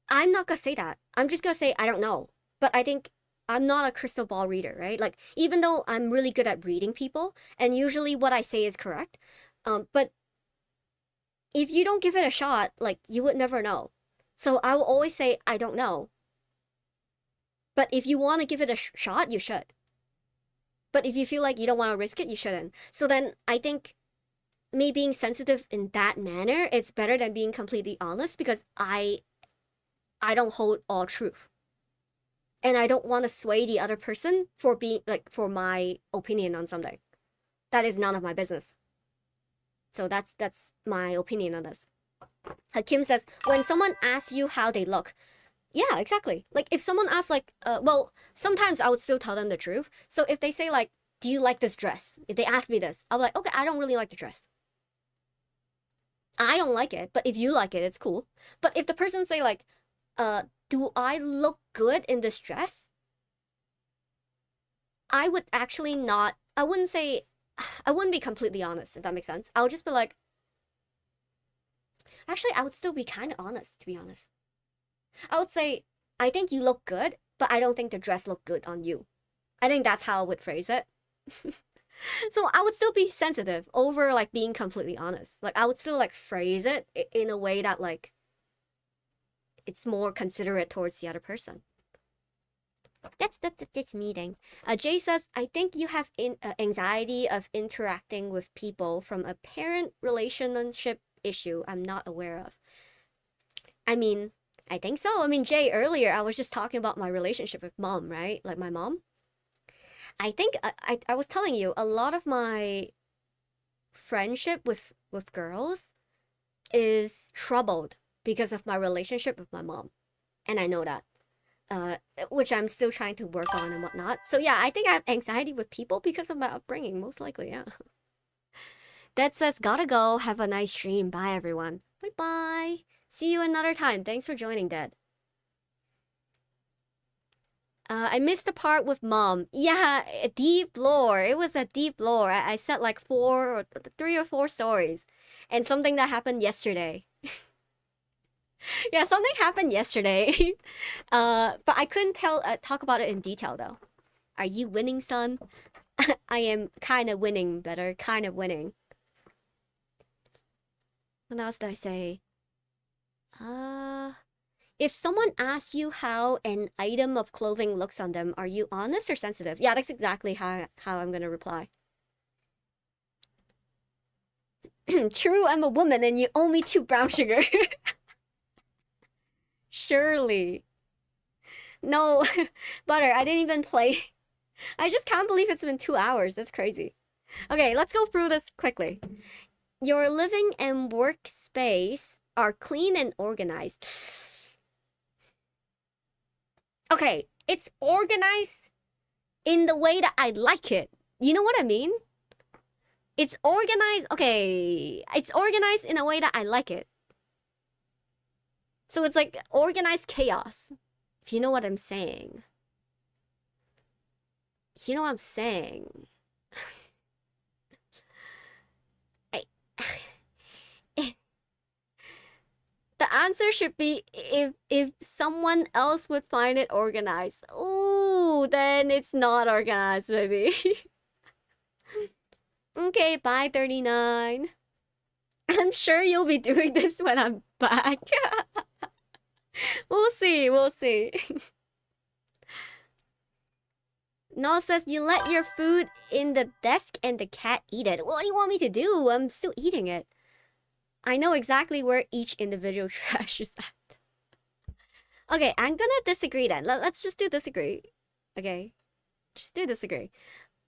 I'm not gonna say that. I'm just gonna say I don't know. But I think I'm not a crystal ball reader, right? Like even though I'm really good at reading people, and usually what I say is correct, but if you don't give it a shot, like you would never know. So I will always say I don't know. But if you want to give it a shot, you should. But if you feel like you don't want to risk it, you shouldn't. So then I think me being sensitive in that manner, it's better than being completely honest because I don't hold all truth. And I don't want to sway the other person for being like for my opinion on something. That is none of my business. So that's my opinion on this. Hakim says when someone asks you how they look, yeah, exactly. Like if someone asks like, well, sometimes I would still tell them the truth. So if they say like, do you like this dress? If they ask me this, I'll be like, okay, I don't really like the dress. I don't like it, but if you like it, it's cool. But if the person say like, do I look good in this dress? I would actually not, I wouldn't say, I wouldn't be completely honest, if that makes sense. I would just be like, actually, I would still be kind of honest, to be honest. I would say, I think you look good, but I don't think the dress looked good on you. I think that's how I would phrase it. So I would still be sensitive over like being completely honest. Like I would still like phrase it in a way that like it's more considerate towards the other person. That's meeting. Jay says, I think you have anxiety of interacting with people from a parent relationship issue I'm not aware of. I mean, I think so. I mean, Jay, earlier I was just talking about my relationship with mom, right? Like my mom. I think I was telling you a lot of my friendship with girls is troubled because of my relationship with my mom, and I know that. uh, which I'm still trying to work on and whatnot. So yeah, I think I have anxiety with people because of my upbringing, most likely, yeah. That says, gotta go. Have a nice stream. Bye, everyone. Bye bye. See you another time. Thanks for joining, Dad. I missed the part with mom. Yeah, a deep lore. It was a deep lore. I said like three or four stories, and something that happened yesterday. Yeah, something happened yesterday. But I couldn't talk about it in detail though. Are you winning, son? I am kind of winning, better, kind of winning. What else did I say? Uh, if someone asks you how an item of clothing looks on them, are you honest or sensitive? Yeah, that's exactly how I'm gonna reply. True, I'm a woman and you owe me 2 brown sugar. Surely. No, Butter, I didn't even play. I just can't believe it's been 2 hours. That's crazy. Okay, let's go through this quickly. Your living and workspace are clean and organized. Okay, it's organized in the way that I like it. You know what I mean? It's organized. Okay, it's organized in a way that I like it. So it's like organized chaos. If you know what I'm saying. You know what I'm saying. I, the answer should be if someone else would find it organized. Ooh, then it's not organized, maybe. Okay, bye 39. I'm sure you'll be doing this when I'm back. We'll see, we'll see. No says you let your food in the desk and the cat eat it. What do you want me to do? I'm still eating it. I know exactly where each individual trash is at. Okay, I'm gonna disagree then. Let's just do disagree. Okay, just do disagree.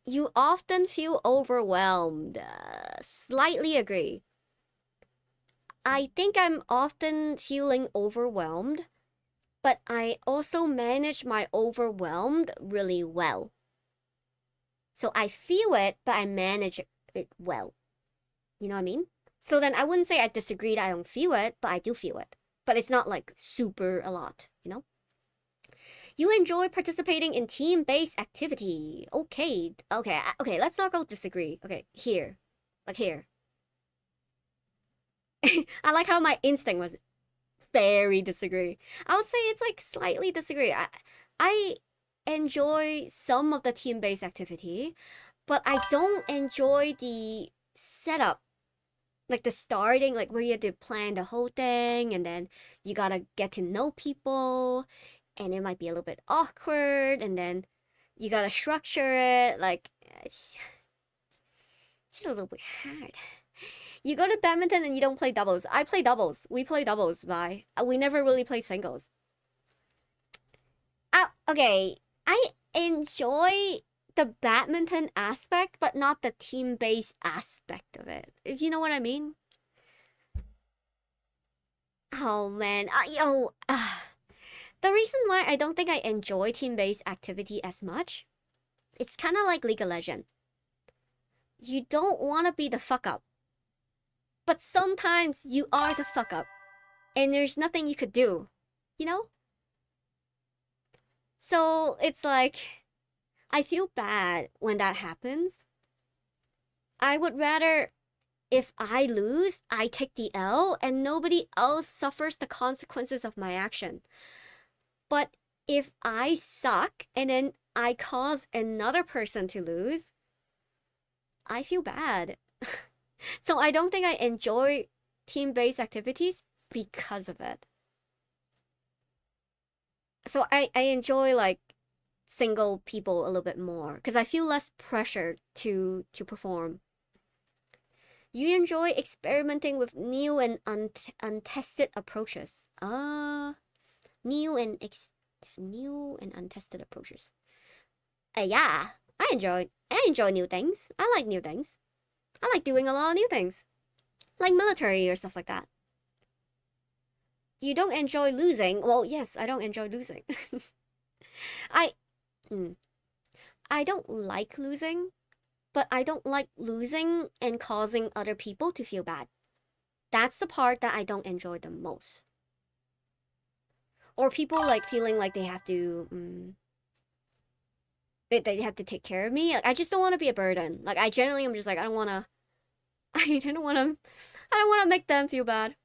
You often feel overwhelmed. Slightly agree. I think I'm often feeling overwhelmed, but I also manage my overwhelmed really well. So I feel it, but I manage it well. You know what I mean? So then I wouldn't say I disagree that I don't feel it, but I do feel it. But it's not like super a lot, you know? You enjoy participating in team-based activity. Okay, let's not go disagree. Okay, here. Like here. I like how my instinct was very disagree. I would say it's like slightly disagree. I enjoy some of the team-based activity, but I don't enjoy the setup. Like the starting, like where you have to plan the whole thing and then you gotta get to know people and it might be a little bit awkward and then you gotta structure it. Like, it's a little bit hard. You go to badminton and you don't play doubles. I play doubles. We play doubles, bye. We never really play singles. Okay, I enjoy the badminton aspect, but not the team-based aspect of it. If you know what I mean. Oh man, the reason why I don't think I enjoy team-based activity as much, it's kind of like League of Legends. You don't want to be the fuck up, but sometimes you are the fuck up, and there's nothing you could do, you know? So it's like, I feel bad when that happens. I would rather, if I lose, I take the L and nobody else suffers the consequences of my action. But if I suck and then I cause another person to lose, I feel bad. So I don't think I enjoy team-based activities because of it. So I enjoy like single people a little bit more because I feel less pressure to perform. You enjoy experimenting with new and untested approaches. New and untested approaches. Yeah, I enjoy new things. I like new things. I like doing a lot of new things, like military or stuff like that. You don't enjoy losing. Well, yes, I don't enjoy losing. I I don't like losing, but I don't like losing and causing other people to feel bad. That's the part that I don't enjoy the most. Or people like feeling like they have to they have to take care of me. Like, I just don't want to be a burden. Like I generally am just like I don't want to I don't want to make them feel bad.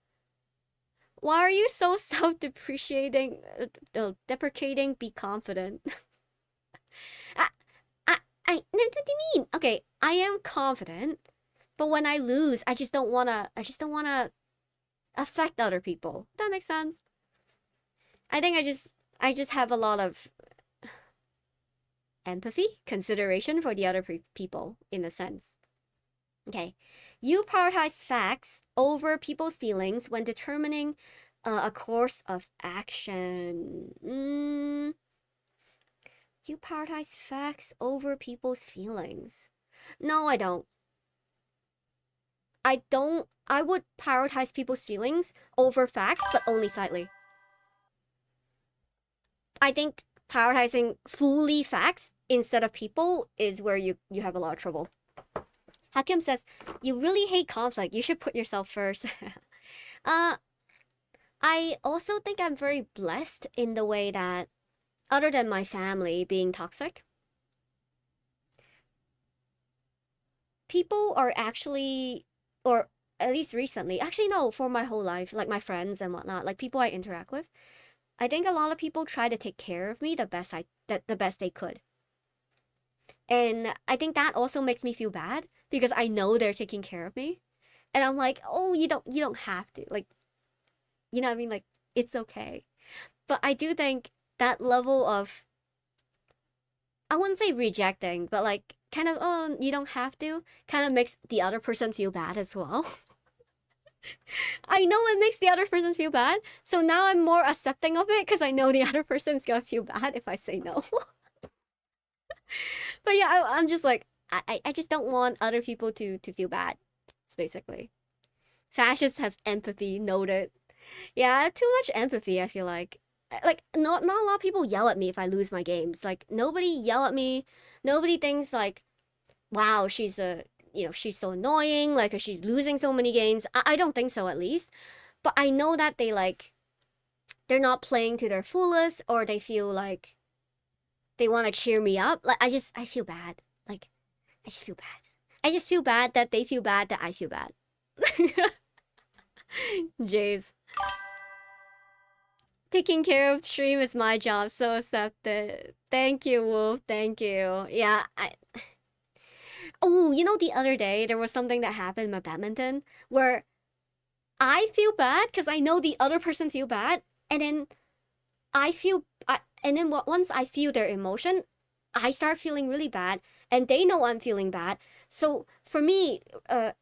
Why are you so self-depreciating, deprecating? Be confident. What do you mean? Okay, I am confident, but when I lose, I just don't wanna affect other people. That makes sense. I think I just have a lot of empathy, consideration for the other people in a sense. Okay, you prioritize facts over people's feelings when determining a course of action. You prioritize facts over people's feelings. No, I don't. I would prioritize people's feelings over facts, but only slightly. I think prioritizing fully facts instead of people is where you have a lot of trouble. Hakim says, you really hate conflict. You should put yourself first. uh, I also think I'm very blessed in the way that, other than my family being toxic, people are actually, or at least recently, actually, no, for my whole life, like my friends and whatnot, like people I interact with, I think a lot of people try to take care of me the best they could. And I think that also makes me feel bad because I know they're taking care of me. And I'm like, oh, you don't have to. Like, you know what I mean? Like, it's okay. But I do think that level of, I wouldn't say rejecting, but like kind of, oh, you don't have to, kind of makes the other person feel bad as well. I know it makes the other person feel bad. So now I'm more accepting of it because I know the other person's gonna feel bad if I say no. But yeah, I'm just like, I just don't want other people to feel bad. It's basically. Fascists have empathy, noted. Yeah, too much empathy, I feel like. Like, not a lot of people yell at me if I lose my games. Like, nobody yell at me. Nobody thinks, like, wow, she's so annoying, like, she's losing so many games. I don't think so, at least. But I know that they, like, they're not playing to their fullest, or they feel like they want to cheer me up. Like, I feel bad. Like, I just feel bad. I just feel bad that they feel bad that I feel bad. Jeez. Taking care of stream is my job, so accepted. Thank you, Wolf. Thank you. Yeah, Oh, the other day there was something that happened in my badminton where I feel bad because I know the other person feel bad, and then once I feel their emotion, I start feeling really bad, and they know I'm feeling bad. So for me,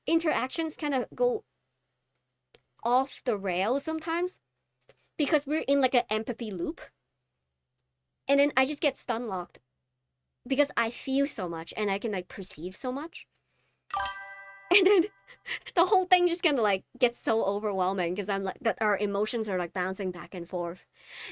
interactions kind of go off the rails sometimes because we're in like an empathy loop, and then I just get stun locked because I feel so much and I can like perceive so much, and then the whole thing just kind of like gets so overwhelming because I'm like that our emotions are like bouncing back and forth.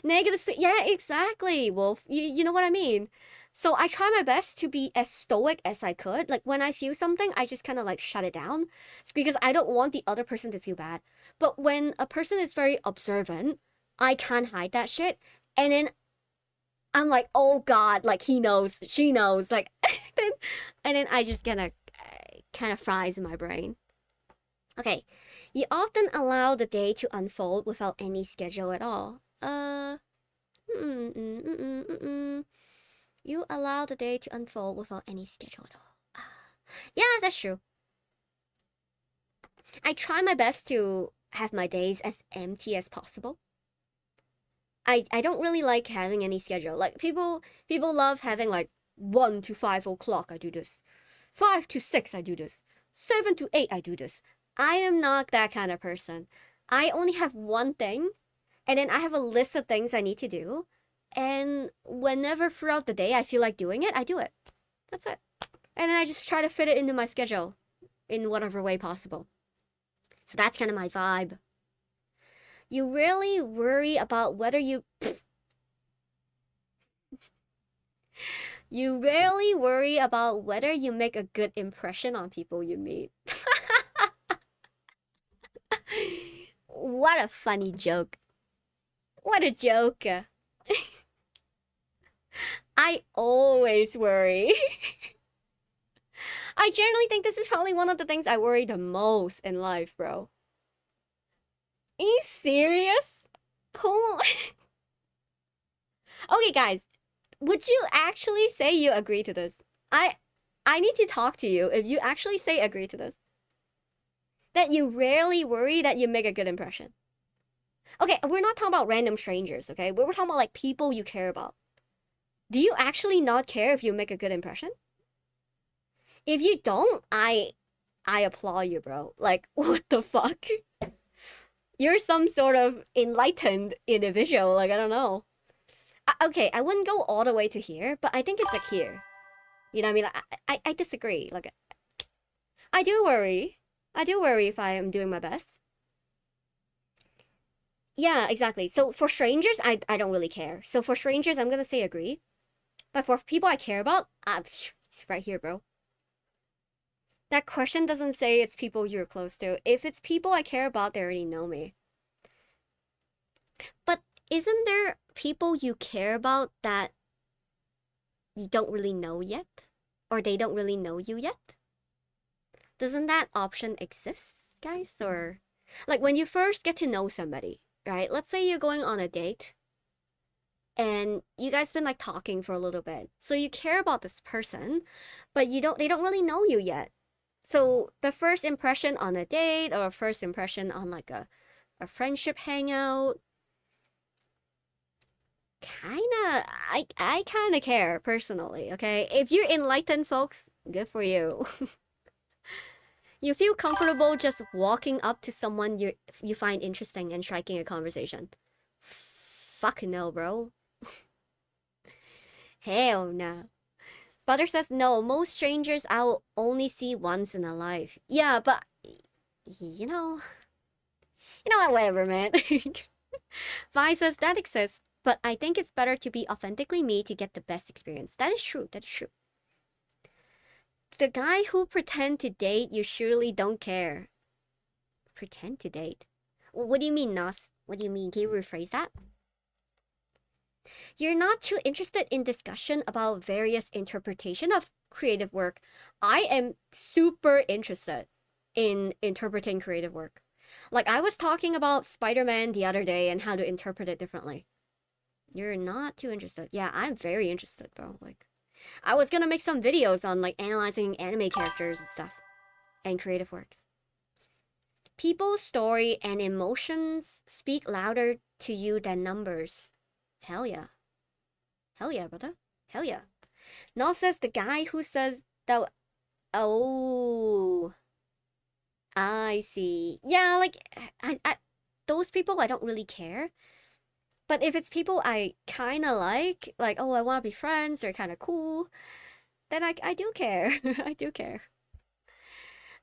Yeah, exactly, Wolf. You know what I mean? So I try my best to be as stoic as I could. Like when I feel something, I just kind of like shut it down because I don't want the other person to feel bad. But when a person is very observant, I can't hide that shit. And then I'm like, oh God, like he knows, she knows, like, and then I just kind of fries in my brain. Okay, you often allow the day to unfold without any schedule at all. You allow the day to unfold without any schedule at all. Yeah, that's true. I try my best to have my days as empty as possible. I don't really like having any schedule. Like people love having like 1 to 5 o'clock I do this. 5 to 6 I do this. 7 to 8 I do this. I am not that kind of person. I only have one thing, and then I have a list of things I need to do. And whenever throughout the day I feel like doing it, I do it. That's it. And then I just try to fit it into my schedule in whatever way possible. So that's kind of my vibe. You really worry about whether you. You rarely worry about whether you make a good impression on people you meet. What a funny joke. What a joke. I always worry. I generally think this is probably one of the things I worry the most in life, bro. Are you serious? Who? Okay, guys, would you actually say you agree to this? I need to talk to you if you actually say agree to this. That you rarely worry that you make a good impression. Okay, we're not talking about random strangers, okay? We're talking about like people you care about. Do you actually not care if you make a good impression? If you don't, I applaud you, bro. Like, what the fuck? You're some sort of enlightened individual, like I don't know. Okay, I wouldn't go all the way to here, but I think it's like here. You know what I mean? I disagree. Like, I do worry. I do worry if I am doing my best. Yeah, exactly. So for strangers, I don't really care. So for strangers, I'm gonna say agree. But for people I care about, it's right here, bro. That question doesn't say it's people you're close to. If it's people I care about, they already know me. But isn't there people you care about that you don't really know yet? Or they don't really know you yet? Doesn't that option exist, guys? Or like when you first get to know somebody, right? Let's say you're going on a date and you guys been like talking for a little bit. So you care about this person, but they don't really know you yet. So the first impression on a date or first impression on like a friendship hangout, I kinda care personally, okay? If you're enlightened folks, good for you. You feel comfortable just walking up to someone you find interesting and striking a conversation. Fuck no, bro. Hell no. Butter says no, most strangers I'll only see once in a life. Yeah, but you know what, whatever, man. Vi says that exists, but I think it's better to be authentically me to get the best experience. That is true. That is true. The guy who pretend to date, you surely don't care. Pretend to date? What do you mean, Nas? What do you mean? Can you rephrase that? You're not too interested in discussion about various interpretation of creative work. I am super interested in interpreting creative work. Like I was talking about Spider-Man the other day and how to interpret it differently. You're not too interested. Yeah, I'm very interested, bro. Like I was gonna make some videos on like analyzing anime characters and stuff and creative works. People's story and emotions speak louder to you than numbers. Hell yeah. Hell yeah, brother. Hell yeah. Now says the guy who says that. Oh, I see. Yeah, like I those people I don't really care. But if it's people I kind of like, oh, I want to be friends, they're kind of cool, then I do care. I do care.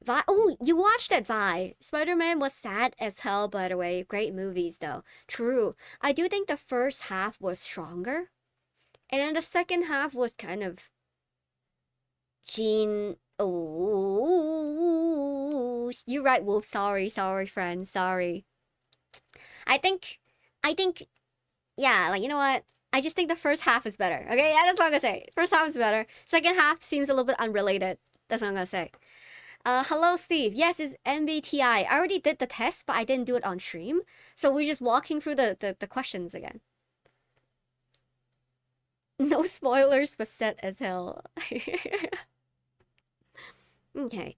Vi, oh, you watched it, Vi. Spider-Man was sad as hell, by the way. Great movies, though. True. I do think the first half was stronger. And then the second half was kind of Jean. Oh, you're right, Wolf. Sorry, friend. Sorry. I think, yeah, like, you know what? I just think the first half is better. Okay, yeah, that's what I'm gonna say. First half is better. Second half seems a little bit unrelated. That's what I'm gonna say. Hello, Steve. Yes, it's MBTI. I already did the test, but I didn't do it on stream. So we're just walking through the questions again. No spoilers, but set as hell. Okay.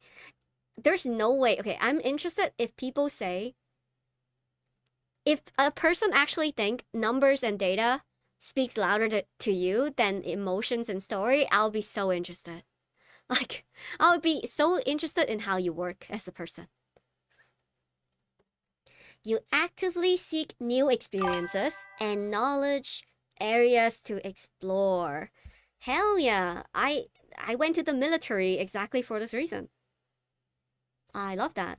There's no way. Okay, I'm interested if people say, if a person actually think numbers and data speaks louder to you than emotions and story, I'll be so interested. Like, I would be so interested in how you work as a person. You actively seek new experiences and knowledge areas to explore. Hell yeah. I went to the military exactly for this reason. I love that.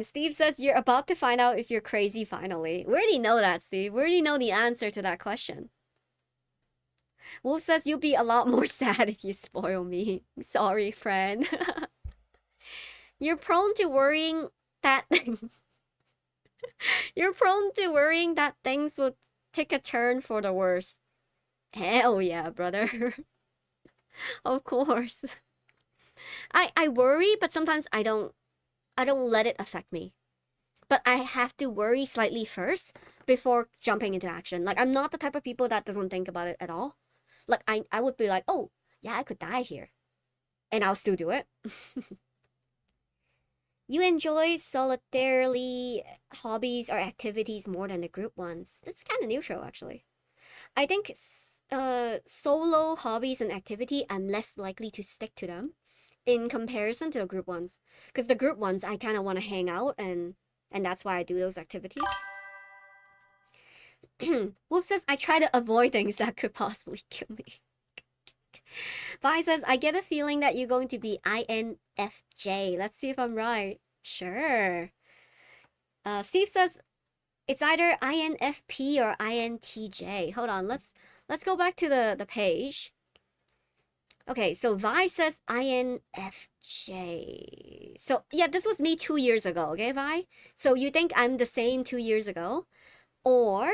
Steve says you're about to find out if you're crazy finally. We already know that, Steve. We already know the answer to that question. Wolf says you'll be a lot more sad if you spoil me. Sorry, friend. You're prone to worrying that you're prone to worrying that things will take a turn for the worse. Hell yeah, brother. Of course. I worry, but sometimes I don't let it affect me. But I have to worry slightly first before jumping into action. Like I'm not the type of people that doesn't think about it at all. Like I would be like, oh yeah, I could die here. And I'll still do it. You enjoy solitarily hobbies or activities more than the group ones. That's kind of neutral, actually. I think solo hobbies and activity, I'm less likely to stick to them in comparison to the group ones. Because the group ones, I kind of want to hang out, and that's why I do those activities. Whoop says, I try to avoid things that could possibly kill me. Vi says, I get a feeling that you're going to be INFJ. Let's see if I'm right. Sure. Steve says, it's either INFP or INTJ. Hold on, let's Let's go back to the page. Okay, so Vi says INFJ. So yeah, this was me 2 years ago, okay, Vi? So you think I'm the same 2 years ago? Or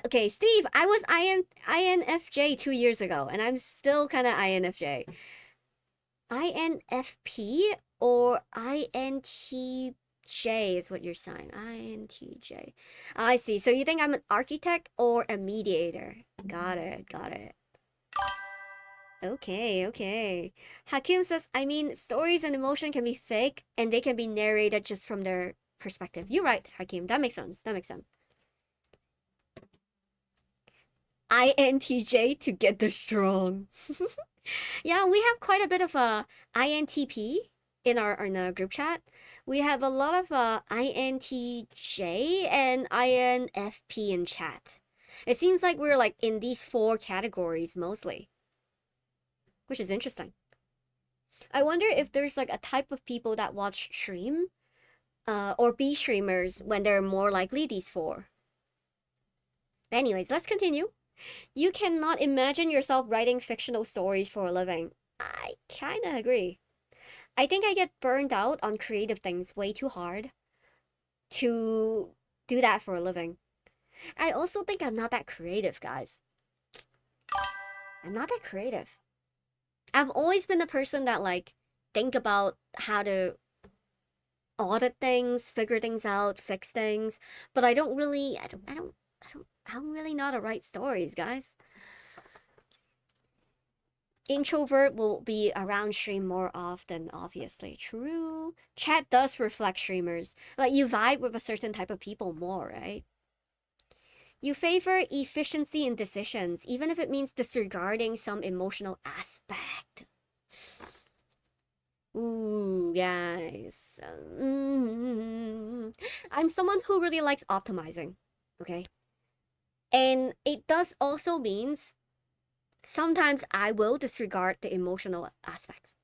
okay, Steve, I was INFJ 2 years ago, and I'm still kind of INFJ. INFP or INTJ is what you're saying. INTJ. I see. So you think I'm an architect or a mediator? Got it, got it. Okay, okay. Hakim says, I mean, stories and emotion can be fake and they can be narrated just from their perspective. You're right, Hakim. That makes sense. That makes sense. INTJ to get the strong. Yeah, we have quite a bit of INTP in our group chat. We have a lot of INTJ and INFP in chat. It seems like we're like in these four categories mostly, which is interesting. I wonder if there's like a type of people that watch stream or be streamers when they're more likely these four. But anyways, let's continue. You cannot imagine yourself writing fictional stories for a living. I kinda agree. I think I get burned out on creative things way too hard to do that for a living. I also think I'm not that creative, guys. I'm not that creative. I've always been the person that like think about how to audit things, figure things out, fix things, but I don't really I'm really not to write stories, guys. Introvert will be around stream more often, obviously. True. Chat does reflect streamers. Like you vibe with a certain type of people more, right? You favor efficiency in decisions, even if it means disregarding some emotional aspect. Ooh, guys. I'm someone who really likes optimizing, okay? And it does also means sometimes I will disregard the emotional aspects.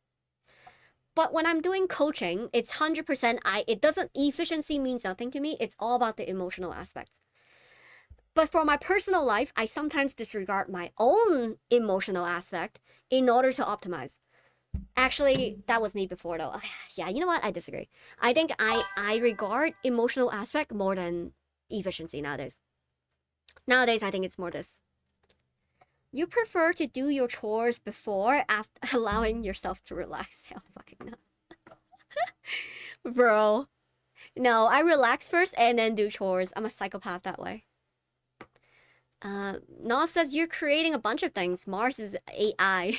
But when I'm doing coaching, it's 100% it doesn't, efficiency means nothing to me. It's all about the emotional aspects. But for my personal life, I sometimes disregard my own emotional aspect in order to optimize. Actually, that was me before though. Yeah, you know what? I disagree. I think I regard emotional aspect more than efficiency nowadays. Nowadays, I think it's more this. You prefer to do your chores before after allowing yourself to relax. Hell fucking no. Bro. No, I relax first and then do chores. I'm a psychopath that way. Nas says you're creating a bunch of things. Mars is AI.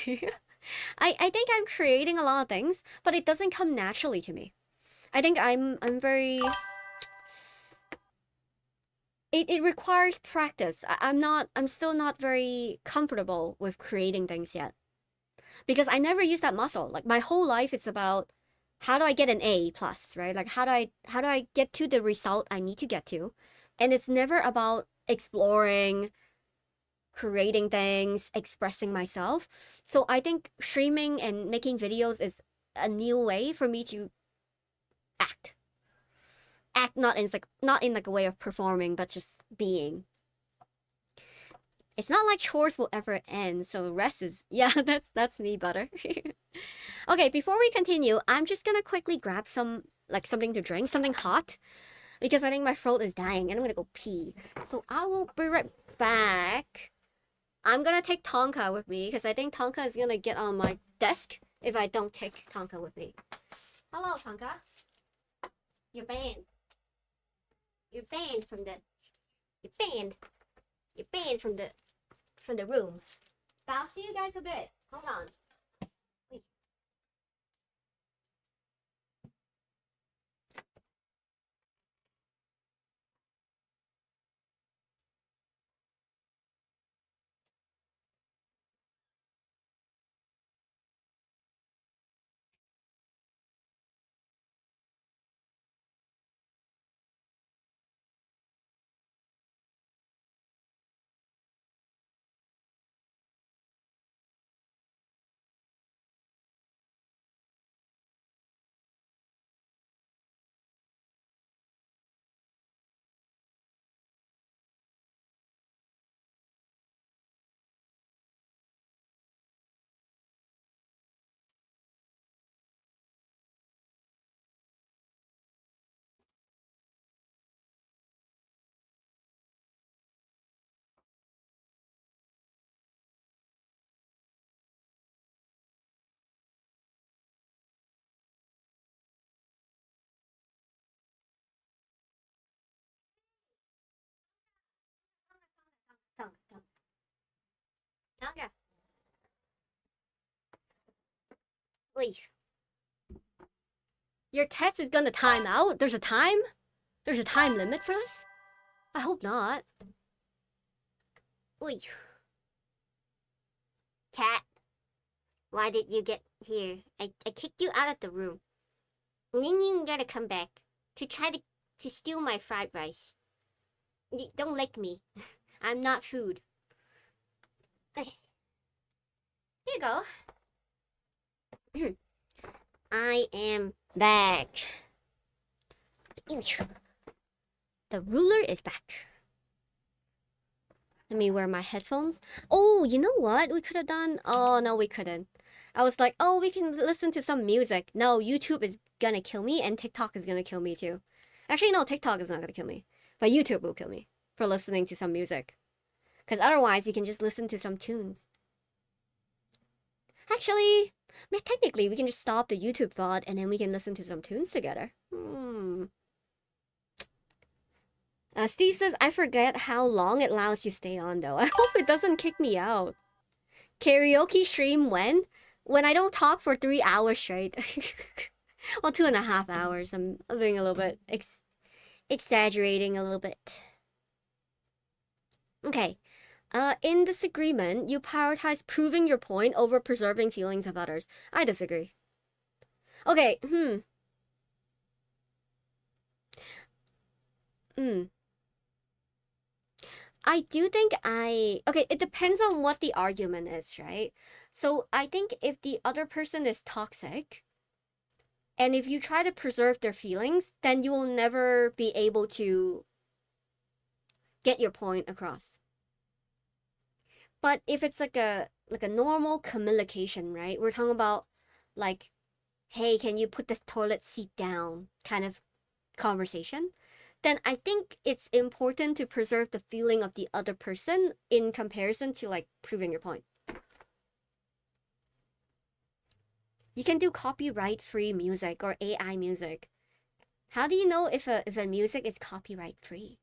I think I'm creating a lot of things, but it doesn't come naturally to me. I think I'm very it requires practice. I'm still not very comfortable with creating things yet. Because I never use that muscle. Like my whole life it's about how do I get an A plus, right? Like how do I get to the result I need to get to? And it's never about exploring, creating things, expressing myself. So I think streaming and making videos is a new way for me to act. Act not in like a way of performing, but just being. It's not like chores will ever end, so rest is yeah, that's me, butter. Okay, before we continue, I'm just gonna quickly grab something to drink, something hot, because I think my throat is dying and I'm gonna go pee. So I will be right back. I'm gonna take Tonka with me because I think Tonka is gonna get on my desk if I don't take Tonka with me. Hello, Tonka. You're banned. You're banned from the. You're banned. You're banned from the room. But I'll see you guys a bit. Hold on. Wait. Your test is gonna time out? There's a time? There's a time limit for this? I hope not. Oy. Cat, why did you get here? I kicked you out of the room. And then you gotta come back to try to steal my fried rice. Don't lick me. I'm not food. Here you go. I am back. The ruler is back. Let me wear my headphones. Oh, you know what we could have done? Oh, no, we couldn't. I was like, oh, we can listen to some music. No, YouTube is gonna kill me and TikTok is gonna kill me too. Actually, no, TikTok is not gonna kill me. But YouTube will kill me for listening to some music. Because otherwise, we can just listen to some tunes. Actually, technically, we can just stop the YouTube VOD and then we can listen to some tunes together. Steve says, I forget how long it allows you to stay on though. I hope it doesn't kick me out. Karaoke stream when? When I don't talk for 3 hours straight. Well, 2.5 hours. I'm doing a little bit, exaggerating a little bit. Okay. In disagreement, you prioritize proving your point over preserving feelings of others. I disagree. Okay, I do think okay, it depends on what the argument is, right? So I think if the other person is toxic, and if you try to preserve their feelings, then you will never be able to get your point across. But if it's like a normal communication, right? We're talking about like, hey, can you put the toilet seat down kind of conversation? Then I think it's important to preserve the feeling of the other person in comparison to like proving your point. You can do copyright-free music or AI music. How do you know if a music is copyright-free?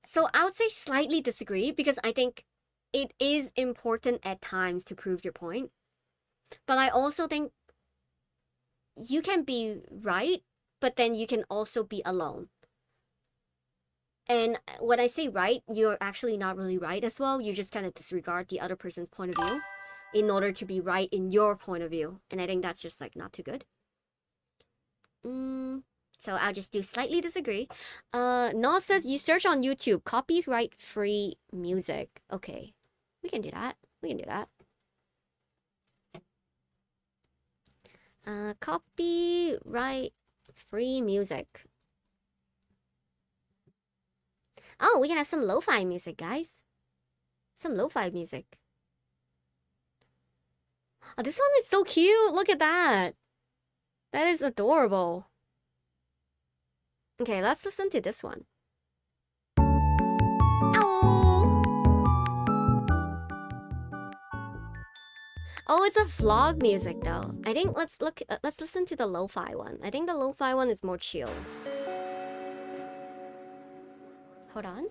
So I would say slightly disagree because I think it is important at times to prove your point. But I also think you can be right, but then you can also be alone. And when I say right, you're actually not really right as well. You just kind of disregard the other person's point of view in order to be right in your point of view. And I think that's just like not too good. So I'll just do slightly disagree. Nos says you search on YouTube copyright-free music. Okay, we can do that. We can do that. Copyright-free music. Oh, we can have some lo-fi music, guys. Some lo-fi music. Oh, this one is so cute. Look at that. That is adorable. Okay, let's listen to this one. Oh, it's a vlog music though. I think let's listen to the lo-fi one. I think the lo-fi one is more chill. Hold on.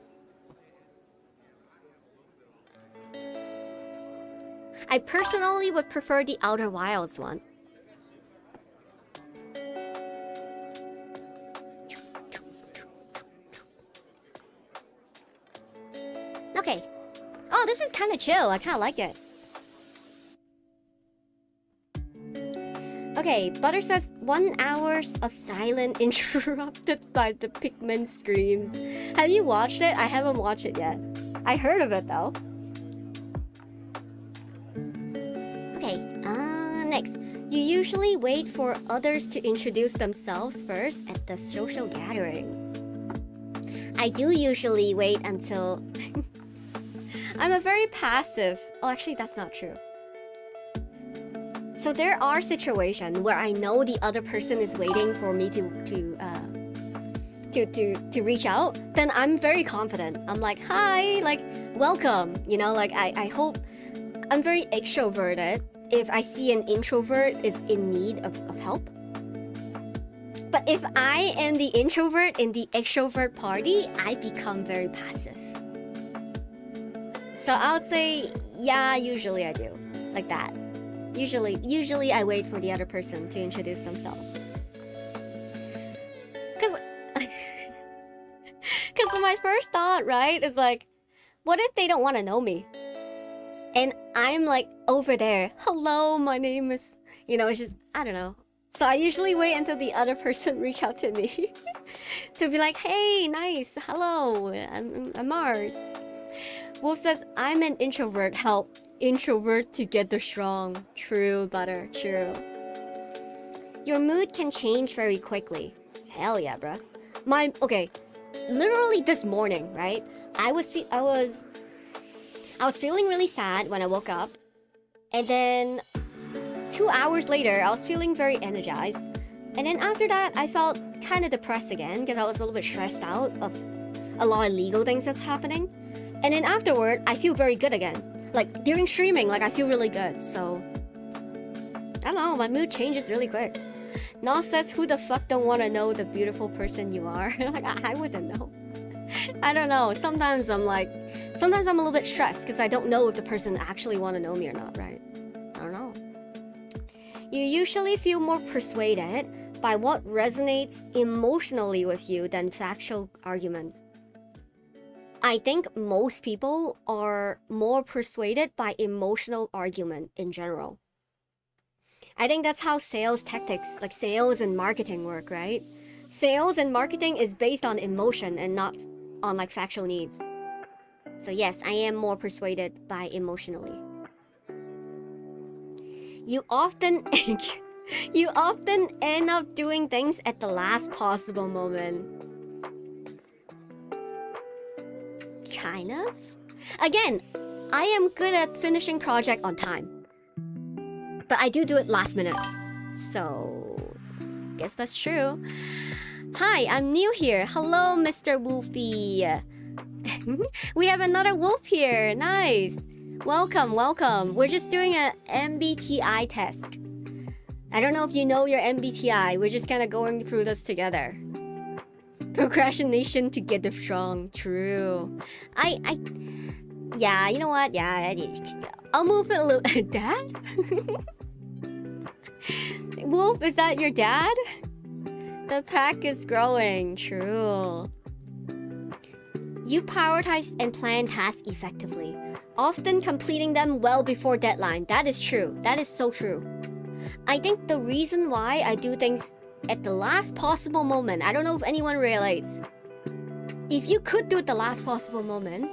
I personally would prefer the Outer Wilds one. Okay. Oh, this is kind of chill. I kind of like it. Okay, Butter says 1 hour of silence interrupted by the pigment screams. Have you watched it? I haven't watched it yet. I heard of it though. Okay, next. You usually wait for others to introduce themselves first at the social gathering. I do usually wait until... I'm a very passive... Oh, actually, that's not true. So there are situations where I know the other person is waiting for me to reach out. Then I'm very confident. I'm like, hi, like, welcome. You know, like, I hope... I'm very extroverted. If I see an introvert is in need of help. But if I am the introvert in the extrovert party, I become very passive. So I would say, yeah, usually I do. Like that. Usually I wait for the other person to introduce themselves. Cause my first thought, right, is like, what if they don't want to know me? And I'm like over there, hello, my name is, it's just, I don't know. So I usually wait until the other person reach out to me to be like, hey, nice, hello, I'm Mars. Wolf says, I'm an introvert, help. Introvert together strong. True, butter, true. Your mood can change very quickly. Hell yeah, bruh. Okay, literally this morning, right? I was feeling really sad when I woke up. And then 2 hours later, I was feeling very energized. And then after that, I felt kind of depressed again because I was a little bit stressed out of a lot of legal things that's happening. And then afterward, I feel very good again. Like during streaming, like I feel really good. So I don't know, my mood changes really quick. Nas says, who the fuck don't want to know the beautiful person you are? Like I wouldn't know. I don't know. Sometimes I'm a little bit stressed because I don't know if the person actually want to know me or not, right? I don't know. You usually feel more persuaded by what resonates emotionally with you than factual arguments. I think most people are more persuaded by emotional argument in general. I think that's how sales tactics, like sales and marketing work, right? Sales and marketing is based on emotion and not on like factual needs. So yes, I am more persuaded by emotionally. You often end up doing things at the last possible moment. Kind of. Again, I am good at finishing project on time. But I do it last minute. So, guess that's true. Hi, I'm new here. Hello, Mr. Wolfie. We have another wolf here. Nice. Welcome. We're just doing an MBTI test. I don't know if you know your MBTI. We're just kind of going through this together. Procrastination together strong. True. Yeah, you know what? Yeah, I'll move it a little. Dad? Wolf, is that your dad? The pack is growing. True. You prioritize and plan tasks effectively, often completing them well before deadline. That is true. That is so true. I think the reason why I do things at the last possible moment, I don't know if anyone relates. If you could do it the last possible moment,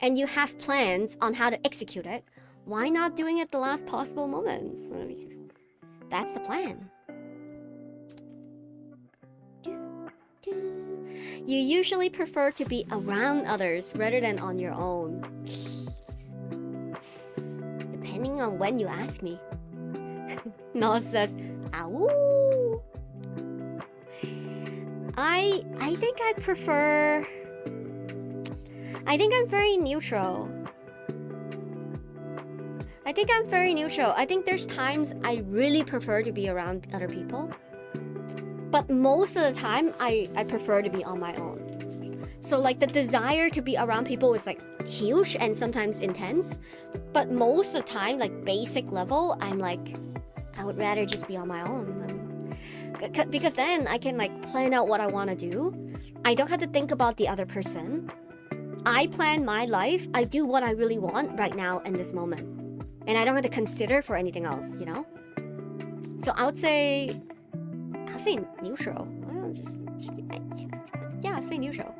and you have plans on how to execute it, why not doing it the last possible moment? That's the plan. You usually prefer to be around others rather than on your own. Depending on when you ask me. Nos says, ow. I think I'm very neutral. I think there's times I really prefer to be around other people. But most of the time, I prefer to be on my own. So like the desire to be around people is like huge and sometimes intense. But most of the time, like basic level, I'm like, I would rather just be on my own. Because then I can like plan out what I want to do. I don't have to think about the other person. I plan my life. I do what I really want right now in this moment. And I don't have to consider for anything else, you know? So I'll say neutral. I'll say neutral.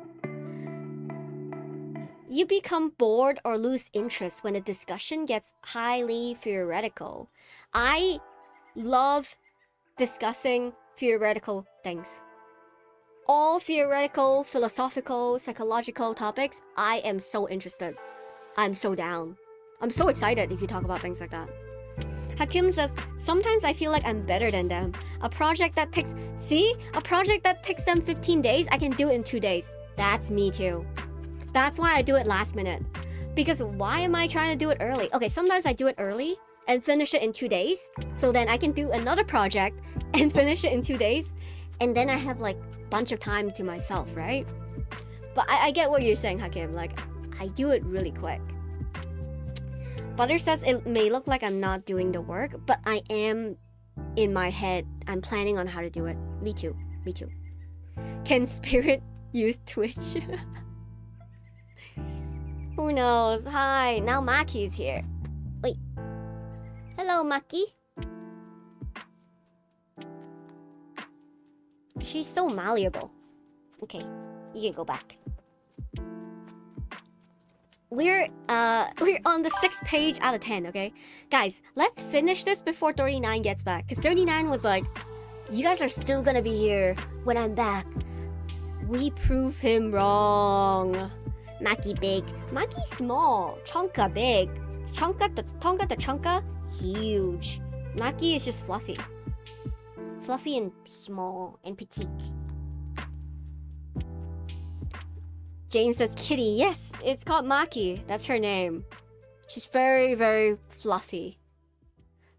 You become bored or lose interest when a discussion gets highly theoretical. I love discussing theoretical things. All theoretical, philosophical, psychological topics, I am so interested. I'm so down. I'm so excited if you talk about things like that. Hakim says, sometimes I feel like I'm better than them. A project that takes them 15 days, I can do it in 2 days. That's me too. That's why I do it last minute. Because why am I trying to do it early? Okay, sometimes I do it early and finish it in 2 days. So then I can do another project and finish it in 2 days. And then I have like a bunch of time to myself, right? But I get what you're saying, Hakim. Like, I do it really quick. Butter says it may look like I'm not doing the work, but I am in my head. I'm planning on how to do it. Me too. Me too. Can Spirit use Twitch? Who knows? Hi, now Maki's here. Wait. Hello, Maki. She's so malleable. Okay, you can go back. We're on the 6th page out of 10, okay? Guys, let's finish this before 39 gets back. Because 39 was like, you guys are still gonna be here when I'm back. We prove him wrong. Maki big. Maki small. Chonka big. Tonka the Chonka huge. Maki is just fluffy. Fluffy and small and petite. James says kitty. Yes, it's called Maki. That's her name. She's very, very fluffy.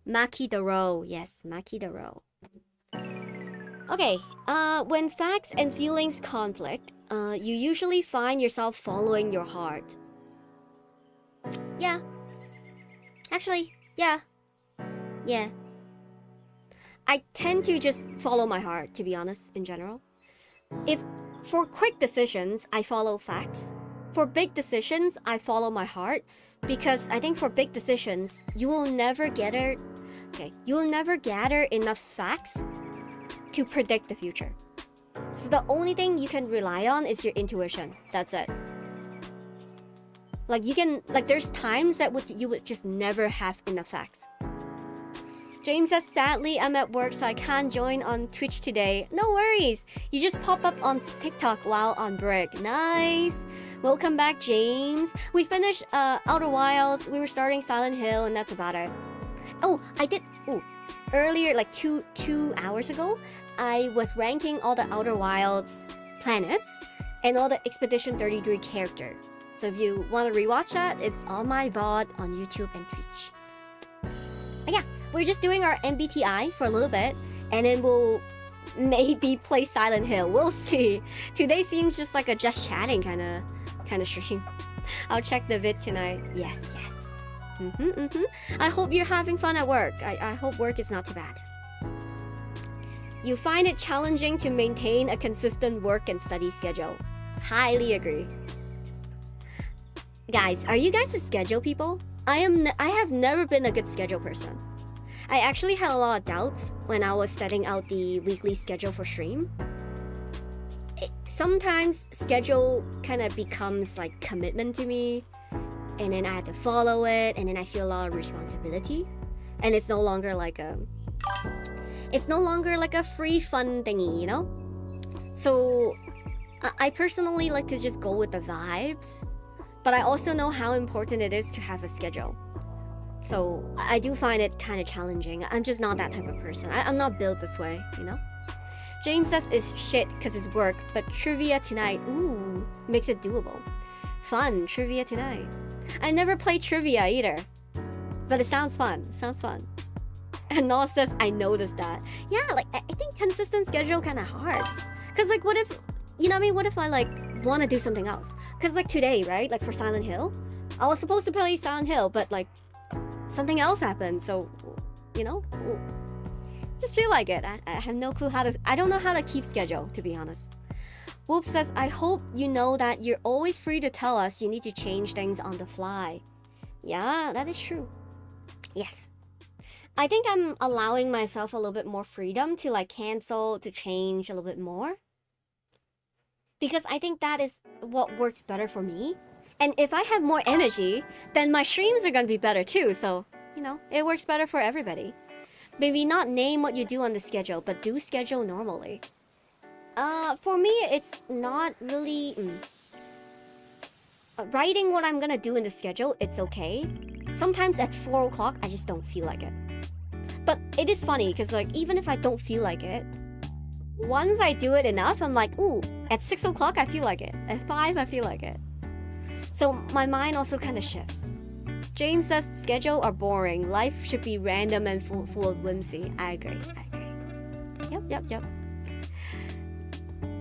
Maki the row. Yes, Maki the row. Okay, when facts and feelings conflict, you usually find yourself following your heart. Yeah. Actually, yeah. Yeah. I tend to just follow my heart, to be honest, in general. For quick decisions, I follow facts. For big decisions, I follow my heart. Because I think for big decisions, you will never gather enough facts to predict the future. So the only thing you can rely on is your intuition. That's it. There's times that you would just never have enough facts. James says, sadly, I'm at work, so I can't join on Twitch today. No worries. You just pop up on TikTok while on break. Nice. Welcome back, James. We finished Outer Wilds. We were starting Silent Hill, and that's about it. Oh, I did. Earlier, like two hours ago, I was ranking all the Outer Wilds planets and all the Expedition 33 character. So if you want to rewatch that, it's on my VOD on YouTube and Twitch. But yeah, we're just doing our MBTI for a little bit, and then we'll maybe play Silent Hill. We'll see. Today seems just like a just chatting kind of stream. I'll check the vid tonight. Yes. I hope you're having fun at work. I hope work is not too bad. You find it challenging to maintain a consistent work and study schedule. Highly agree. Guys, are you guys a schedule people? I have never been a good schedule person. I actually had a lot of doubts when I was setting out the weekly schedule for stream. Sometimes schedule kind of becomes like commitment to me, and then I have to follow it, and then I feel a lot of responsibility, and it's no longer like a free fun thingy, you know? So I personally like to just go with the vibes, but I also know how important it is to have a schedule. So I do find it kind of challenging. I'm just not that type of person. I'm not built this way, you know? James says it's shit because it's work, but trivia tonight, ooh, makes it doable. Fun, trivia tonight. I never played trivia either, but it sounds fun. And Noel says, I noticed that. Yeah, like, I think consistent schedule kind of hard. Because, like, what if, you know what I mean? What if I, like, want to do something else? Because, like, today, right? Like, for Silent Hill, I was supposed to play Silent Hill, but, like, something else happened. So, you know, just feel like it. I have no clue I don't know how to keep schedule, to be honest. Wolf says, I hope you know that you're always free to tell us you need to change things on the fly. Yeah, that is true. Yes. I think I'm allowing myself a little bit more freedom to like cancel, to change a little bit more. Because I think that is what works better for me. And if I have more energy, then my streams are going to be better too. So, you know, it works better for everybody. Maybe not name what you do on the schedule, but do schedule normally. For me, it's not really... writing what I'm gonna do in the schedule, it's okay. Sometimes at 4 o'clock, I just don't feel like it. But it is funny, because like, even if I don't feel like it, once I do it enough, I'm like, ooh, at 6 o'clock, I feel like it. At 5, I feel like it. So my mind also kind of shifts. James says, schedule are boring. Life should be random and full of whimsy. I agree. Yep.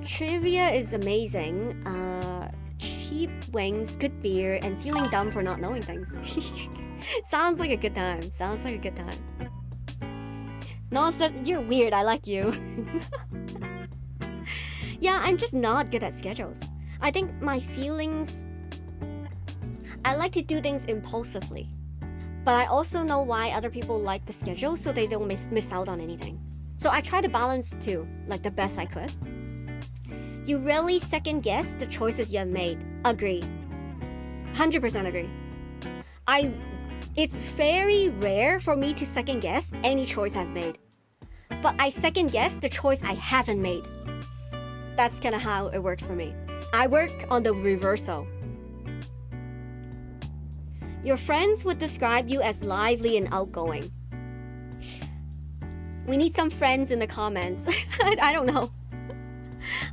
Trivia is amazing. Cheap wings, good beer, and feeling dumb for not knowing things. Sounds like a good time. Sounds like a good time. No says, you're weird, I like you. Yeah, I'm just not good at schedules. I think my feelings... I like to do things impulsively. But I also know why other people like the schedule so they don't miss out on anything. So I try to balance the two, like the best I could. You rarely second guess the choices you have made. Agree. 100% agree. It's very rare for me to second guess any choice I've made. But I second guess the choice I haven't made. That's kind of how it works for me. I work on the reversal. Your friends would describe you as lively and outgoing. We need some friends in the comments. I don't know.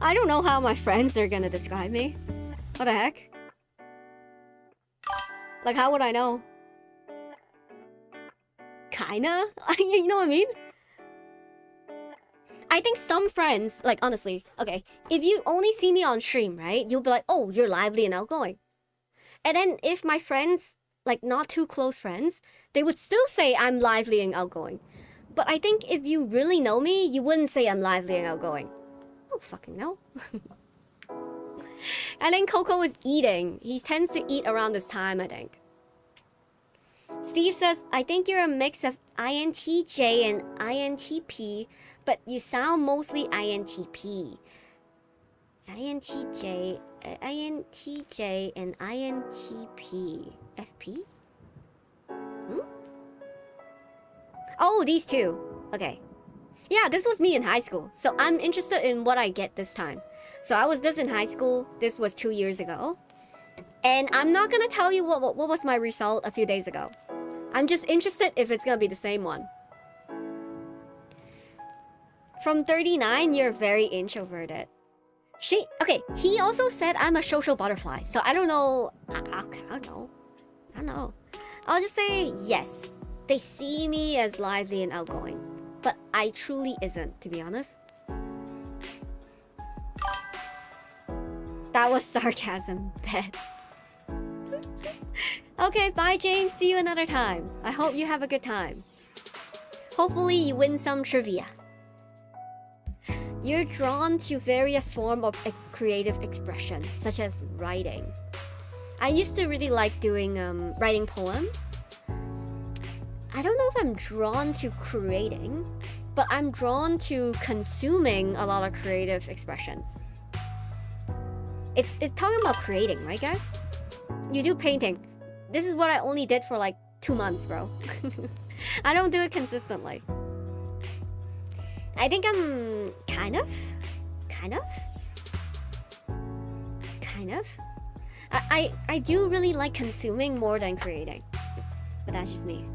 I don't know how my friends are gonna describe me. What the heck? Like, how would I know? Kinda? You know what I mean? I think some friends, like honestly, okay, if you only see me on stream, right? You'll be like, oh, you're lively and outgoing. And then if my friends, like not too close friends, they would still say I'm lively and outgoing. But I think if you really know me, you wouldn't say I'm lively and outgoing. Oh, fucking no. And then Coco is eating. He tends to eat around this time, I think. Steve says, I think you're a mix of INTJ and INTP, but you sound mostly INTP. INTJ and INTP. FP? Oh, these two. Okay. Yeah, this was me in high school. So I'm interested in what I get this time. So I was this in high school. This was 2 years ago. And I'm not gonna tell you what was my result a few days ago. I'm just interested if it's gonna be the same one. From 39, you're very introverted. He also said I'm a social butterfly. So I don't know. I don't know. I'll just say yes. They see me as lively and outgoing. But I truly isn't, to be honest. That was sarcasm. Bet. Okay, bye James. See you another time. I hope you have a good time. Hopefully you win some trivia. You're drawn to various forms of creative expression, such as writing. I used to really like doing writing poems. I don't know if I'm drawn to creating, but I'm drawn to consuming a lot of creative expressions. It's talking about creating, right guys? You do painting. This is what I only did for like 2 months, bro. I don't do it consistently. I think I'm kind of. I do really like consuming more than creating. But that's just me.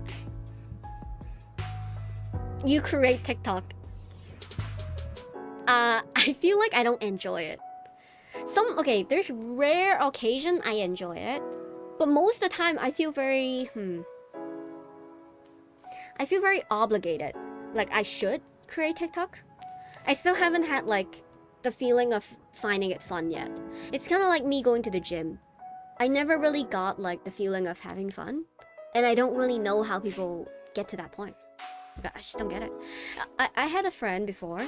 You create TikTok. I feel like I don't enjoy it. There's rare occasion I enjoy it. But most of the time I feel very obligated. Like I should create TikTok. I still haven't had like the feeling of finding it fun yet. It's kind of like me going to the gym. I never really got like the feeling of having fun, and I don't really know how people get to that point. I just don't get it. I had a friend before,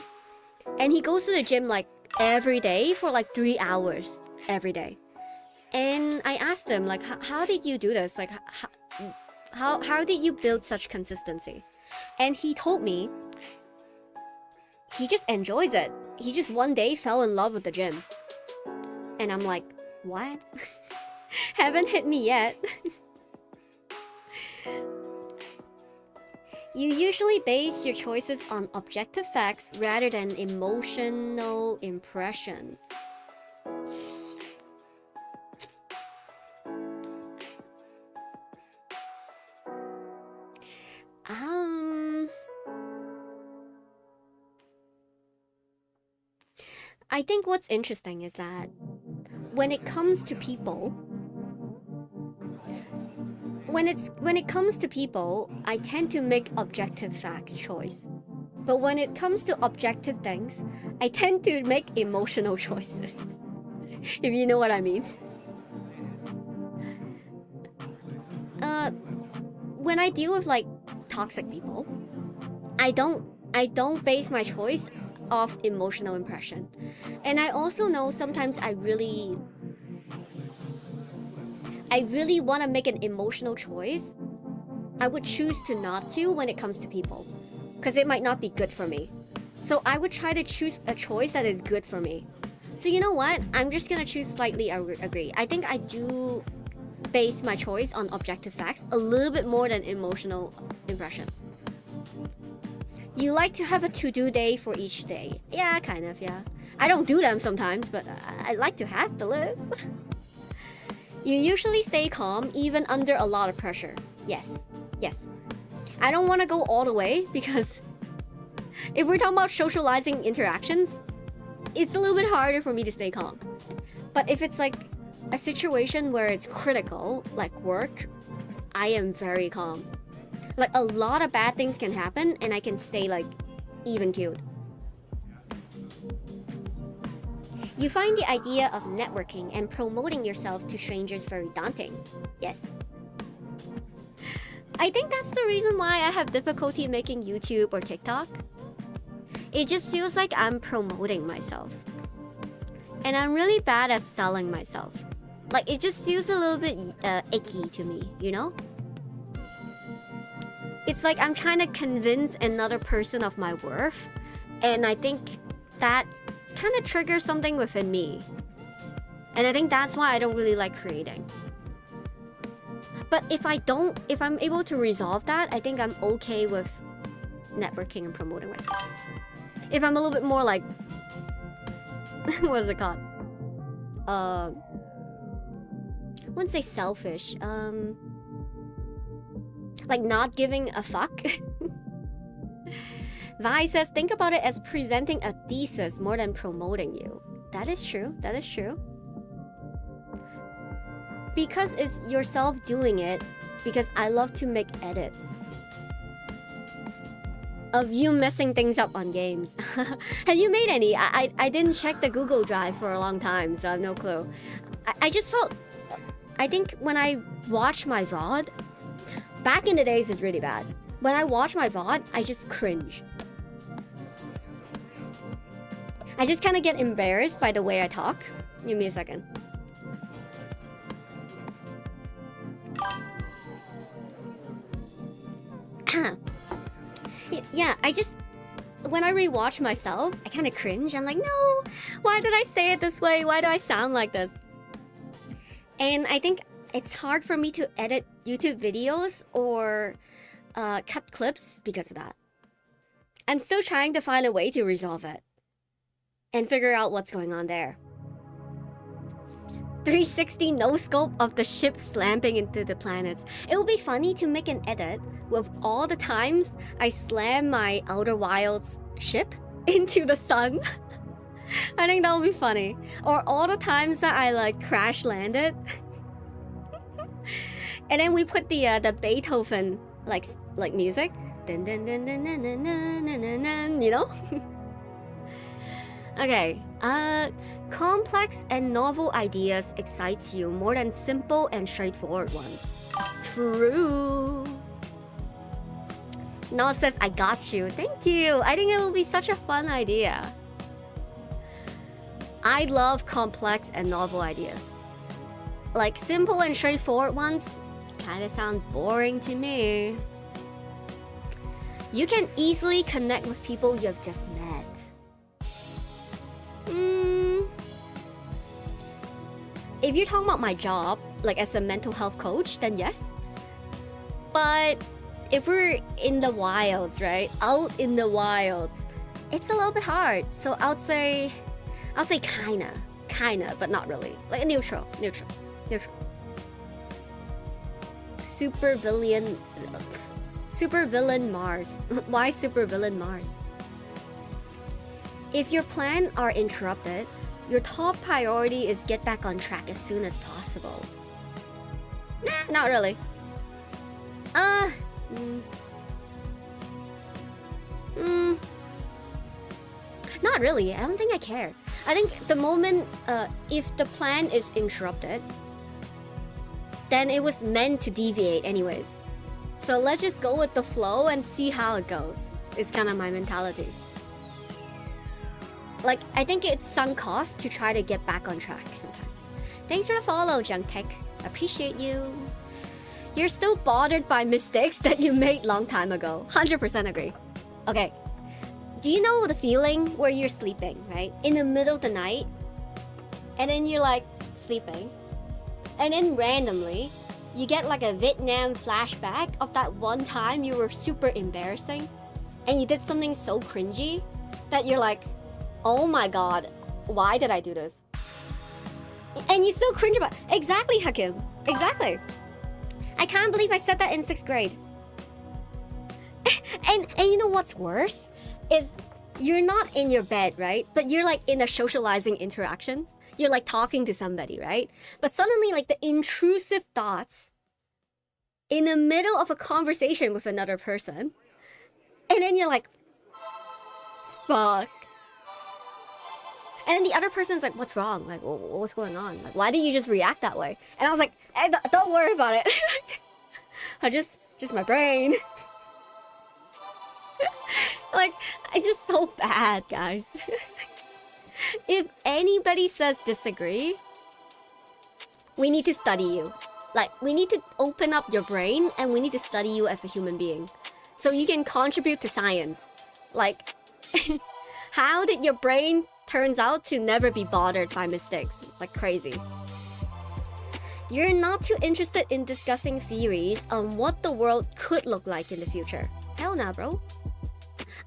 and he goes to the gym like every day for like 3 hours every day. And I asked him like, how did you do this? Like, how did you build such consistency? And he told me he just enjoys it. He just one day fell in love with the gym. And I'm like, what? Haven't hit me yet. You usually base your choices on objective facts rather than emotional impressions. I think what's interesting is that when it comes to people, I tend to make objective facts choice. But when it comes to objective things, I tend to make emotional choices. If you know what I mean. when I deal with like toxic people, I don't base my choice off emotional impression. And I also know sometimes I really want to make an emotional choice. I would choose to not to when it comes to people, because it might not be good for me. So I would try to choose a choice that is good for me. So you know what? I'm just gonna choose slightly agree. I think I do base my choice on objective facts a little bit more than emotional impressions. You like to have a to-do day for each day. Yeah, kind of, yeah. I don't do them sometimes, but I like to have the list. You usually stay calm even under a lot of pressure. Yes. I don't want to go all the way because if we're talking about socializing interactions, it's a little bit harder for me to stay calm. But if it's like a situation where it's critical, like work, I am very calm. Like a lot of bad things can happen and I can stay like even keeled. You find the idea of networking and promoting yourself to strangers very daunting. Yes. I think that's the reason why I have difficulty making YouTube or TikTok. It just feels like I'm promoting myself. And I'm really bad at selling myself. Like it just feels a little bit icky to me, you know? It's like I'm trying to convince another person of my worth, and I think that kind of triggers something within me. And I think that's why I don't really like creating. But if I'm able to resolve that, I think I'm okay with networking and promoting myself. If I'm a little bit more like, what is it called? I wouldn't say selfish. Like not giving a fuck. Vi says, think about it as presenting a thesis more than promoting you. That is true. Because it's yourself doing it, because I love to make edits of you messing things up on games. Have you made any? I didn't check the Google Drive for a long time, so I have no clue. I just felt, I think when I watch my VOD, back in the days it's really bad. When I watch my VOD, I just cringe. I just kind of get embarrassed by the way I talk. Give me a second. Yeah, when I rewatch myself, I kind of cringe. I'm like, no, why did I say it this way? Why do I sound like this? And I think it's hard for me to edit YouTube videos or cut clips because of that. I'm still trying to find a way to resolve it and figure out what's going on there. 360 no-scope of the ship slamming into the planets. It would be funny to make an edit with all the times I slam my Outer Wilds ship into the sun. I think that would be funny. Or all the times that I like crash landed. And then we put the Beethoven like music. Dun, dun, dun, dun, dun, dun, dun, dun, dun, you know? Okay, complex and novel ideas excites you more than simple and straightforward ones. True. Noah says, I got you. Thank you. I think it will be such a fun idea. I love complex and novel ideas. Like simple and straightforward ones kind of sounds boring to me. You can easily connect with people you have just met. If you're talking about my job, like as a mental health coach, then yes. But if we're in the wilds, right? Out in the wilds, it's a little bit hard. So I'll say kinda, but not really. Like a neutral. Super villain Mars. Why super villain Mars? If your plans are interrupted, your top priority is get back on track as soon as possible. Nah, not really. Not really. I don't think I care. I think the moment, if the plan is interrupted, then it was meant to deviate anyways. So let's just go with the flow and see how it goes. It's kind of my mentality. Like, I think it's sunk cost to try to get back on track sometimes. Thanks for the follow, Junk Tech. Appreciate you. You're still bothered by mistakes that you made long time ago. 100% agree. Okay. Do you know the feeling where you're sleeping, right? In the middle of the night, and then you're like sleeping, and then randomly, you get like a Vietnam flashback of that one time you were super embarrassing, and you did something so cringy that you're like, oh my god, why did I do this? And you still cringe about it. Exactly, Hakim. Exactly. I can't believe I said that in 6th grade. And you know what's worse? Is you're not in your bed, right? But you're like in a socializing interaction. You're like talking to somebody, right? But suddenly like the intrusive thoughts in the middle of a conversation with another person. And then you're like, fuck. And then the other person's like, what's wrong? Like, what's going on? Like, why did you just react that way? And I was like, hey, don't worry about it. I just my brain. Like, it's just so bad, guys. If anybody says disagree, we need to study you. Like, we need to open up your brain and we need to study you as a human being. So you can contribute to science. Like, how did your brain turns out to never be bothered by mistakes? Like crazy. You're not too interested in discussing theories on what the world could look like in the future. Hell nah, bro.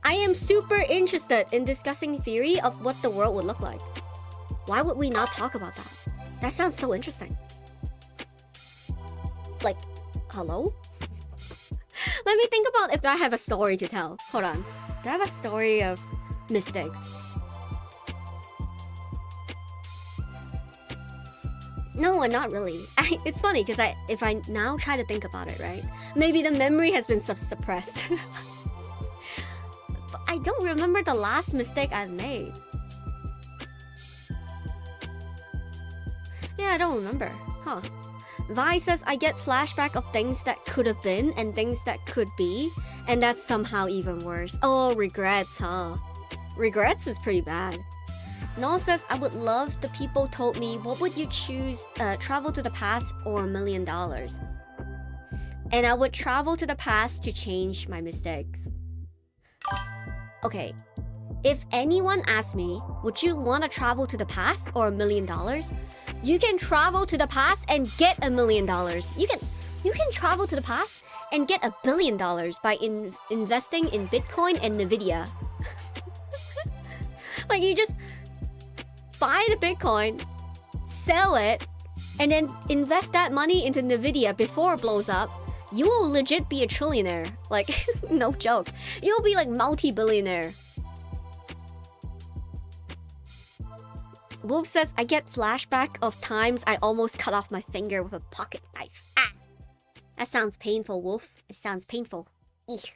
I am super interested in discussing theory of what the world would look like. Why would we not talk about that? That sounds so interesting. Like, hello? Let me think about if I have a story to tell. Hold on. Do I have a story of mistakes? No, not really. It's funny because if I now try to think about it, right? Maybe the memory has been suppressed. But I don't remember the last mistake I've made. Yeah, I don't remember. Huh. Vi says I get flashback of things that could have been and things that could be, and that's somehow even worse. Oh, regrets, huh? Regrets is pretty bad. Noel says, I would love the people told me, what would you choose, travel to the past or $1 million? And I would travel to the past to change my mistakes. Okay, if anyone asks me, would you want to travel to the past or $1 million? You can travel to the past and get $1 million. You can travel to the past and get $1 billion by investing in Bitcoin and Nvidia. Like, you just buy the Bitcoin, sell it, and then invest that money into Nvidia before it blows up. You will legit be a trillionaire. Like, no joke. You'll be like multi-billionaire. Wolf says, I get flashback of times I almost cut off my finger with a pocket knife. Ah! That sounds painful, Wolf. It sounds painful. Eek.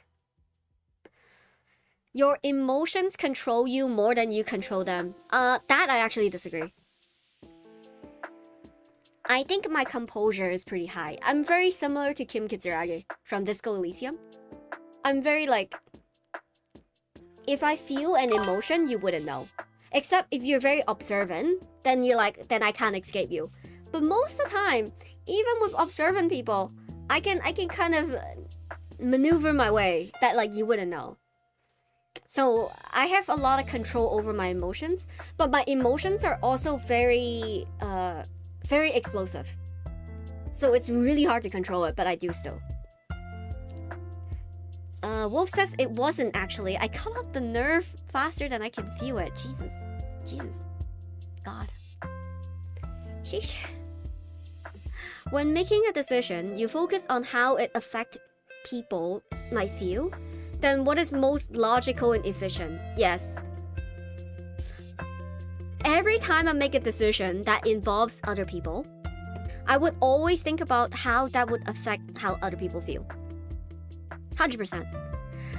Your emotions control you more than you control them. That I actually disagree. I think my composure is pretty high. I'm very similar to Kim Kitsuragi from Disco Elysium. I'm very like... If I feel an emotion, you wouldn't know. Except if you're very observant, then you're like, then I can't escape you. But most of the time, even with observant people, I can kind of maneuver my way that like you wouldn't know. So I have a lot of control over my emotions, but my emotions are also very explosive. So it's really hard to control it, but I do still. Wolf says it wasn't actually. I cut off the nerve faster than I can feel it. Jesus. God. Sheesh. When making a decision, you focus on how it affects people might feel, then what is most logical and efficient? Yes. Every time I make a decision that involves other people, I would always think about how that would affect how other people feel. 100%.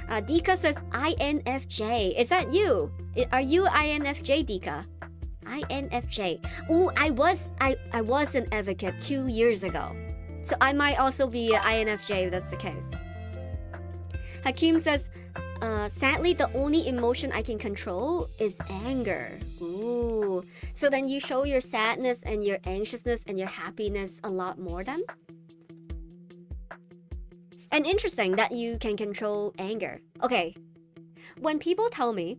Dika says INFJ. Is that you? Are you INFJ, Dika? INFJ. Ooh, I was an advocate 2 years ago. So I might also be an INFJ if that's the case. Hakeem says, sadly, the only emotion I can control is anger. Ooh. So then you show your sadness and your anxiousness and your happiness a lot more then? And interesting that you can control anger. Okay. When people tell me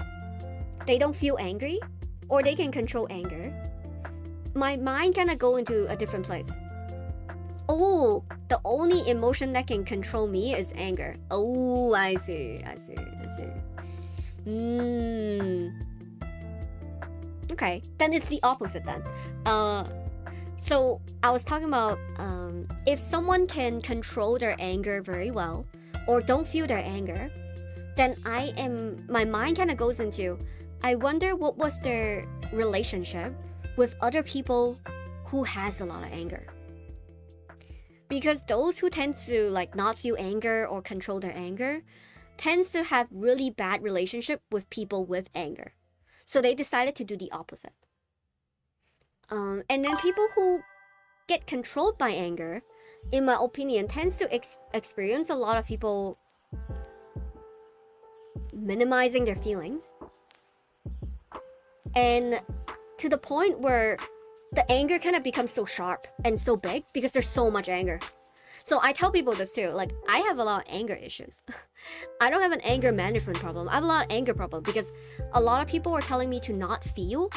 they don't feel angry or they can control anger, my mind kind of go into a different place. Oh, the only emotion that can control me is anger. Oh, I see. Okay, then it's the opposite then. So I was talking about if someone can control their anger very well or don't feel their anger, then my mind kind of goes into, I wonder what was their relationship with other people who has a lot of anger. Because those who tend to like not feel anger or control their anger tends to have really bad relationship with people with anger. So they decided to do the opposite. And then people who get controlled by anger, in my opinion, tends to experience a lot of people minimizing their feelings. And to the point where the anger kind of becomes so sharp and so big because there's so much anger. So I tell people this too, like I have a lot of anger issues. I don't have an anger management problem. I have a lot of anger problem because a lot of people are telling me to not feel,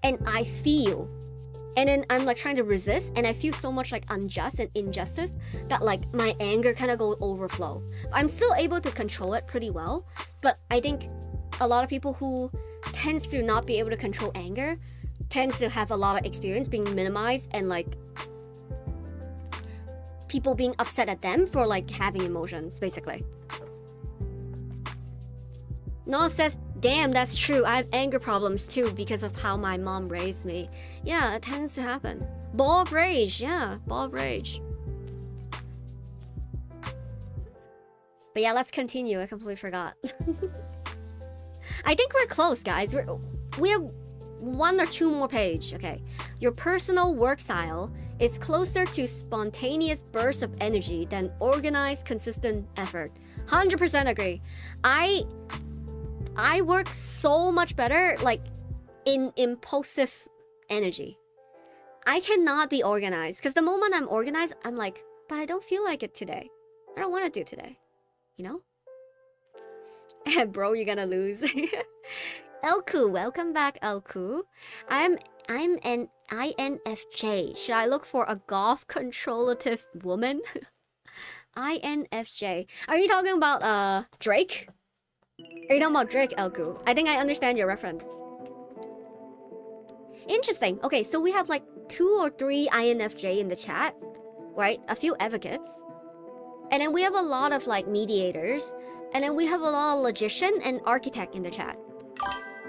and I feel. And then I'm like trying to resist, and I feel so much like unjust and injustice that like my anger kind of go overflow. I'm still able to control it pretty well, but I think a lot of people who tends to not be able to control anger tends to have a lot of experience being minimized and like people being upset at them for like having emotions, basically. Noah says, damn, that's true. I have anger problems too because of how my mom raised me. Yeah, it tends to happen. Ball of rage, yeah, ball of rage. But yeah, let's continue. I completely forgot. I think we're close, guys. We have 1 or 2 more page. Okay. Your personal work style is closer to spontaneous bursts of energy than organized, consistent effort. 100% agree. I work so much better like in impulsive energy. I cannot be organized because the moment I'm organized, I'm like, but I don't feel like it today. I don't want to do it today. You know? Bro, you're gonna lose. Elku, welcome back, Elku. I'm an INFJ. Should I look for a golf controlative woman? INFJ. Are you talking about Drake? Are you talking about Drake, Elku? I think I understand your reference. Interesting. Okay, so we have like 2 or 3 INFJ in the chat, right? A few advocates. And then we have a lot of like mediators. And then we have a lot of logician and architect in the chat.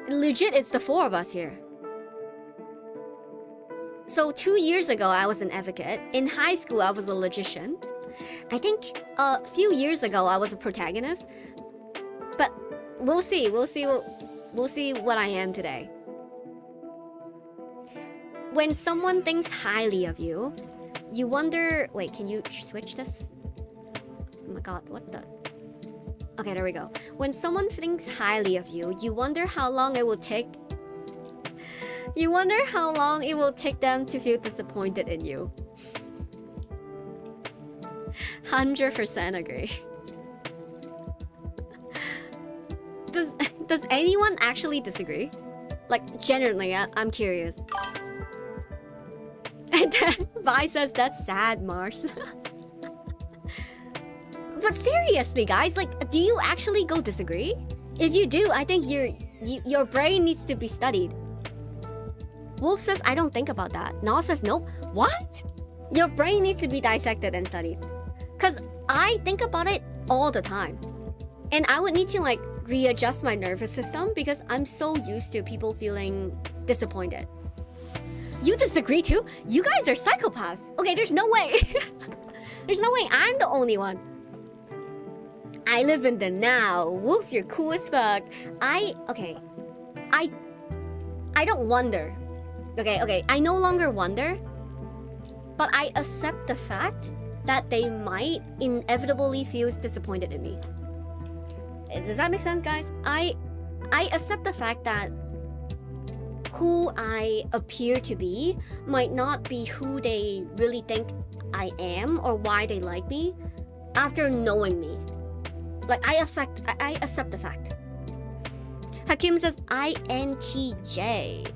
Legit, it's the 4 of us here. So 2 years ago, I was an advocate. In high school, I was a logician. I think a few years ago, I was a protagonist. But we'll see. We'll see what I am today. When someone thinks highly of you, you wonder... Wait, can you switch this? Oh my god, what the... Okay, there we go. When someone thinks highly of you, you wonder how long it will take... You wonder how long it will take them to feel disappointed in you. 100% agree. Does anyone actually disagree? Like, genuinely, I'm curious. And then Vi says, that's sad, Mars. But seriously, guys, like, do you actually go disagree? If you do, I think your brain needs to be studied. Wolf says, I don't think about that. Nal says, nope. What? Your brain needs to be dissected and studied. Because I think about it all the time. And I would need to, like, readjust my nervous system because I'm so used to people feeling disappointed. You disagree too? You guys are psychopaths. Okay, there's no way. There's no way I'm the only one. I live in the now. Woof, you're cool as fuck. I don't wonder. Okay, I no longer wonder. But I accept the fact that they might inevitably feel disappointed in me. Does that make sense, guys? I accept the fact that who I appear to be might not be who they really think I am or why they like me after knowing me. Like, I accept the fact. Hakim says INTJ.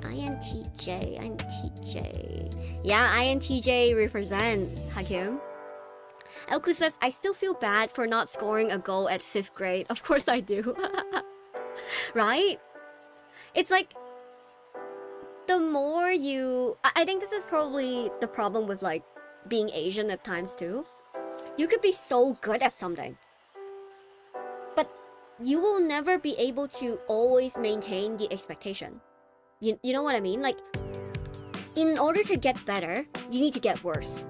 Yeah, INTJ represent Hakim. Elku says, I still feel bad for not scoring a goal at 5th grade. Of course I do. Right? It's like, the more you... I think this is probably the problem with like being Asian at times too. You could be so good at something, but you will never be able to always maintain the expectation. You know what I mean? Like, in order to get better, you need to get worse.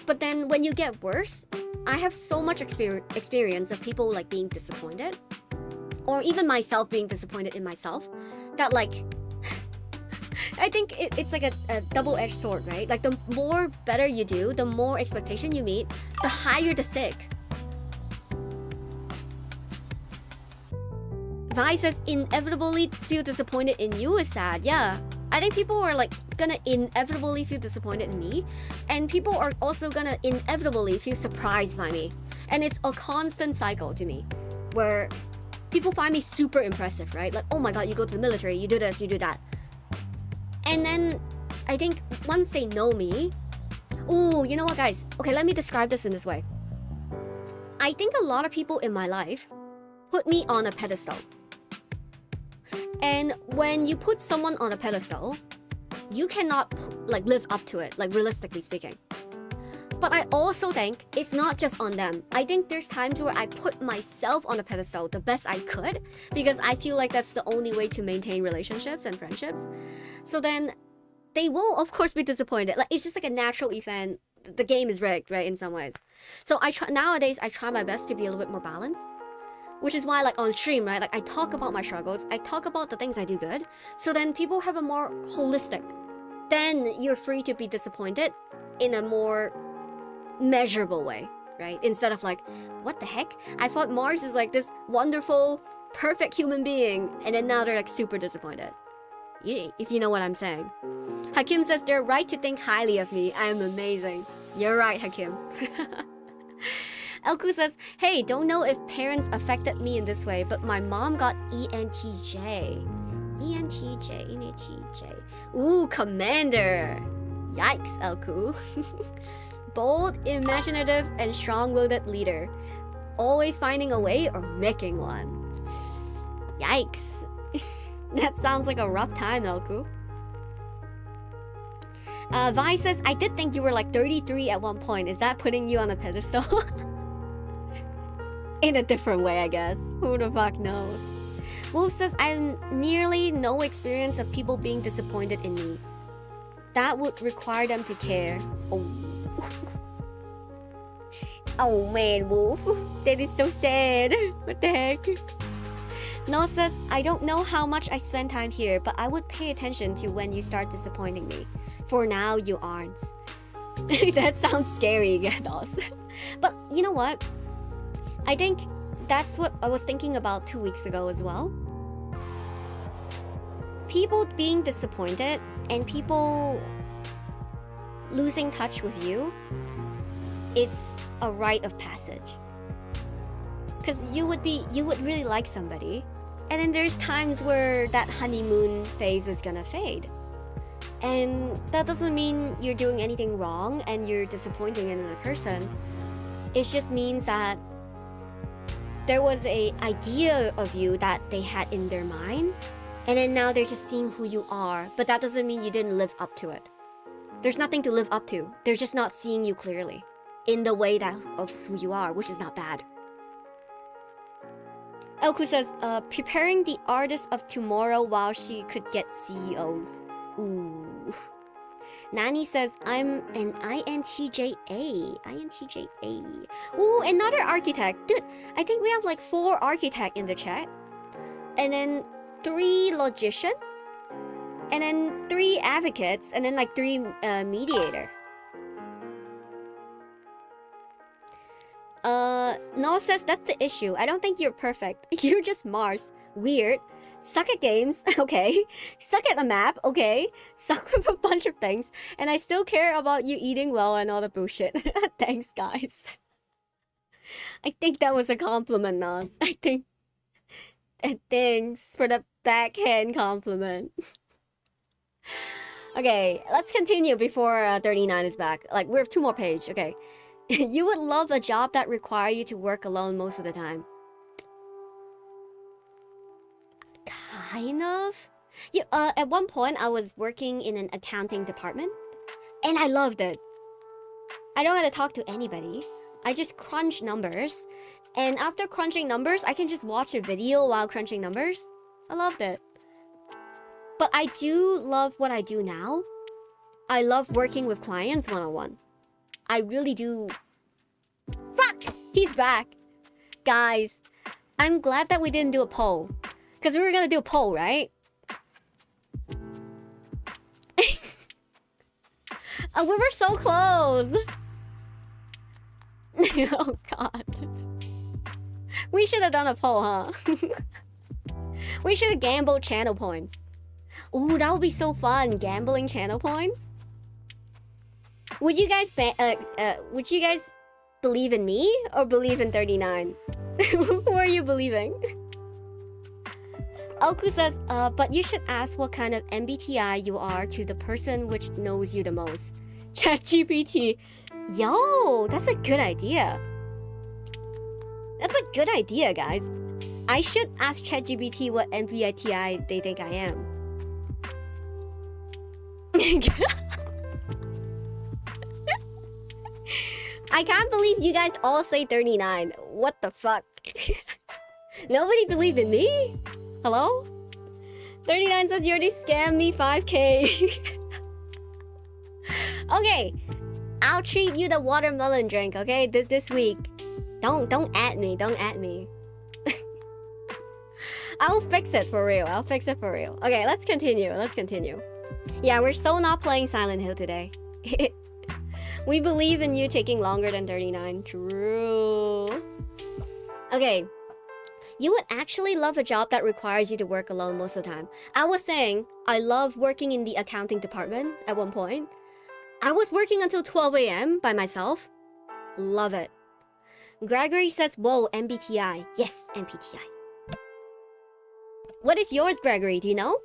But then when you get worse, I have so much experience of people like being disappointed, or even myself being disappointed in myself, that like, I think it's like a double-edged sword, right? Like, the more better you do, the more expectation you meet, the higher the stick. Vi says, inevitably feel disappointed in you is sad. Yeah, I think people are like gonna inevitably feel disappointed in me, and people are also gonna inevitably feel surprised by me. And it's a constant cycle to me, where people find me super impressive, right? Like, oh my god, you go to the military, you do this, you do that. And then, I think once they know me... Ooh, you know what, guys? Okay, let me describe this in this way. I think a lot of people in my life put me on a pedestal. And when you put someone on a pedestal, you cannot like live up to it, like realistically speaking. But I also think it's not just on them. I think there's times where I put myself on a pedestal the best I could, because I feel like that's the only way to maintain relationships and friendships. So then they will of course be disappointed. Like, it's just like a natural event. The game is rigged, right, in some ways. So nowadays I try my best to be a little bit more balanced. Which is why, like, on stream, right, like, I talk about my struggles, I talk about the things I do good, so then people have a more holistic. Then you're free to be disappointed in a more measurable way, right? Instead of like, what the heck? I thought Mars is like this wonderful, perfect human being, and then now they're like super disappointed. If you know what I'm saying. Hakim says, they're right to think highly of me. I am amazing. You're right, Hakim. Elku says, hey, don't know if parents affected me in this way, but my mom got ENTJ. ENTJ. Ooh, commander. Yikes, Elku. Bold, imaginative, and strong-willed leader. Always finding a way or making one. Yikes. That sounds like a rough time, Elku. Vi says, I did think you were like 33 at one point. Is that putting you on a pedestal? In a different way, I guess. Who the fuck knows? Wolf says, I have nearly no experience of people being disappointed in me. That would require them to care. Oh. Oh man, Wolf. That is so sad. What the heck? Noah says, I don't know how much I spend time here, but I would pay attention to when you start disappointing me. For now, you aren't. That sounds scary, Gatos. But you know what? I think that's what I was thinking about 2 weeks ago as well. People being disappointed and people losing touch with you, it's a rite of passage. Because you would really like somebody, and then there's times where that honeymoon phase is gonna fade. And that doesn't mean you're doing anything wrong and you're disappointing another person. It just means that there was an idea of you that they had in their mind, and then now they're just seeing who you are, but that doesn't mean you didn't live up to it. There's nothing to live up to. They're just not seeing you clearly in the way that of who you are, which is not bad. Elku says, preparing the artist of tomorrow while she could get CEOs. Ooh. Nani says, I'm an INTJA. INTJA. Ooh, another architect. Dude, I think we have like 4 architect in the chat. And then 3 logician. And then 3 advocates. And then like 3 mediator. Noah says that's the issue. I don't think you're perfect. You're just Mars. Weird. Suck at games, okay. Suck at the map, okay. Suck with a bunch of things. And I still care about you eating well and all the bullshit. Thanks, guys. I think that was a compliment, Nas. I think... And thanks for the backhand compliment. Okay, let's continue before 39 is back. Like, we have 2 more pages, okay. You would love a job that require you to work alone most of the time. Kind of. Yeah, at one point, I was working in an accounting department, and I loved it. I don't have to talk to anybody. I just crunch numbers, and after crunching numbers, I can just watch a video while crunching numbers. I loved it. But I do love what I do now. I love working with clients one-on-one. I really do. Fuck! He's back. Guys, I'm glad that we didn't do a poll. Because we were gonna do a poll, right? Oh, we were so close! Oh god. We should have done a poll, huh? We should have gambled channel points. Ooh, that would be so fun, gambling channel points. Would you guys believe in me or believe in 39? Who are you believing? Oku says, but you should ask what kind of MBTI you are to the person which knows you the most. ChatGPT. Yo, that's a good idea. That's a good idea, guys. I should ask ChatGPT what MBTI they think I am. I can't believe you guys all say 39. What the fuck? Nobody believed in me? Hello? 39 says you already scammed me 5k. Okay, I'll treat you the watermelon drink, okay? This week. Don't at me, don't at me. I'll fix it for real. I'll fix it for real. Okay, let's continue. Let's continue. Yeah, we're so not playing Silent Hill today. We believe in you taking longer than 39. True. Okay. You would actually love a job that requires you to work alone most of the time. I was saying, I love working in the accounting department at one point. I was working until 12 a.m. by myself. Love it. Gregory says, whoa, MBTI. Yes, MBTI. What is yours, Gregory? Do you know?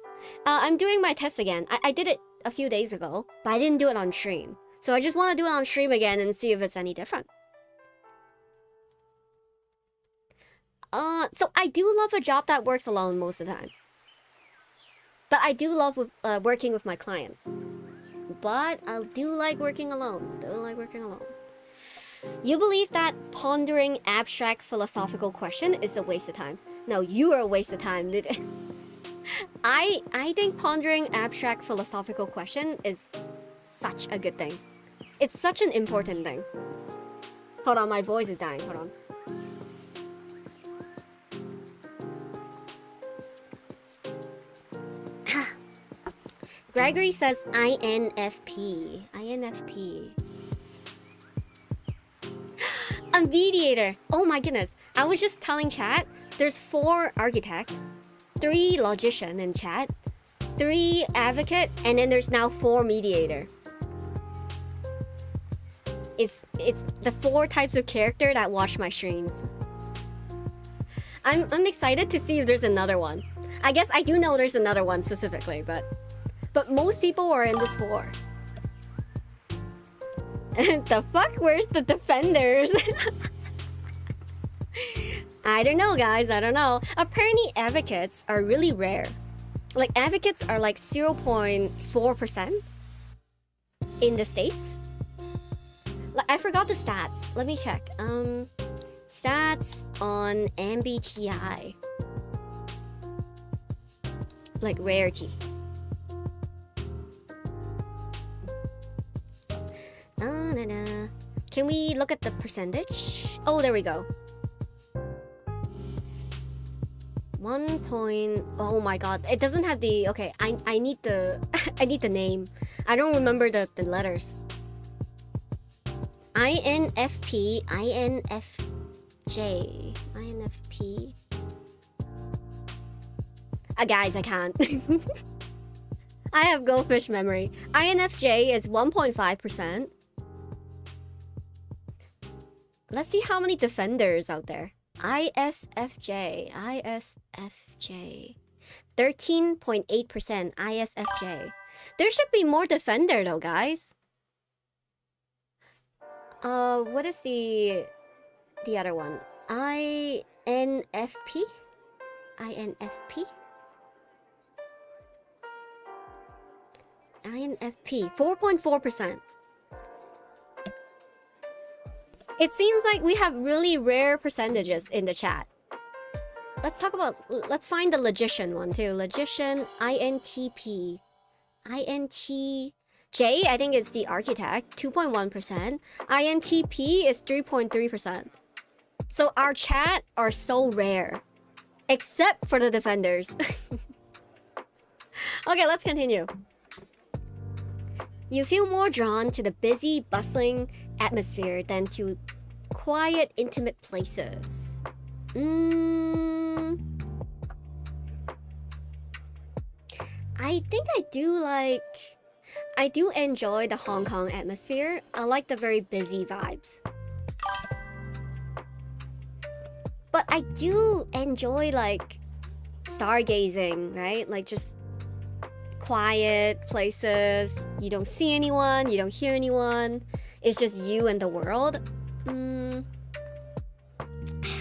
I'm doing my test again. I did it a few days ago, but I didn't do it on stream. So I just want to do it on stream again and see if it's any different. So I do love a job that works alone most of the time. But I do love working with my clients. But I do like working alone. You believe that pondering abstract philosophical question is a waste of time. No, you are a waste of time, dude. I think pondering abstract philosophical question is such a good thing. It's such an important thing. Hold on, my voice is dying. Hold on. Gregory says INFP. INFP. A mediator. Oh my goodness. I was just telling chat, there's 4 architect, 3 logician in chat, 3 advocate, and then there's now 4 mediator. It's the 4 types of character that watch my streams. I'm excited to see if there's another one. I guess I do know there's another one specifically, but most people are in this 4. The fuck? Where's the defenders? I don't know, guys. I don't know. Apparently, advocates are really rare. Like, advocates are like 0.4% in the States. Like, I forgot the stats. Let me check. Stats on MBTI. Like, rarity. Can we look at the percentage? Oh, there we go. 1 point. Oh my god, it doesn't have the. Okay, I need the I need the name. I don't remember the letters. INFP. INFJ. INFP. Guys, I can't. I have goldfish memory. INFJ is 1.5%. Let's see how many defenders out there. ISFJ. 13.8% ISFJ. There should be more defender though, guys. What is the other one? INFP? INFP? INFP, 4.4%. It seems like we have really rare percentages in the chat. Let's find the logician one too. Logician, INTP. INTJ, I think is the architect, 2.1%. INTP is 3.3%. So our chat are so rare. Except for the defenders. Okay, let's continue. You feel more drawn to the busy, bustling atmosphere than to quiet, intimate places. I think I do enjoy the Hong Kong atmosphere. I like the very busy vibes. But I do enjoy like stargazing, right? Like just quiet places. You don't see anyone, you don't hear anyone. It's just you and the world.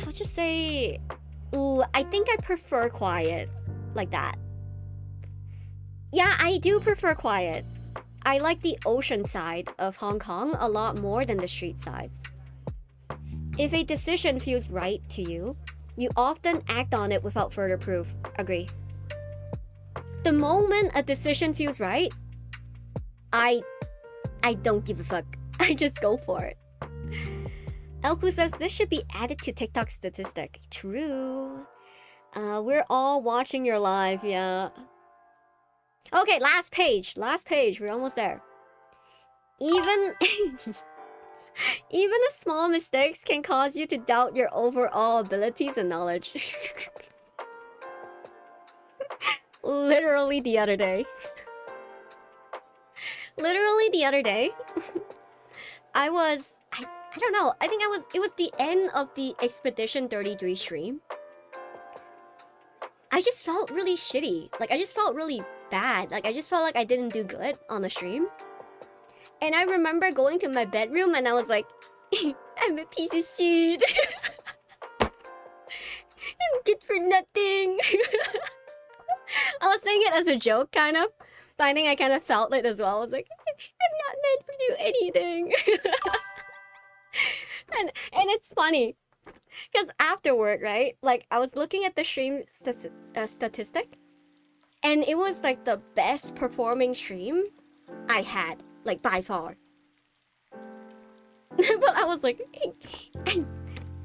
Let's just say, I think I prefer quiet like that. Yeah, I do prefer quiet. I like the ocean side of Hong Kong a lot more than the street sides. If a decision feels right to you, you often act on it without further proof. Agree. The moment a decision feels right, I don't give a fuck. I just go for it. Elku says this should be added to TikTok statistic. True. We're all watching your live, yeah. Okay, last page. We're almost there. Even the small mistakes can cause you to doubt your overall abilities and knowledge. Literally the other day. I don't know. I think it was the end of the Expedition 33 stream. I just felt really shitty. Like I just felt really bad. Like I just felt like I didn't do good on the stream. And I remember going to my bedroom and I was like, I'm a piece of shit. I'm good for nothing. I was saying it as a joke, kind of. But I think I kind of felt it as well. I was like, I'm not meant to do anything. and it's funny. Because afterward, right? Like, I was looking at the stream statistic. And it was like the best performing stream I had. Like, by far. But I was like,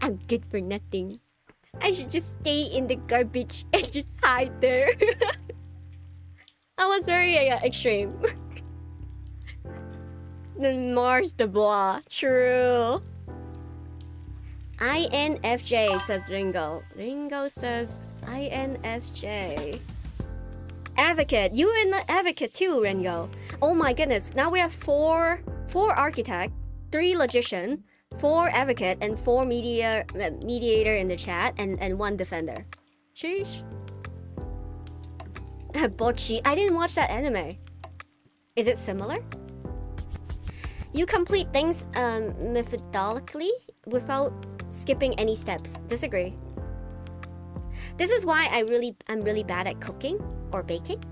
I'm good for nothing. I should just stay in the garbage and just hide there. I was very extreme. The Mars de Bois. True. INFJ, says Ringo. Ringo says INFJ. Advocate. You are an advocate too, Ringo. Oh my goodness. Now we have four architect, 3 logician, 4 advocate, and 4 mediator in the chat, and 1 defender. Sheesh. Bocchi. I didn't watch that anime. Is it similar? You complete things methodically without skipping any steps. Disagree. This is why I'm really bad at cooking or baking,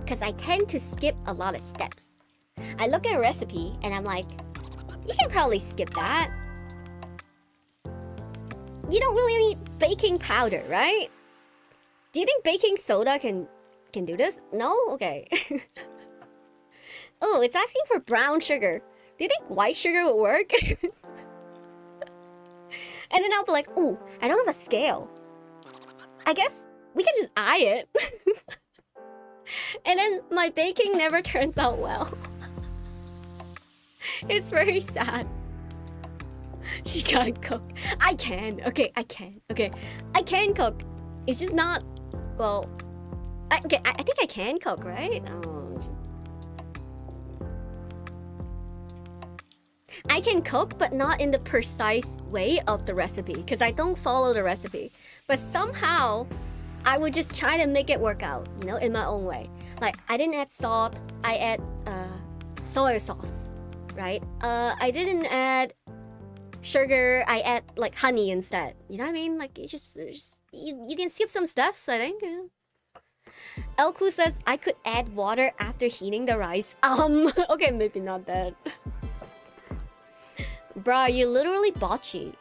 because I tend to skip a lot of steps. I look at a recipe and I'm like, you can probably skip that. You don't really need baking powder, right? Do you think baking soda can do this? No? Okay. Oh, it's asking for brown sugar. Do you think white sugar will work? And then I'll be like, ooh, I don't have a scale. I guess we can just eye it. And then my baking never turns out well. It's very sad. She can't cook. I can. Okay, I can. Okay, I can cook. It's just not. Well, I think I can cook, right? Oh. I can cook, but not in the precise way of the recipe, because I don't follow the recipe. But somehow, I would just try to make it work out, you know, in my own way. Like, I didn't add salt, I add soy sauce, right? I didn't add sugar, I add like honey instead. You know what I mean? Like, it's just you can skip some steps, I think. Elku says, I could add water after heating the rice. Okay, maybe not that. Bruh, you're literally Bocce.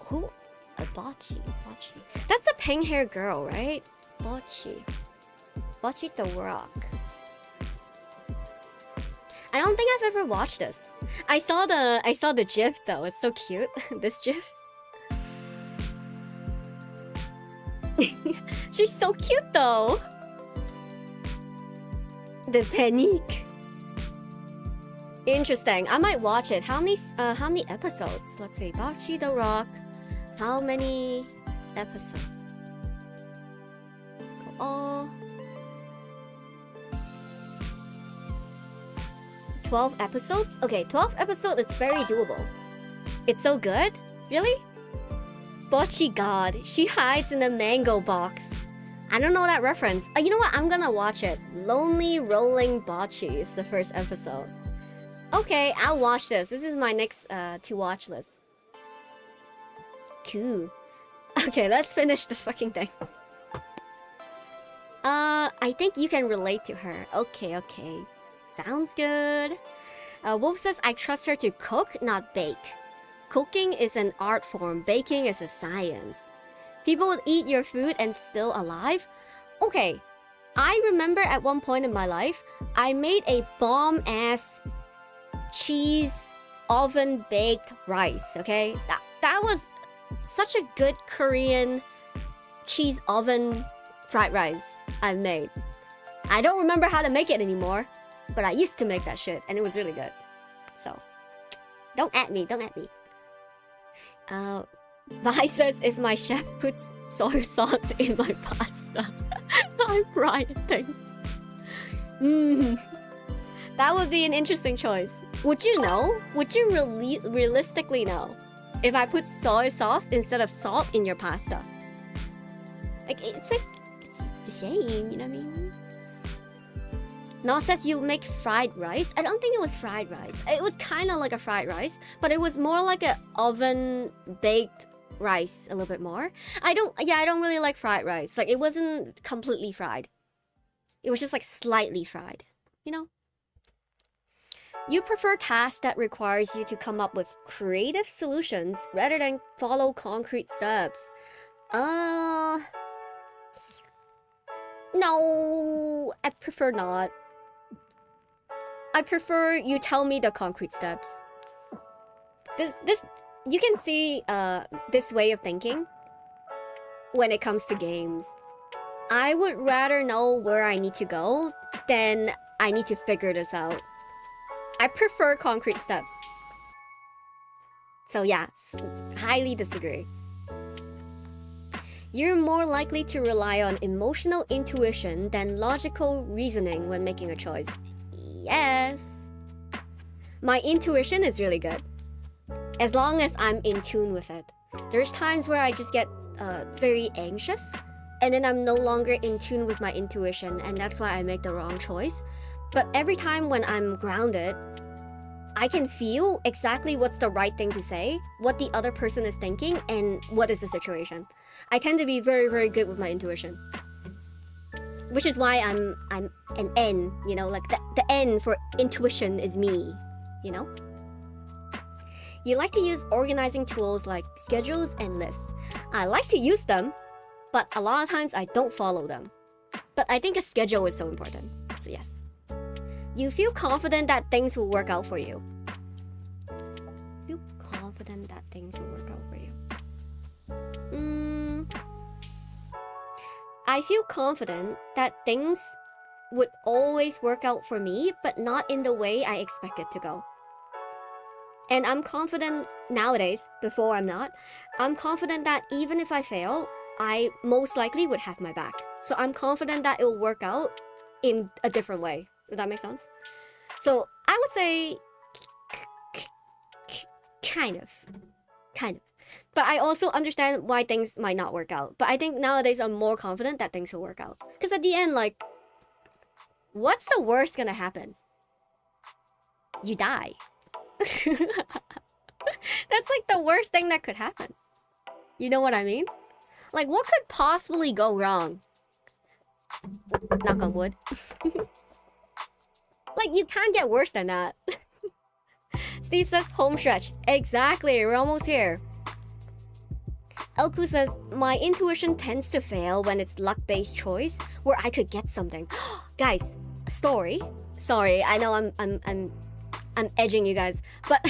Who? A Bocce. That's the pink hair girl, right? Bocce the Rock. I don't think I've ever watched this. I saw the GIF though. It's so cute. This GIF. She's so cute though. The Panique. Interesting. I might watch it. How many episodes? Let's see. Bocce the Rock. How many episodes? Oh. 12 episodes? Okay, 12 episodes is very doable. It's so good? Really? Bocce God. She hides in a mango box. I don't know that reference. You know what? I'm gonna watch it. Lonely Rolling Bocce is the first episode. Okay, I'll watch this. This is my next to watch list. Cool. Okay, let's finish the fucking thing. I think you can relate to her. Okay. Sounds good. Wolf says, I trust her to cook, not bake. Cooking is an art form. Baking is a science. People would eat your food and still alive? Okay. I remember at one point in my life, I made a bomb-ass cheese oven-baked rice, okay? That was such a good Korean cheese oven fried rice I've made. I don't remember how to make it anymore, but I used to make that shit, and it was really good. So, don't at me. Vi says, if my chef puts soy sauce in my pasta, I'm rioting. That would be an interesting choice. Would you know? Would you realistically know if I put soy sauce instead of salt in your pasta? It's the same, you know what I mean? No, says you make fried rice. I don't think it was fried rice. It was kind of like a fried rice, but it was more like an oven baked rice a little bit more. I don't really like fried rice. Like, it wasn't completely fried. It was just like slightly fried, you know? You prefer tasks that requires you to come up with creative solutions rather than follow concrete steps. No, I prefer not. I prefer you tell me the concrete steps. This you can see this way of thinking when it comes to games. I would rather know where I need to go than I need to figure this out. I prefer concrete steps. So yeah, highly disagree. You're more likely to rely on emotional intuition than logical reasoning when making a choice. Yes. My intuition is really good. As long as I'm in tune with it. There's times where I just get very anxious, and then I'm no longer in tune with my intuition, and that's why I make the wrong choice. But every time when I'm grounded, I can feel exactly what's the right thing to say, what the other person is thinking, and what is the situation. I tend to be very, very good with my intuition. Which is why I'm an N, you know, like the N for intuition is me, you know? You like to use organizing tools like schedules and lists. I like to use them, but a lot of times I don't follow them. But I think a schedule is so important, so yes. You feel confident that things will work out for you. Feel confident that things will work out for you. I feel confident that things would always work out for me, but not in the way I expect it to go. And I'm confident nowadays, before I'm not, I'm confident that even if I fail, I most likely would have my back. So I'm confident that it will work out in a different way. Does that make sense? So I would say kind of. But I also understand why things might not work out. But I think nowadays I'm more confident that things will work out. Because at the end, like, what's the worst gonna happen? You die. That's like the worst thing that could happen. You know what I mean? Like, what could possibly go wrong? Knock on wood. Like, you can't get worse than that. Steve says home stretch. Exactly, we're almost here. Elku says, my intuition tends to fail when it's luck-based choice where I could get something. Guys, story. Sorry, I know I'm edging you guys, but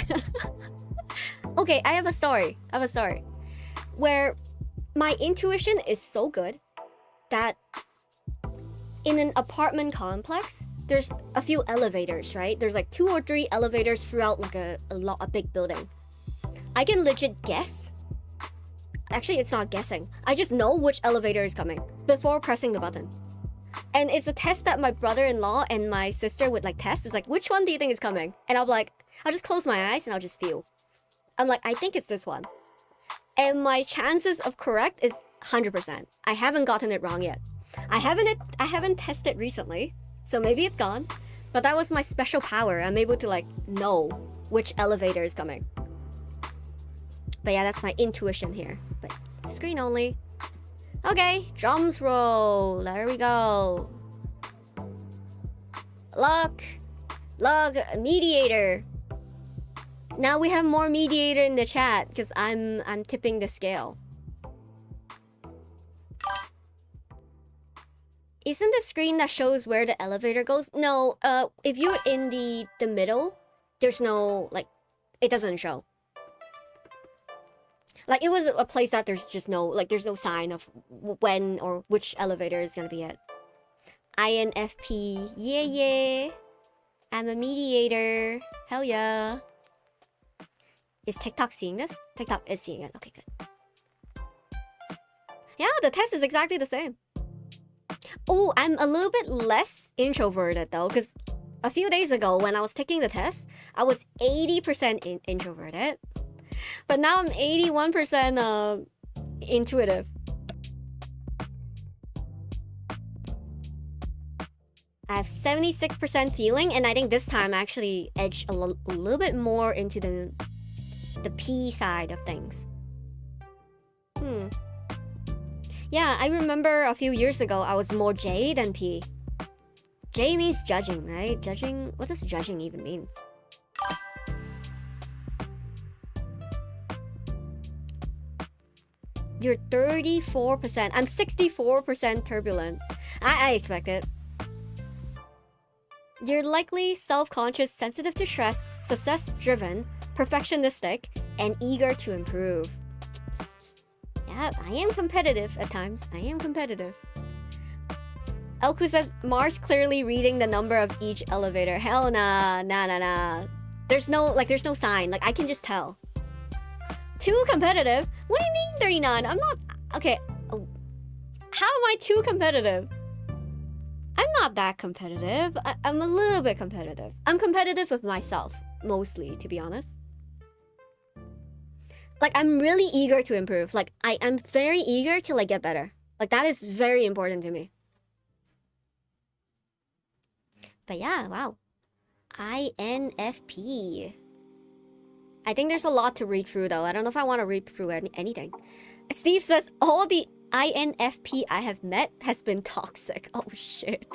okay, I have a story. Where my intuition is so good that in an apartment complex, there's a few elevators, right? There's like 2 or 3 elevators throughout like a big building. I can legit guess. Actually, it's not guessing. I just know which elevator is coming before pressing the button. And it's a test that my brother-in-law and my sister would like test. It's like, which one do you think is coming? And I'll be like, I'll just close my eyes and I'll just feel. I'm like, I think it's this one. And my chances of correct is 100%. I haven't gotten it wrong yet. I haven't tested recently, so maybe it's gone. But that was my special power. I'm able to like know which elevator is coming. But yeah, that's my intuition here. But screen only. Okay, drums roll. There we go. Luck, mediator. Now we have more mediator in the chat because I'm tipping the scale. Isn't the screen that shows where the elevator goes? No, if you're in the middle, there's no, like, it doesn't show. Like, it was a place that there's just no, like, there's no sign of when or which elevator is gonna be at. INFP, yeah. I'm a mediator, hell yeah. Is TikTok seeing this? TikTok is seeing it, okay, good. Yeah, the test is exactly the same. Oh, I'm a little bit less introverted though, because a few days ago when I was taking the test, I was 80% introverted. But now I'm 81% intuitive. I have 76% feeling, and I think this time I actually edged a little bit more into the P side of things. Yeah, I remember a few years ago I was more J than P. J means judging, right? Judging, what does judging even mean? You're 34%. I'm 64% turbulent. I expect it. You're likely self-conscious, sensitive to stress, success-driven, perfectionistic, and eager to improve. Yeah, I am competitive at times. I am competitive. Elku says, Mars clearly reading the number of each elevator. Hell nah. There's no sign. Like, I can just tell. Too competitive? What do you mean 39? I'm not... Okay. How am I too competitive? I'm not that competitive. I'm a little bit competitive. I'm competitive with myself, mostly, to be honest. Like, I'm really eager to improve. Like, I'm very eager to, like, get better. Like, that is very important to me. But yeah, wow. INFP. I think there's a lot to read through, though. I don't know if I want to read through anything. Steve says, all the INFP I have met has been toxic. Oh, shit.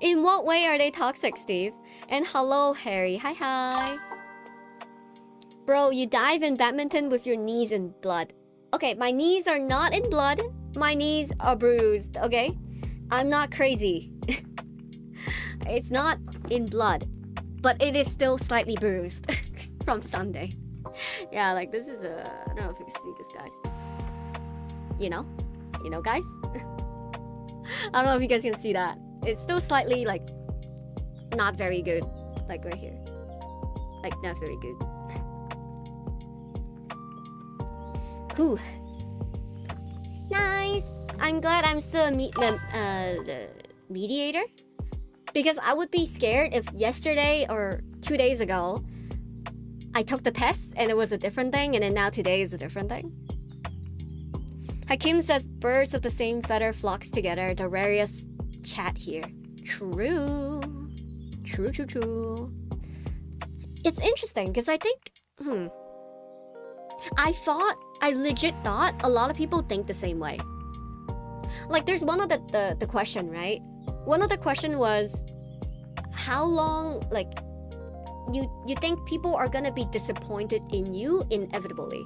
In what way are they toxic, Steve? And hello, Harry. Hi. Bro, you dive in badminton with your knees in blood. Okay, my knees are not in blood. My knees are bruised, okay? I'm not crazy. It's not in blood. But it is still slightly bruised from Sunday. Yeah, like this is a... I don't know if you can see this, guys. You know, guys? I don't know if you guys can see that. It's still slightly, like, not very good. Like, right here. Like, not very good. Cool. Nice. I'm glad I'm still a mediator. Because I would be scared if yesterday or 2 days ago I took the test and it was a different thing, and then now today is a different thing. Hakim says birds of the same feather flocks together, the rarest chat here. True. True. It's interesting because I think, I legit thought a lot of people think the same way. Like, there's one of the question, right? One of the question was, how long, like, you think people are gonna be disappointed in you inevitably?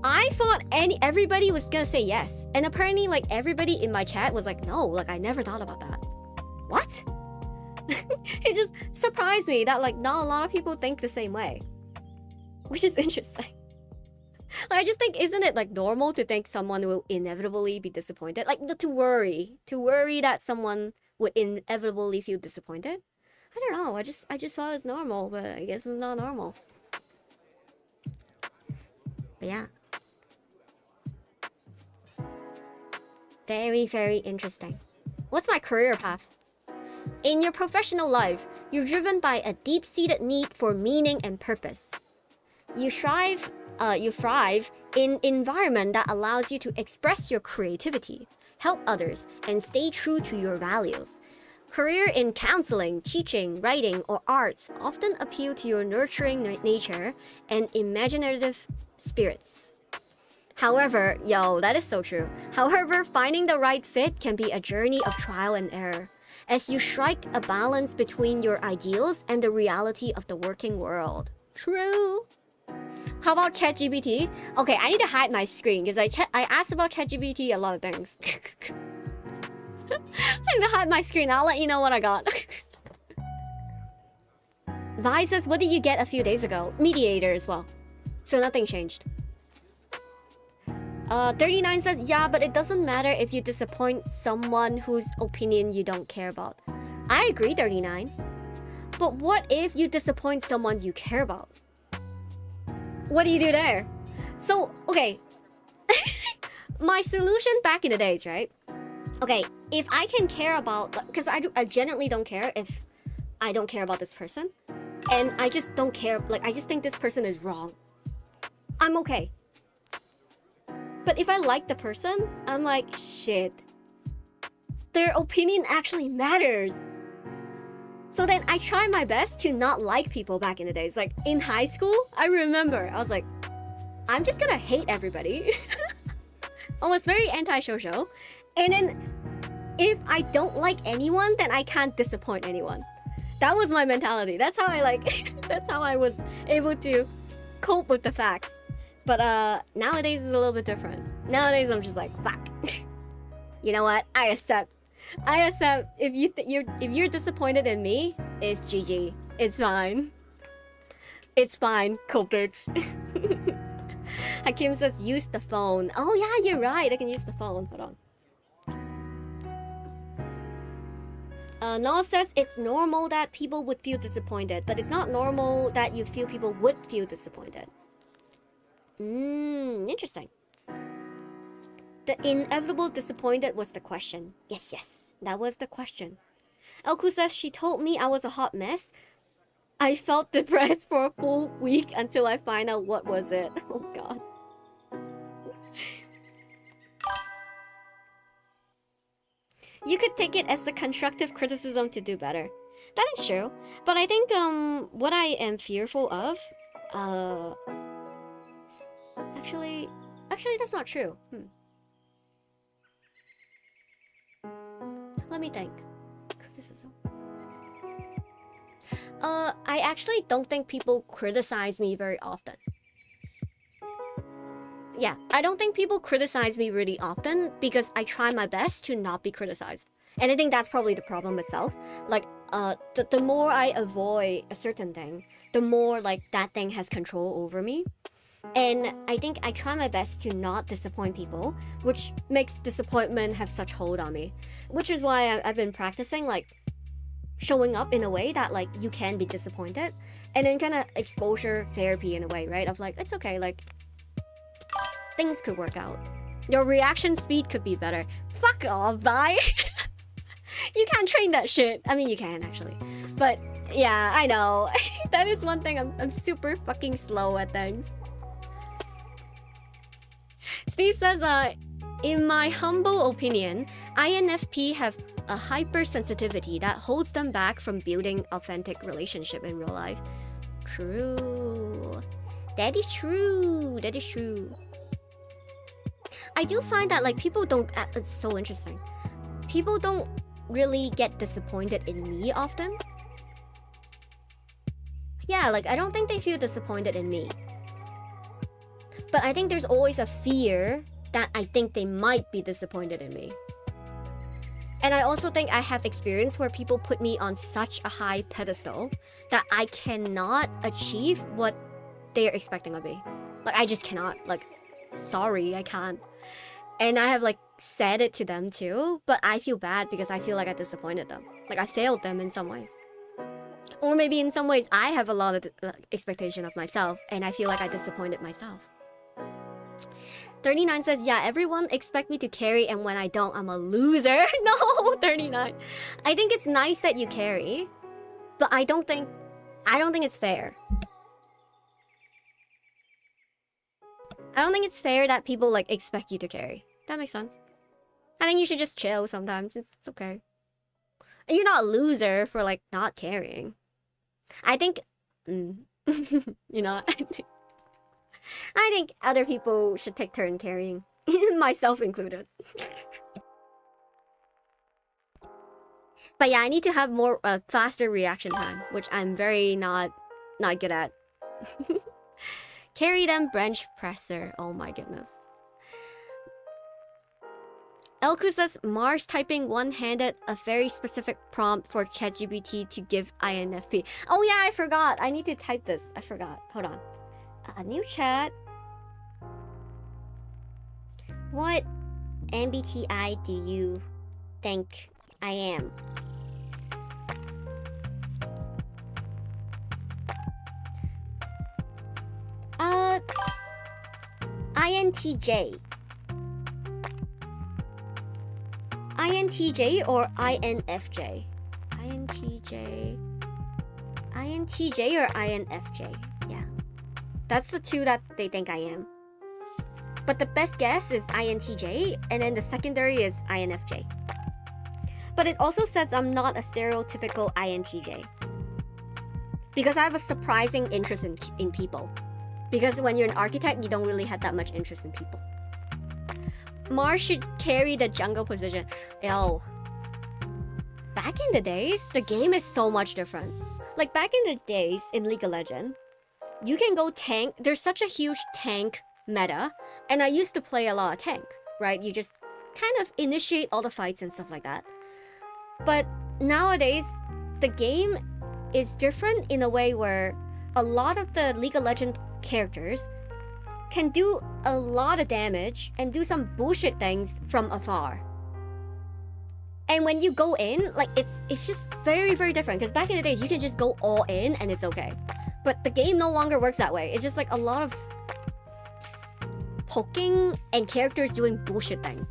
I thought everybody was gonna say yes, and apparently, like, everybody in my chat was like, no, like, I never thought about that. What? It just surprised me that, like, not a lot of people think the same way, which is interesting. I just think, isn't it, like, normal to think someone will inevitably be disappointed? Like, to worry that someone would inevitably feel disappointed? I don't know, I just thought it's normal, but I guess it's not normal. But yeah. Very, very interesting. What's my career path? In your professional life, you're driven by a deep-seated need for meaning and purpose. You thrive in environment that allows you to express your creativity, help others, and stay true to your values. Career in counseling, teaching, writing, or arts often appeal to your nurturing nature and imaginative spirits. However, that is so true. However, finding the right fit can be a journey of trial and error, as you strike a balance between your ideals and the reality of the working world. True. How about ChatGPT? Okay, I need to hide my screen because I asked about ChatGPT a lot of things. I need to hide my screen. I'll let you know what I got. Vi says, what did you get a few days ago? Mediator as well. So nothing changed. 39 says, yeah, but it doesn't matter if you disappoint someone whose opinion you don't care about. I agree, 39. But what if you disappoint someone you care about? What do you do there? So, okay. My solution back in the days, right? Okay, if I can care about... Because I generally don't care if I don't care about this person. And I just don't care... Like, I just think this person is wrong. I'm okay. But if I like the person, I'm like, shit. Their opinion actually matters. So then I try my best to not like people back in the days. Like, in high school, I remember, I was like, I'm just gonna hate everybody. I was very anti-social. And then, if I don't like anyone, then I can't disappoint anyone. That was my mentality. That's how I that's how I was able to cope with the facts. But nowadays is a little bit different. Nowadays I'm just like, fuck. You know what? I accept. If you're disappointed in me, it's GG. It's fine. It's fine, cool bitch. Hakim says use the phone. Oh yeah, you're right. I can use the phone. Hold on. Noah says it's normal that people would feel disappointed, but it's not normal that you feel people would feel disappointed. Interesting. The inevitable disappointed was the question. Yes, that was the question. Elku says she told me I was a hot mess. I felt depressed for a full week until I find out what was it. Oh god. You could take it as a constructive criticism to do better. That is true. But I think what I am fearful of actually that's not true. Let me think. Criticism. I actually don't think people criticize me very often. Yeah, I don't think people criticize me really often because I try my best to not be criticized. And I think that's probably the problem itself. Like, the more I avoid a certain thing, the more, like, that thing has control over me. And I think I try my best to not disappoint people, which makes disappointment have such hold on me. Which is why I've been practicing, like, showing up in a way that like you can be disappointed, and then kind of exposure therapy in a way, right? Of like, it's okay, like things could work out. Your reaction speed could be better. Fuck off, bye. You can't train that shit. I mean, you can actually, but yeah, I know. That is one thing. I'm super fucking slow at things. Steve says, in my humble opinion, INFP have a hypersensitivity that holds them back from building authentic relationship in real life. True. That is true. That is true. I do find that like people don't, it's so interesting. People don't really get disappointed in me often. Yeah, like I don't think they feel disappointed in me. But I think there's always a fear that I think they might be disappointed in me. And I also think I have experience where people put me on such a high pedestal that I cannot achieve what they're expecting of me. Like I just cannot, like, sorry, I can't. And I have like said it to them too, but I feel bad because I feel like I disappointed them. Like I failed them in some ways. Or maybe in some ways I have a lot of expectation of myself and I feel like I disappointed myself. 39 says, yeah, everyone expect me to carry and when I don't, I'm a loser. No, 39. I think it's nice that you carry, but I don't think it's fair. I don't think it's fair that people like expect you to carry. That makes sense. I think you should just chill sometimes. It's okay. And you're not a loser for like not carrying. I think, you know, I think other people should take turn carrying, myself included. But yeah, I need to have more faster reaction time, which I'm very not good at. Carry them bench presser. Oh my goodness. Elku says Mars typing one-handed a very specific prompt for ChatGPT to give INFP. Oh yeah, I forgot. I need to type this. I forgot. Hold on. A new chat. What MBTI do you think I am? INTJ. INTJ or INFJ? INTJ or INFJ? Yeah. That's the two that they think I am. But the best guess is INTJ, and then the secondary is INFJ. But it also says I'm not a stereotypical INTJ. Because I have a surprising interest in people. Because when you're an architect, you don't really have that much interest in people. Mars should carry the jungle position. Yo. Back in the days, the game is so much different. Like back in the days in League of Legends, you can go tank. There's such a huge tank meta. And I used to play a lot of tank, right? You just kind of initiate all the fights and stuff like that. But nowadays, the game is different in a way where a lot of the League of Legends characters can do a lot of damage and do some bullshit things from afar. And when you go in, like it's just very, very different. Because back in the days, you can just go all in and it's okay. But the game no longer works that way. It's just like a lot of poking and characters doing bullshit things.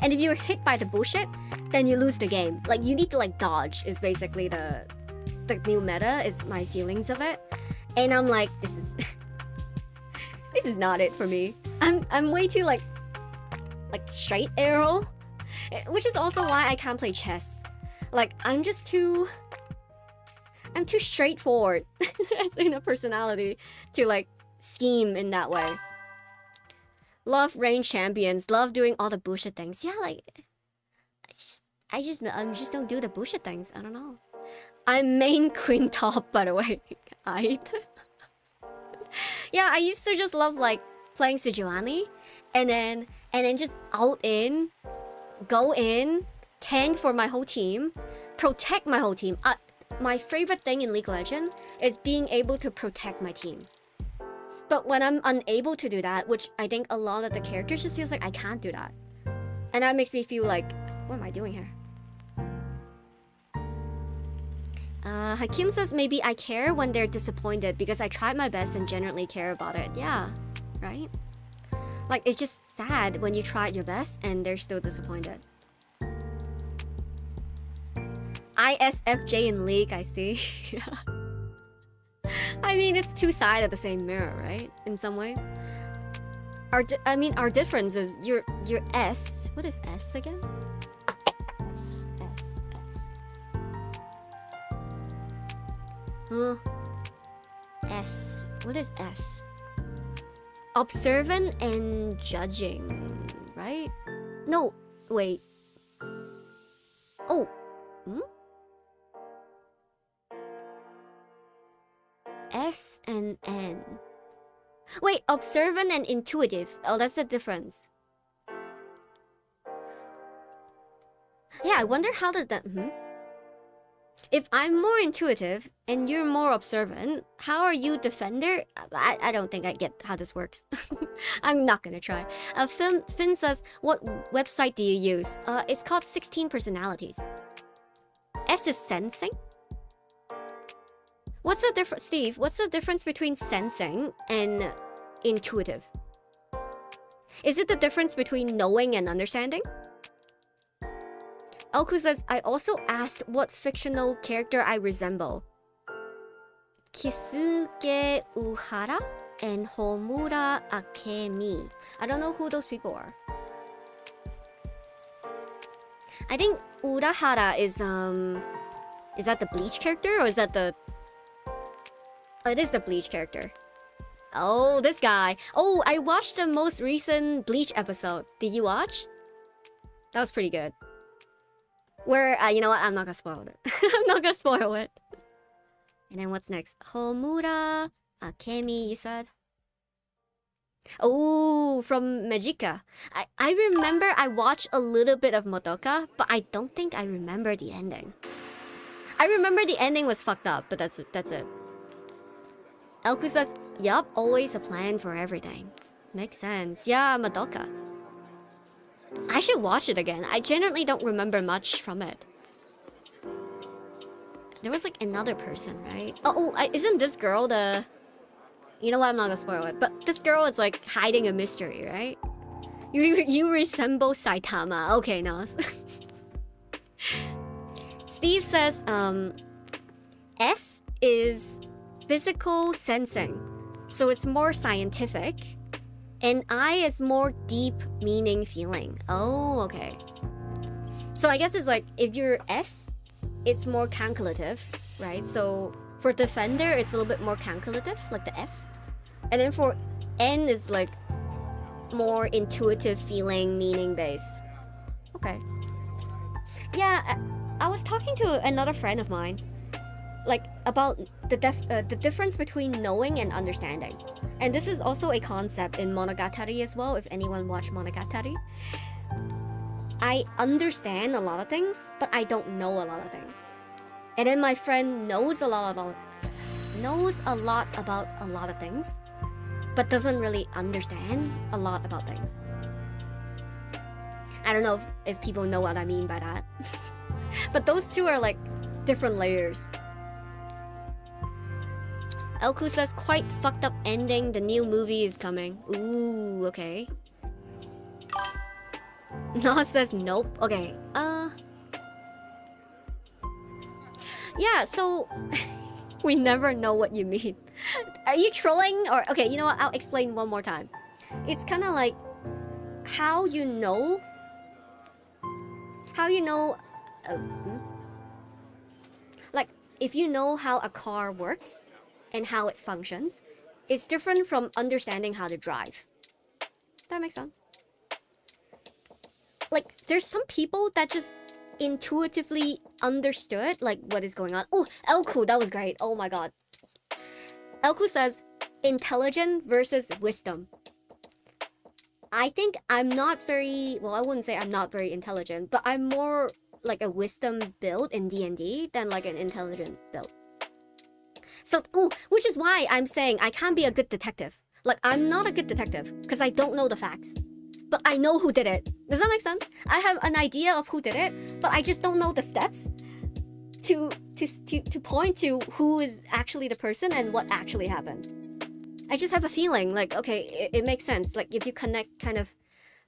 And if you're hit by the bullshit, then you lose the game. Like you need to like dodge is basically the new meta is my feelings of it. And I'm like, this is this is not it for me. I'm way too like straight arrow, which is also why I can't play chess. Like I'm too straightforward as in a personality to like scheme in that way. Love range champions, love doing all the bullshit things. Yeah, like I just don't do the bullshit things. I don't know. I'm main queen top, by the way. Yeah, I used to just love like playing Sejuani and then just out in, go in, tank for my whole team, protect my whole team. My favorite thing in League of Legends is being able to protect my team. But when I'm unable to do that, which I think a lot of the characters just feels like I can't do that. And that makes me feel like, what am I doing here? Hakim says maybe I care when they're disappointed because I tried my best and genuinely care about it. Yeah, right? Like, it's just sad when you tried your best and they're still disappointed. ISFJ in League, I see. I mean, it's two sides of the same mirror, right? In some ways. Our difference is your S. What is S again? S. Huh? S. What is S? Observant and judging, right? No, wait. Oh. S and N. Wait, observant and intuitive. Oh, that's the difference. Yeah, I wonder how does that... If I'm more intuitive and you're more observant, how are you defender? I don't think I get how this works. I'm not gonna try. Finn says, what website do you use? It's called 16 Personalities. S is sensing? What's the difference, Steve? What's the difference between sensing and intuitive? Is it the difference between knowing and understanding? Elku says, I also asked what fictional character I resemble. Kisuke Uhara and Homura Akemi. I don't know who those people are. I think Urahara is that the Bleach character or is that the... Oh, it is the Bleach character. Oh, this guy. Oh, I watched the most recent Bleach episode. Did you watch? That was pretty good. Where, you know what? I'm not gonna spoil it. I'm not gonna spoil it. And then what's next? Homura Akemi, you said? Oh, from Magica. I remember I watched a little bit of Motoka, but I don't think I remember the ending. I remember the ending was fucked up, but that's it. Elku says, yup, always a plan for everything. Makes sense. Yeah, Madoka. I should watch it again. I genuinely don't remember much from it. There was like another person, right? Isn't this girl the... You know what, I'm not gonna spoil it. But this girl is like hiding a mystery, right? You resemble Saitama. Okay, no. Steve says, S is physical sensing, so it's more scientific, and I is more deep meaning feeling. Oh, okay. So I guess it's like if you're S, it's more calculative, right? So for defender, it's a little bit more calculative, like the S, and then for N is like more intuitive feeling, meaning based. Okay. Yeah, I was talking to another friend of mine, like about the difference between knowing and understanding. And this is also a concept in Monogatari as well, if anyone watched Monogatari. I understand a lot of things, but I don't know a lot of things. And then my friend knows a lot about a lot of things, but doesn't really understand a lot about things. I don't know if people know what I mean by that. But those two are like different layers. Elku says, quite fucked up ending, the new movie is coming. Ooh, okay. Nas says, nope. Okay, yeah, so... we never know what you mean. Are you trolling? Or, okay, you know what? I'll explain one more time. It's kind of like how you know... like, if you know how a car works and how it functions, it's different from understanding how to drive. That makes sense. Like, there's some people that just intuitively understood, like, what is going on. Oh, Elku, that was great. Oh my god. Elku says, intelligent versus wisdom. I think I'm not very... Well, I wouldn't say I'm not very intelligent, but I'm more like a wisdom build in D&D than like an intelligent build. So, which is why I'm saying I can't be a good detective. Like, I'm not a good detective because I don't know the facts. But I know who did it. Does that make sense? I have an idea of who did it, but I just don't know the steps to to point to who is actually the person and what actually happened. I just have a feeling like, okay, it makes sense. Like if you connect kind of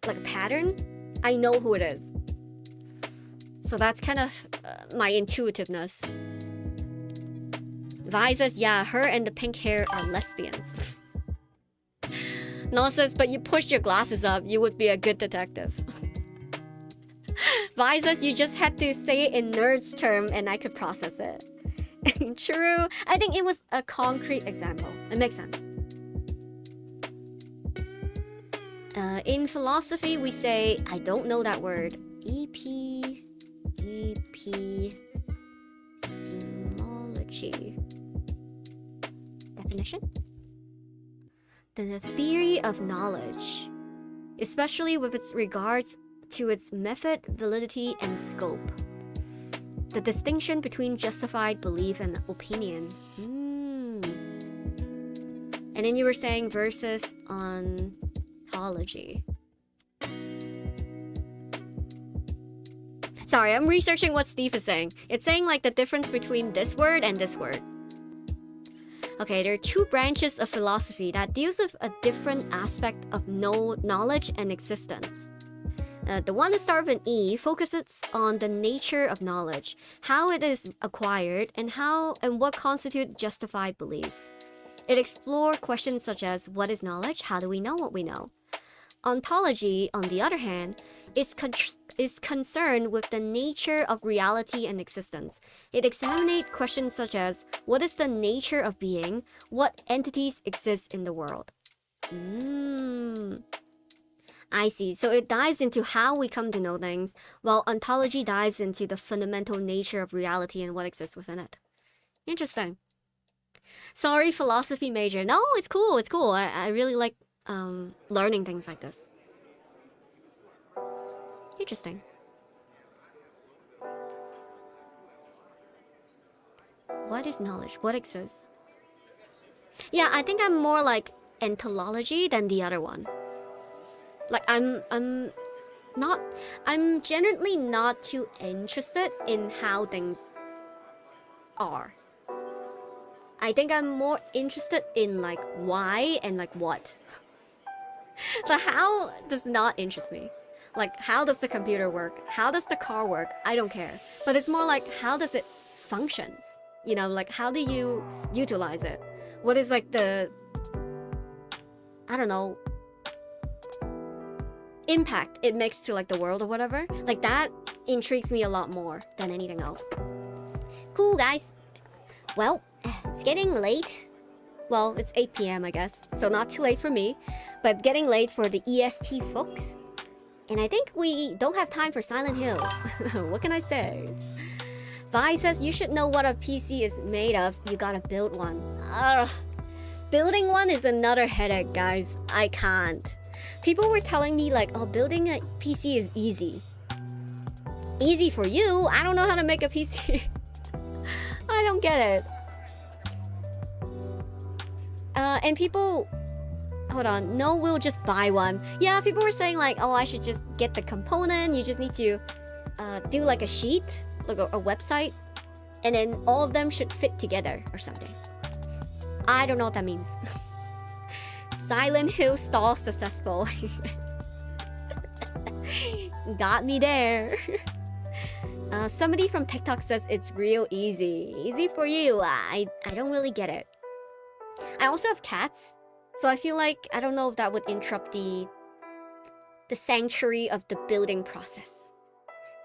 like a pattern, I know who it is. So that's kind of my intuitiveness. Vi says, yeah, her and the pink hair are lesbians. No says, but you pushed your glasses up, you would be a good detective. Vi says, you just had to say it in nerd's term and I could process it. True. I think it was a concrete example. It makes sense. In philosophy, we say, I don't know that word. Epistemology. Definition? The theory of knowledge, especially with its regards to its method, validity, and scope. The distinction between justified belief and opinion. And then you were saying versus ontology. Sorry, I'm researching what Steve is saying. It's saying like the difference between this word and this word. Okay, there are two branches of philosophy that deals with a different aspect of knowledge and existence. The one that starts with an E focuses on the nature of knowledge, how it is acquired, and what constitutes justified beliefs. It explores questions such as what is knowledge, how do we know what we know. Ontology, on the other hand, is concerned with the nature of reality and existence. It examines questions such as what is the nature of being, what entities exist in the world. I see. So it dives into how we come to know things, while ontology dives into the fundamental nature of reality and what exists within it. Interesting. Sorry, philosophy major. No, it's cool. It's cool. I really like learning things like this. Interesting. What is knowledge? What exists? Yeah, I think I'm more like ontology than the other one. Like I'm generally not too interested in how things are. I think I'm more interested in like why and like what. The how does not interest me. Like, how does the computer work? How does the car work? I don't care. But it's more like, how does it functions? You know, like, how do you utilize it? What is like the, I don't know, impact it makes to like the world or whatever? Like, that intrigues me a lot more than anything else. Cool, guys. Well, it's getting late. Well, it's 8 p.m. I guess, so not too late for me, but getting late for the EST folks. And I think we don't have time for Silent Hill. What can I say? Vi says you should know what a PC is made of. You gotta build one. Building one is another headache, guys. I can't. People were telling me like, oh, building a PC is easy. Easy for you? I don't know how to make a PC. I don't get it. And people... Hold on, no, we'll just buy one. Yeah, people were saying like, oh, I should just get the component. You just need to do like a sheet, like a website, and then all of them should fit together or something. I don't know what that means. Silent Hill stall successful. Got me there. Somebody from TikTok says it's real easy. Easy for you. I don't really get it. I also have cats. So I feel like, I don't know if that would interrupt the sanctuary of the building process.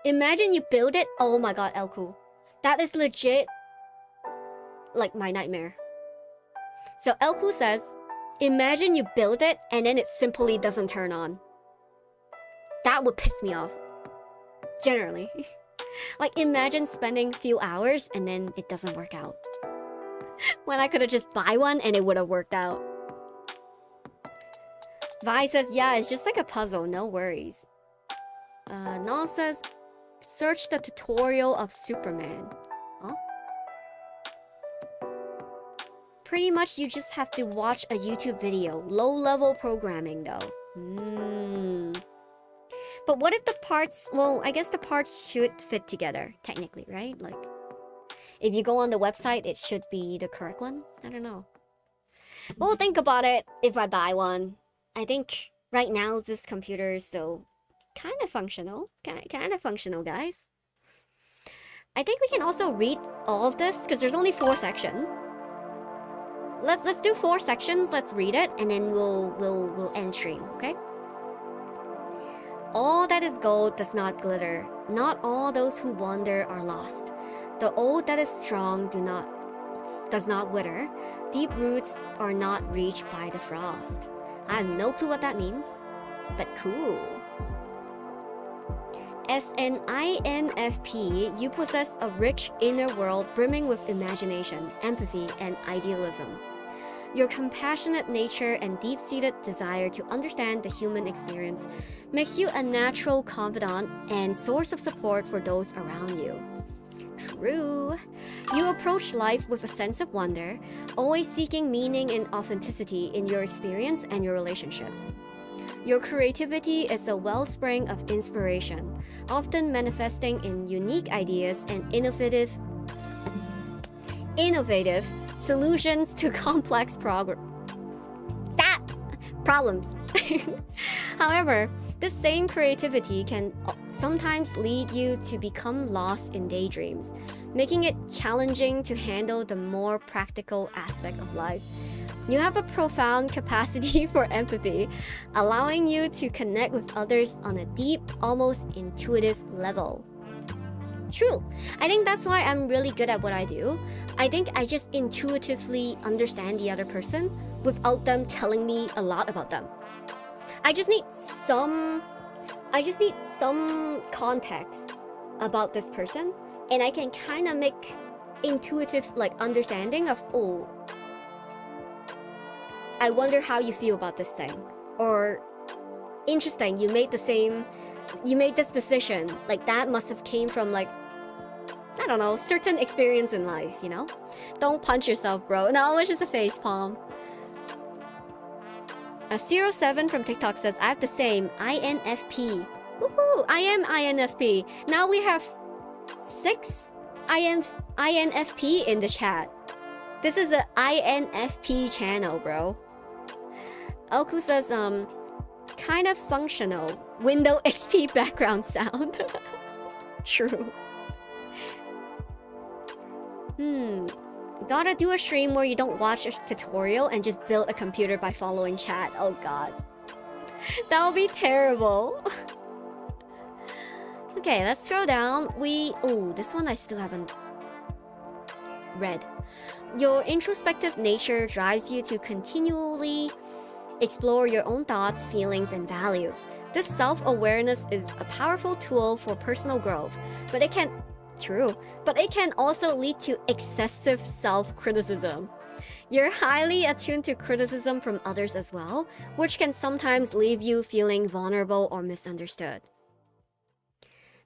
Imagine you build it. Oh my god, Elku. That is legit like my nightmare. So Elku says, imagine you build it and then it simply doesn't turn on. That would piss me off. Generally. Like imagine spending a few hours and then it doesn't work out. When I could have just buy one and it would have worked out. Vi says, yeah, it's just like a puzzle, no worries. Non says, search the tutorial of Superman. Huh? Pretty much you just have to watch a YouTube video. Low-level programming, though. But what if the parts... Well, I guess the parts should fit together, technically, right? Like, If you go on the website, it should be the correct one. I don't know. We'll think about it if I buy one. I think right now this computer is still kind of functional. Kind of functional, guys. I think we can also read all of this because there's only 4 sections. Let's do 4 sections. Let's read it and then we'll end stream, okay? All that is gold does not glitter. Not all those who wander are lost. The old that is strong does not wither. Deep roots are not reached by the frost. I have no clue what that means, but cool. As an INFP, you possess a rich inner world brimming with imagination, empathy, and idealism. Your compassionate nature and deep-seated desire to understand the human experience makes you a natural confidant and source of support for those around you. True. You approach life with a sense of wonder, always seeking meaning and authenticity in your experience and your relationships. Your creativity is a wellspring of inspiration, often manifesting in unique ideas and innovative solutions to complex problems. However, this same creativity can sometimes lead you to become lost in daydreams, making it challenging to handle the more practical aspect of life. You have a profound capacity for empathy, allowing you to connect with others on a deep, almost intuitive level. True. I think that's why I'm really good at what I do. I think I just intuitively understand the other person without them telling me a lot about them. I just need some context about this person, and I can kind of make intuitive understanding of, oh, I wonder how you feel about this thing, or interesting, you made this decision, that must have came from I don't know, certain experience in life, you know? Don't punch yourself, bro. No, it's just a face palm. 07 from TikTok says, I have the same INFP. Woohoo! I am INFP. Now we have 6 INFP in the chat. This is a INFP channel, bro. Elku says, kind of functional. Windows XP background sound. True. Gotta do a stream where you don't watch a tutorial and just build a computer by following chat. Oh god. That would be terrible. Okay, let's scroll down. This one I still haven't read. Your introspective nature drives you to continually explore your own thoughts, feelings, and values. This self-awareness is a powerful tool for personal growth, but it can also lead to excessive self-criticism. You're highly attuned to criticism from others as well, which can sometimes leave you feeling vulnerable or misunderstood.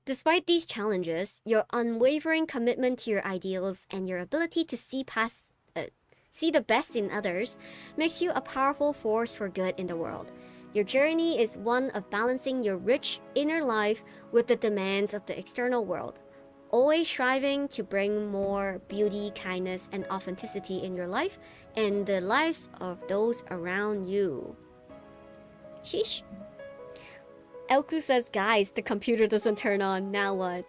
Despite these challenges, your unwavering commitment to your ideals and your ability to see the best in others makes you a powerful force for good in the world. Your journey is one of balancing your rich inner life with the demands of the external world, always striving to bring more beauty, kindness, and authenticity in your life and the lives of those around you. Sheesh. Elku says, guys, the computer doesn't turn on. Now what?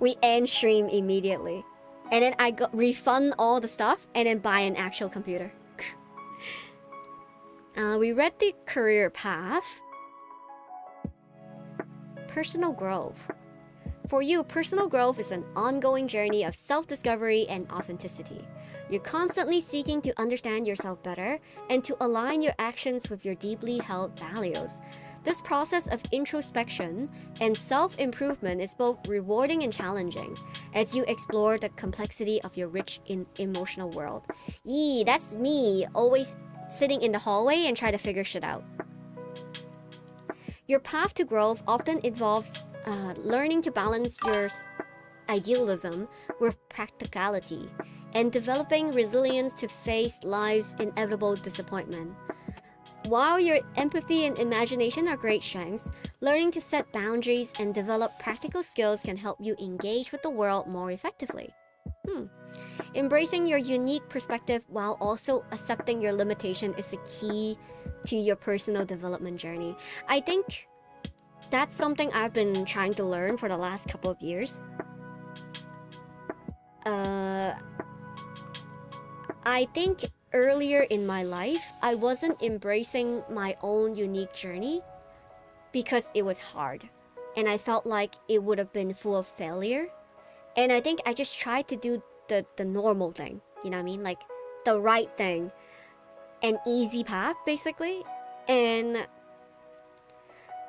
We end stream immediately. And then I refund all the stuff and then buy an actual computer. We read the career path. Personal growth. For you, personal growth is an ongoing journey of self-discovery and authenticity. You're constantly seeking to understand yourself better and to align your actions with your deeply held values. This process of introspection and self-improvement is both rewarding and challenging as you explore the complexity of your rich emotional world. Yee, that's me, always sitting in the hallway and try to figure shit out. Your path to growth often involves learning to balance your idealism with practicality and developing resilience to face life's inevitable disappointment. While your empathy and imagination are great strengths, learning to set boundaries and develop practical skills can help you engage with the world more effectively. Hmm. Embracing your unique perspective while also accepting your limitation is a key to your personal development journey. I think that's something I've been trying to learn for the last couple of years. I think earlier in my life, I wasn't embracing my own unique journey because it was hard. And I felt like it would have been full of failure. And I think I just tried to do the normal thing, you know what I mean? Like the right thing, an easy path, basically. And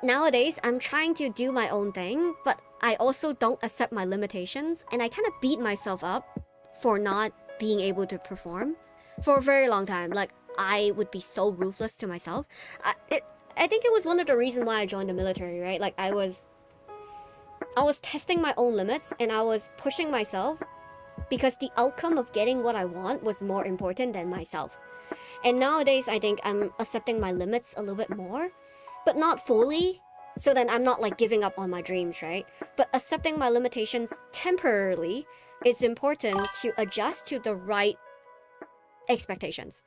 nowadays, I'm trying to do my own thing, but I also don't accept my limitations. And I kind of beat myself up for not being able to perform for a very long time. Like, I would be so ruthless to myself. I think it was one of the reasons why I joined the military, right? Like, I was testing my own limits and I was pushing myself because the outcome of getting what I want was more important than myself. And nowadays, I think I'm accepting my limits a little bit more, but not fully. So then I'm not like giving up on my dreams, right? But accepting my limitations temporarily, it's important to adjust to the right expectations.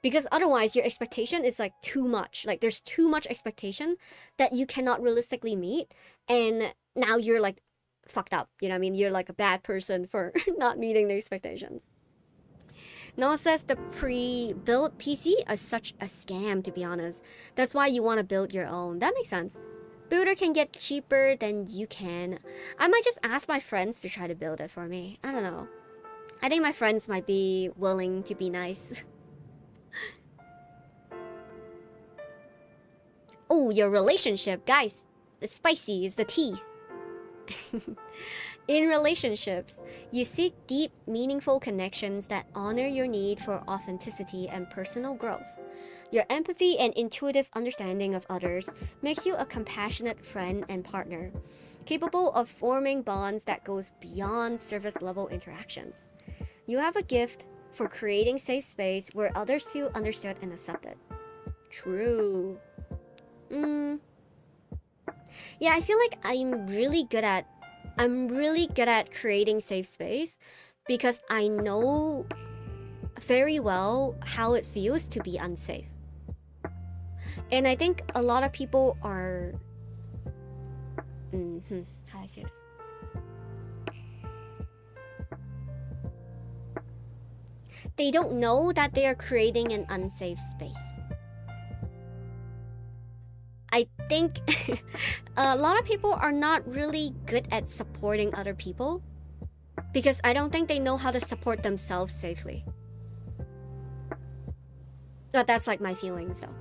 Because otherwise, your expectation is like too much. Like there's too much expectation that you cannot realistically meet. And now you're like fucked up. You know what I mean? You're like a bad person for not meeting the expectations. Noah says the pre-built PC is such a scam, to be honest. That's why you want to build your own. That makes sense. Builder can get cheaper than you can. I might just ask my friends to try to build it for me. I don't know. I think my friends might be willing to be nice. Oh, your relationship. Guys, it's spicy. It's the tea. In relationships, you seek deep, meaningful connections that honor your need for authenticity and personal growth. Your empathy and intuitive understanding of others makes you a compassionate friend and partner, capable of forming bonds that goes beyond surface-level interactions. You have a gift for creating safe space where others feel understood and accepted. True. Yeah, I feel like I'm really good at creating safe space because I know very well how it feels to be unsafe. And I think a lot of people are how do I say this? They don't know that they are creating an unsafe space. I think a lot of people are not really good at supporting other people because I don't think they know how to support themselves safely. But that's like my feelings though.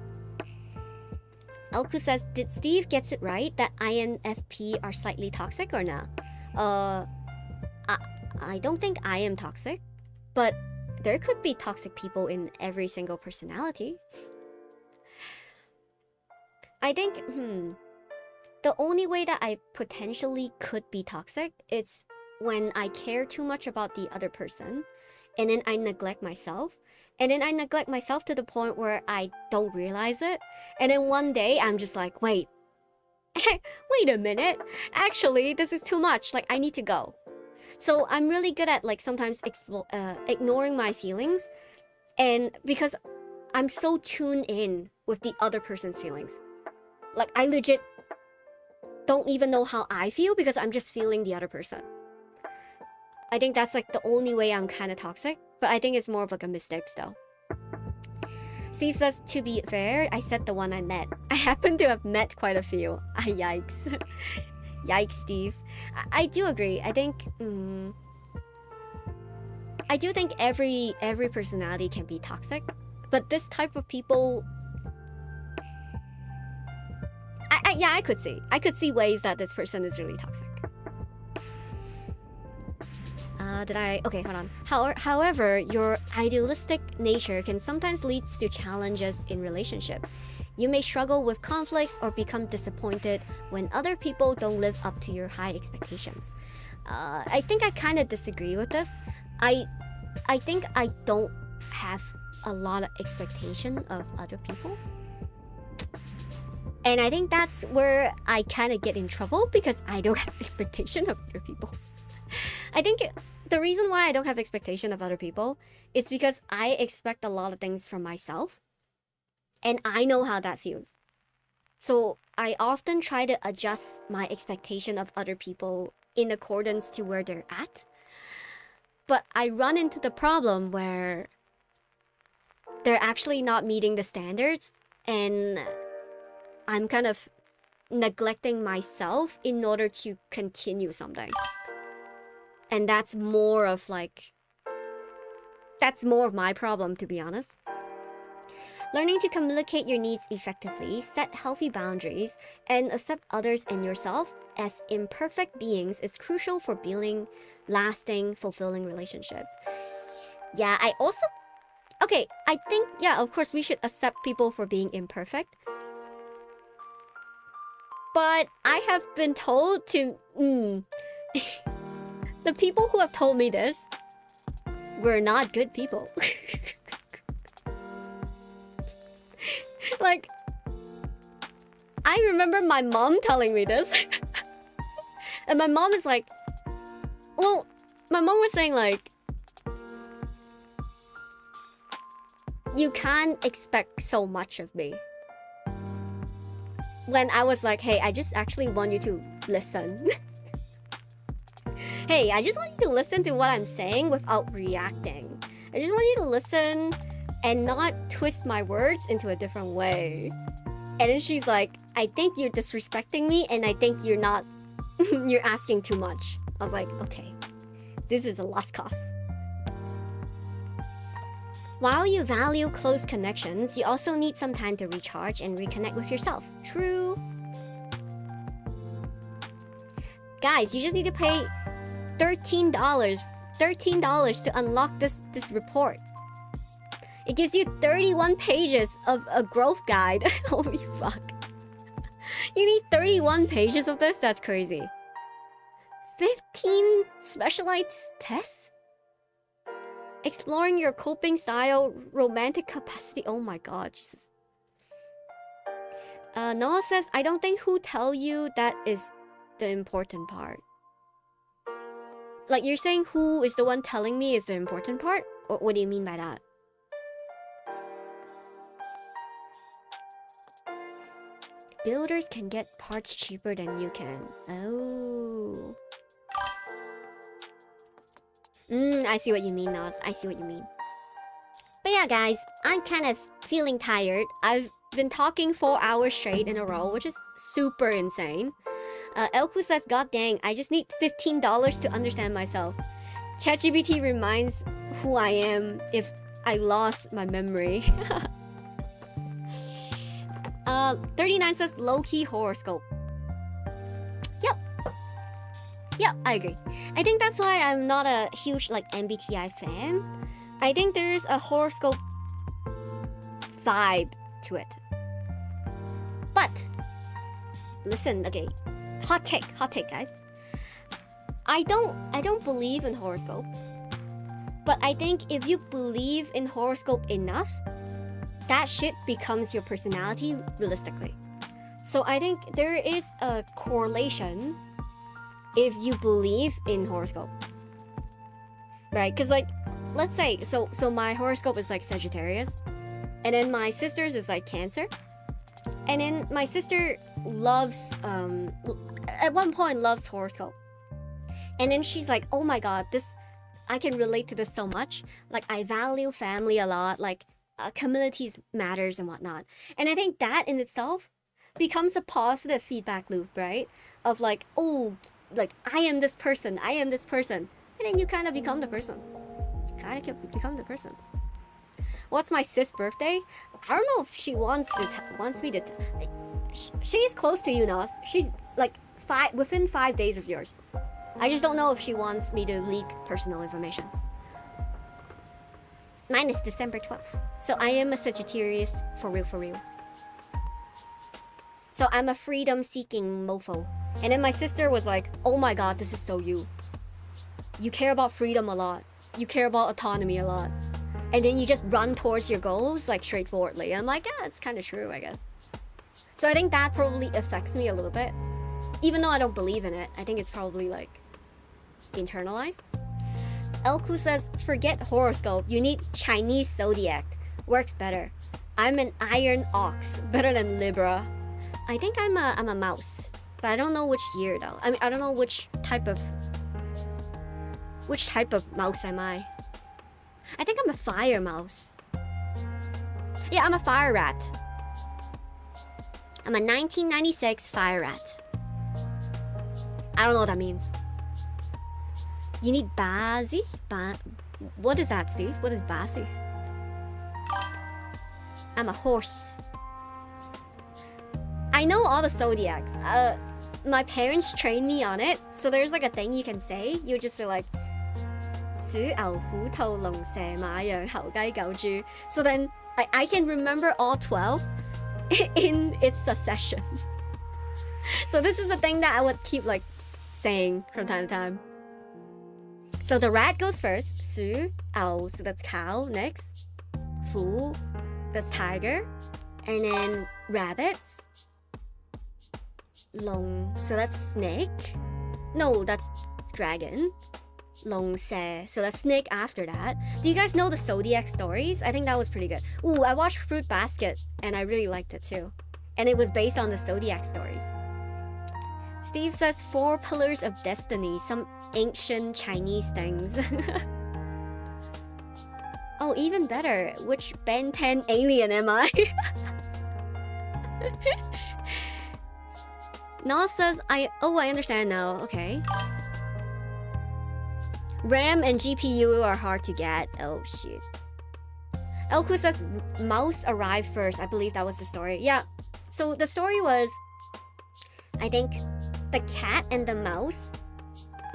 Elku says, did Steve gets it right that INFP are slightly toxic or not? I don't think I am toxic, but there could be toxic people in every single personality. I think, the only way that I potentially could be toxic is when I care too much about the other person, and then I neglect myself, and then I neglect myself to the point where I don't realize it, and then one day I'm just like, wait a minute, actually this is too much, like I need to go. So I'm really good at like sometimes ignoring my feelings, and because I'm so tuned in with the other person's feelings. Like, I legit don't even know how I feel because I'm just feeling the other person. I think that's like the only way I'm kind of toxic, but I think it's more of like a mistake still. Steve says, to be fair, I said the one I met. I happen to have met quite a few. Yikes. Yikes, Steve. I do agree. I think... I do think every personality can be toxic, but this type of people... yeah, I could see ways that this person is really toxic. Okay, hold on. However, your idealistic nature can sometimes lead to challenges in relationship. You may struggle with conflicts or become disappointed when other people don't live up to your high expectations. I think I kind of disagree with this. I think I don't have a lot of expectation of other people. And I think that's where I kind of get in trouble because I don't have expectation of other people. I think the reason why I don't have expectation of other people is because I expect a lot of things from myself, and I know how that feels. So I often try to adjust my expectation of other people in accordance to where they're at. But I run into the problem where they're actually not meeting the standards, and I'm kind of neglecting myself in order to continue something. And that's more of my problem, to be honest. Learning to communicate your needs effectively, set healthy boundaries, and accept others and yourself as imperfect beings is crucial for building lasting, fulfilling relationships. Yeah, I think, yeah, of course we should accept people for being imperfect. But I have been told to... the people who have told me this were not good people. Like, I remember my mom telling me this. And my mom is like... Well, my mom was saying like... You can't expect so much of me. When I was like, hey, I just actually want you to listen. Hey, I just want you to listen to what I'm saying without reacting. I just want you to listen and not twist my words into a different way. And then she's like, I think you're disrespecting me, and I think you're not... you're asking too much. I was like, okay, this is a lost cause. While you value close connections, you also need some time to recharge and reconnect with yourself. True. Guys, you just need to pay $13 to unlock this report. It gives you 31 pages of a growth guide. Holy fuck. You need 31 pages of this? That's crazy. 15 specialized tests? Exploring your coping style, romantic capacity. Oh my god, Jesus. Noah says, I don't think who tell you that is the important part. Like, you're saying who is the one telling me is the important part? Or what do you mean by that? Builders can get parts cheaper than you can. Oh. I see what you mean, Nas. I see what you mean. But yeah, guys, I'm kind of feeling tired. I've been talking 4 hours straight in a row, which is super insane. Elku says, God dang, I just need $15 to understand myself. ChatGPT reminds who I am if I lost my memory. 39 says, low-key horoscope. Yep, I agree. I think that's why I'm not a huge MBTI fan. I think there's a horoscope vibe to it. But listen, okay, hot take, guys. I don't believe in horoscope. But I think if you believe in horoscope enough, that shit becomes your personality realistically. So I think there is a correlation if you believe in horoscope, right? Because let's say so my horoscope is Sagittarius, and then my sister's is Cancer, and then my sister loves at one point loves horoscope, and then she's like, oh my god, this I can relate to this so much. I value family a lot, communities matters and whatnot. And I think that in itself becomes a positive feedback loop, right? Of oh, I am this person, and then you kind of become the person. What's my sis birthday? I don't know if she wants me to. She's close to you, Nas. She's within 5 days of yours. I just don't know if she wants me to leak personal information. Mine is December 12th. So I am a Sagittarius for real. So I'm a freedom-seeking mofo. And then my sister was like, oh my god, this is so you. You care about freedom a lot. You care about autonomy a lot. And then you just run towards your goals straightforwardly. I'm like, yeah, it's kind of true, I guess. So I think that probably affects me a little bit. Even though I don't believe in it, I think it's probably internalized. Elku says, forget horoscope. You need Chinese zodiac. Works better. I'm an iron ox. Better than Libra. I think I'm a mouse. But I don't know which year though. I mean, I don't know which type of mouse am I. I think I'm a fire mouse. Yeah, I'm a fire rat. I'm a 1996 fire rat. I don't know what that means. You need Bazi? What is that, Steve? What is Bazi? I'm a horse. I know all the zodiacs. My parents trained me on it, so there's like a thing you can say. You just be like, 鼠牛虎兔龍蛇馬羊猴雞狗豬. So then I can remember all 12 in its succession. So this is the thing that I would keep like saying from time to time. So the rat goes first. 鼠, owl, so that's cow. Next, 虎, that's tiger. And then rabbits. 龍, so that's snake. No, that's dragon. 龍蛇, so that's snake after that. Do you guys know the zodiac stories? I think that was pretty good. Ooh, I watched Fruit Basket and I really liked it too. And it was based on the zodiac stories. Steve says 4 pillars of destiny, some ancient Chinese things. Oh, even better. Which Ben 10 alien am I? Nas says I understand now. Okay. RAM and GPU are hard to get. Oh shit. Elku says mouse arrived first. I believe that was the story. Yeah. So the story was, I think the cat and the mouse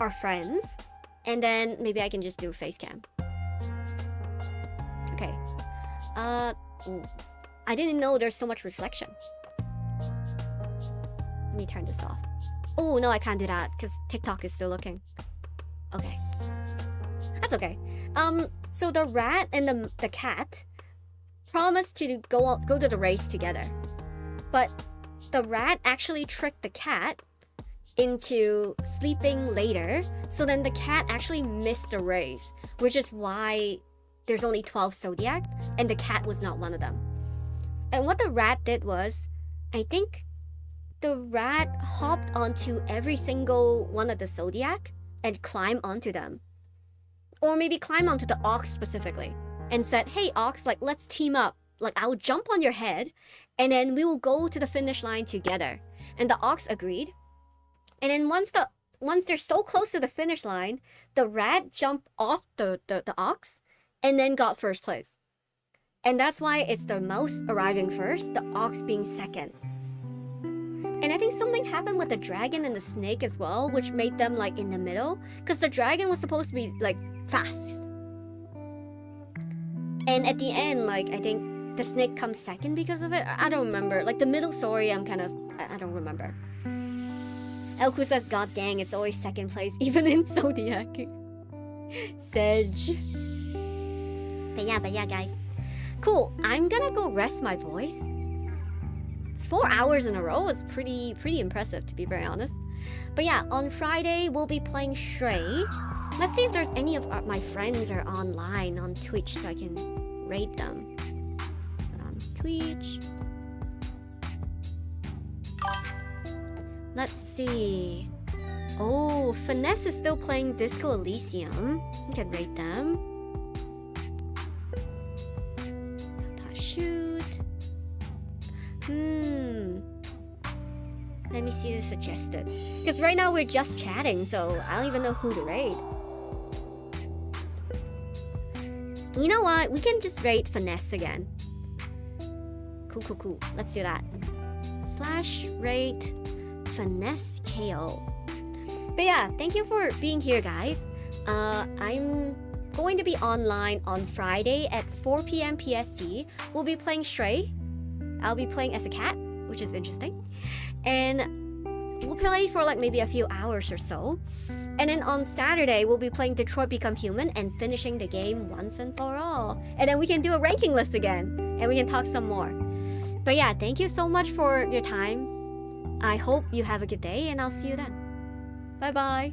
are friends. And then maybe I can just do face cam. Okay. I didn't know there's so much reflection. Let me turn this off. Oh no, I can't do that because TikTok is still looking. Okay. That's okay. So the rat and the cat promised to go to the race together. But the rat actually tricked the cat into sleeping later. So then the cat actually missed the race, which is why there's only 12 zodiac and the cat was not one of them. And what the rat did was, I think the rat hopped onto every single one of the zodiac and climbed onto them. Or maybe climb onto the ox specifically and said, hey ox, like let's team up. Like I'll jump on your head and then we will go to the finish line together. And the ox agreed. And then once they're so close to the finish line, the rat jumped off the ox and then got first place. And that's why it's the mouse arriving first, the ox being second. And I think something happened with the dragon and the snake as well, which made them like in the middle. Because the dragon was supposed to be like fast. And at the end, like I think the snake comes second because of it. I don't remember. Like the middle story, I don't remember. Elku says, God dang, it's always second place, even in Zodiac. Sedge. But yeah, guys. Cool. I'm gonna go rest my voice. It's 4 hours in a row. It's pretty impressive, to be very honest. But yeah, on Friday we'll be playing Shrey. Let's see if there's any of my friends are online on Twitch so I can raid them. On Twitch. Let's see. Oh, Finesse is still playing Disco Elysium. We can raid them. Shoot. Let me see the suggested. Because right now we're just chatting, so I don't even know who to raid. You know what? We can just raid Finesse again. Cool. Let's do that. /raid Finesse KO. But yeah, thank you for being here, guys. I'm going to be online on Friday at 4 p.m. PST. We'll be playing Shrey. I'll be playing as a cat, which is interesting. And we'll play for like maybe a few hours or so. And then on Saturday, we'll be playing Detroit Become Human and finishing the game once and for all. And then we can do a ranking list again. And we can talk some more. But yeah, thank you so much for your time. I hope you have a good day and I'll see you then. Bye-bye.